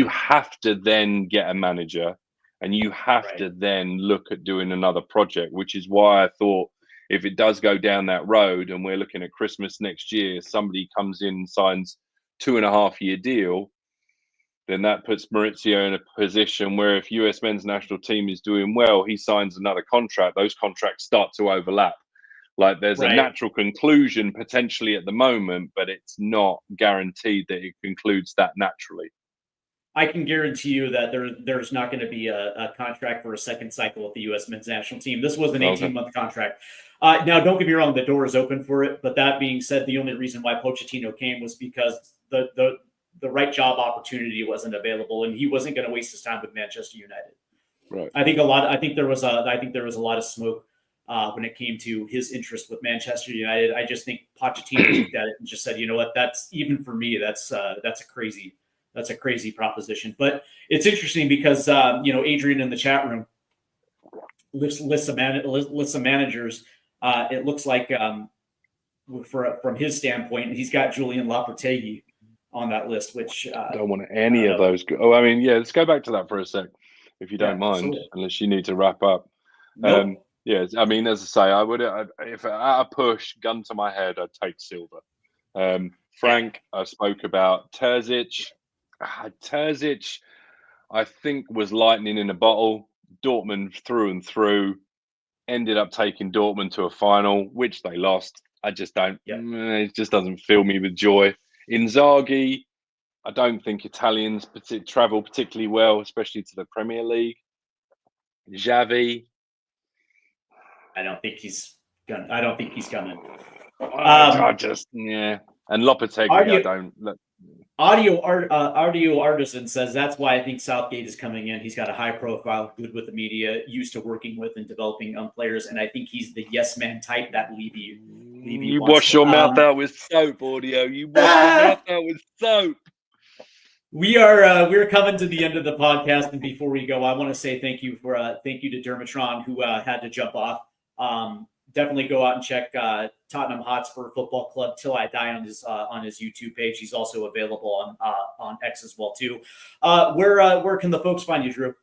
[SPEAKER 2] have to then get a manager, and you have
[SPEAKER 1] Right.
[SPEAKER 2] to then look at doing another project, which is why I thought if it does go down that road and we're looking at Christmas next year, somebody comes in and signs 2.5-year deal, then that puts Maurizio in a position where if US men's national team is doing well, he signs another contract. Those contracts start to overlap. Like there's a
[SPEAKER 1] Right.
[SPEAKER 2] natural conclusion potentially at the moment, but it's not guaranteed that it concludes that naturally.
[SPEAKER 1] I can guarantee you that there's not going to be a contract for a second cycle with the U.S. men's national team. This was an 18-month contract. Now, don't get me wrong, the door is open for it. But that being said, the only reason why Pochettino came was because the right job opportunity wasn't available, and he wasn't going to waste his time with Manchester United.
[SPEAKER 2] Right.
[SPEAKER 1] I think there was a lot of smoke when it came to his interest with Manchester United. I just think Pochettino looked at it and just said, you know what, that's even for me, that's a crazy proposition. But it's interesting because Adrian in the chat room lists some managers. It looks like from his standpoint, he's got Julian Lopetegui on that list, which
[SPEAKER 2] don't want any of those. I mean, yeah, let's go back to that for a sec, if you don't mind,
[SPEAKER 1] absolutely.
[SPEAKER 2] unless you need to wrap up.
[SPEAKER 1] Nope.
[SPEAKER 2] Yeah, I mean, as I say, I would, if at a push, gun to my head, I'd take Silva. Frank, I spoke about Terzic. Terzic, I think, was lightning in a bottle. Dortmund through and through. Ended up taking Dortmund to a final, which they lost. I just don't. It just doesn't fill me with joy. Inzaghi, I don't think Italians travel particularly well, especially to the Premier League. Xavi,
[SPEAKER 1] I don't think he's coming.
[SPEAKER 2] I just and Lopetegui, I don't.
[SPEAKER 1] Audio Artisan says that's why I think Southgate is coming in. He's got a high profile, good with the media, used to working with and developing young players, and I think he's the yes man type that Levy
[SPEAKER 2] you wash your mouth out with soap, Audio. You wash your mouth out with soap.
[SPEAKER 1] We're coming to the end of the podcast, and before we go, I want to say thank you to Dermotron, who had to jump off. Definitely go out and check Tottenham Hotspur Football Club Till I Die on his YouTube page. He's also available on X as well too. Where can the folks find you, Drew?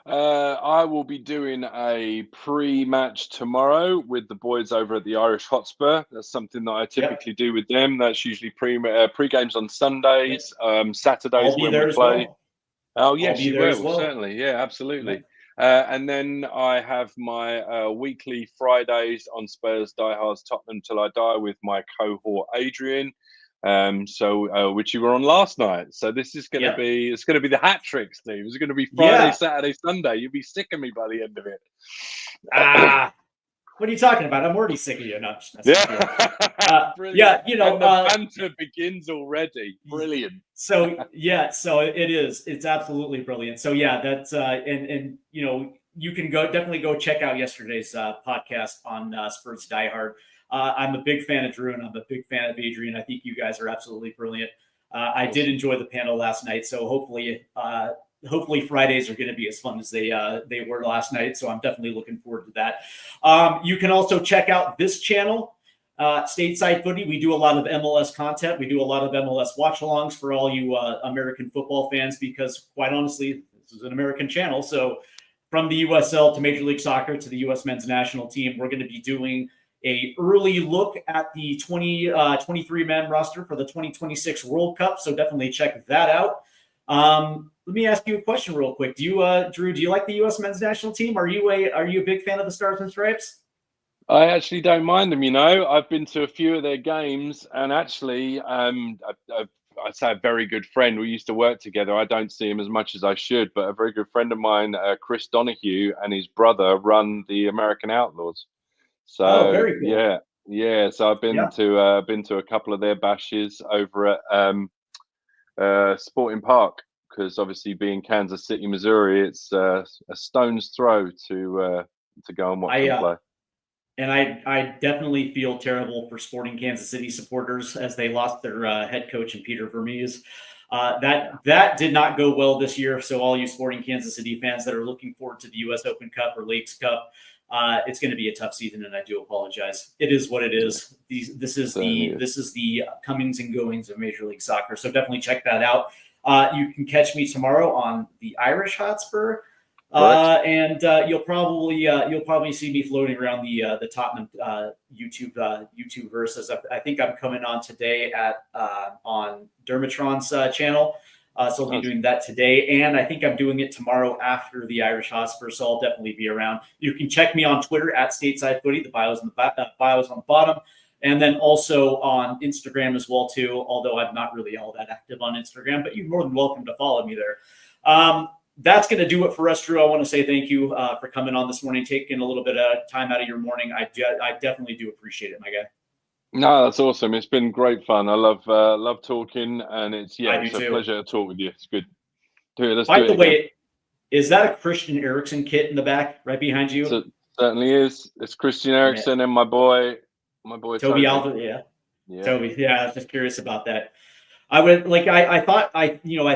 [SPEAKER 2] I will be doing a pre-match tomorrow with the boys over at the Irish Hotspur. That's something that I typically do with them. That's usually pre-games on Sundays, Saturdays when we play. Well. Oh yes, you will certainly. Yeah, absolutely. Yeah. And then I have my weekly Fridays on Spurs Diehards Tottenham Till I Die with my cohort Adrian. Which you were on last night. So this is going to be, it's going to be the hat trick, Steve. It's going to be Friday, Saturday, Sunday. You'll be sick of me by the end of it.
[SPEAKER 1] What are you talking about? I'm already sick of you. No,
[SPEAKER 2] the banter begins already. Brilliant.
[SPEAKER 1] So it is. It's absolutely brilliant. So that's and you can definitely go check out yesterday's podcast on Spurs Diehard. I'm a big fan of Drew and I'm a big fan of Adrian. I think you guys are absolutely brilliant. I did enjoy the panel last night, so hopefully Fridays are going to be as fun as they were last night. So I'm definitely looking forward to that. You can also check out this channel, Stateside Footy. We do a lot of MLS content. We do a lot of MLS watch-alongs for all you American football fans, because quite honestly, this is an American channel. So from the USL to Major League Soccer to the U.S. men's national team, we're going to be doing a early look at the 23-man roster for the 2026 World Cup. So definitely check that out. Let me ask you a question real quick. Do you, Drew, do you like the U.S. men's national team? Are you a big fan of the Stars and Stripes?
[SPEAKER 2] I actually don't mind them. I've been to a few of their games, and actually, I'd say a very good friend. We used to work together. I don't see him as much as I should, but a very good friend of mine, Chris Donahue, and his brother run the American Outlaws. So
[SPEAKER 1] very cool.
[SPEAKER 2] yeah. So I've been to a couple of their bashes over at Sporting Park, because obviously being Kansas City, Missouri, it's a stone's throw to go and watch them play.
[SPEAKER 1] And I definitely feel terrible for Sporting Kansas City supporters as they lost their head coach and Peter Vermees. That did not go well this year. So all you Sporting Kansas City fans that are looking forward to the U.S. Open Cup or Lakes Cup, it's going to be a tough season, and I do apologize. It is what it is. This is the comings and goings of Major League Soccer. So definitely check that out. You can catch me tomorrow on the Irish Hotspur. And you'll probably see me floating around the Tottenham YouTube verses. I think I'm coming on today on Dermotron's channel. So I'll be doing that today, and I think I'm doing it tomorrow after the Irish Hotspur. So I'll definitely be around. You can check me on Twitter at Stateside Footy. The bio's on the bottom, and then also on Instagram as well too. Although I'm not really all that active on Instagram, but you're more than welcome to follow me there. That's going to do it for us, Drew. I want to say thank you for coming on this morning, taking a little bit of time out of your morning. I definitely do appreciate it, my guy.
[SPEAKER 2] No, that's awesome. It's been great fun. I love talking, and it's a pleasure to talk with you. It's good.
[SPEAKER 1] By the way, is that a Christian Eriksen kit in the back right behind you?
[SPEAKER 2] So, certainly is. It's Christian Eriksen and my boy
[SPEAKER 1] Toby Alva. Yeah, Toby. Yeah, I was just curious about that. I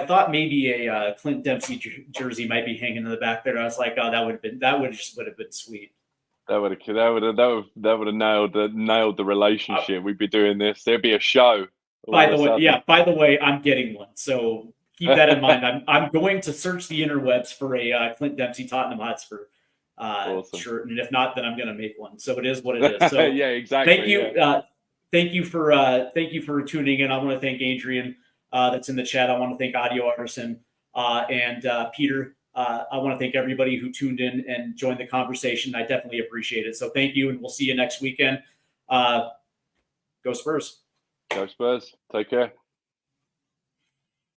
[SPEAKER 1] thought maybe a Clint Dempsey jersey might be hanging in the back there. I was like, oh, that would have been sweet.
[SPEAKER 2] That would have nailed the relationship. We'd be doing this. There'd be a show.
[SPEAKER 1] By the way, I'm getting one. So keep that in mind. I'm going to search the interwebs for a Clint Dempsey Tottenham Hotspur shirt, and if not, then I'm going to make one. So it is what it is. So
[SPEAKER 2] yeah, exactly.
[SPEAKER 1] Thank you.
[SPEAKER 2] Yeah.
[SPEAKER 1] Thank you for tuning in. I want to thank Adrian that's in the chat. I want to thank Audio Artisan and Peter. I want to thank everybody who tuned in and joined the conversation. I definitely appreciate it. So thank you, and we'll see you next weekend. Go Spurs.
[SPEAKER 2] Go Spurs. Take care.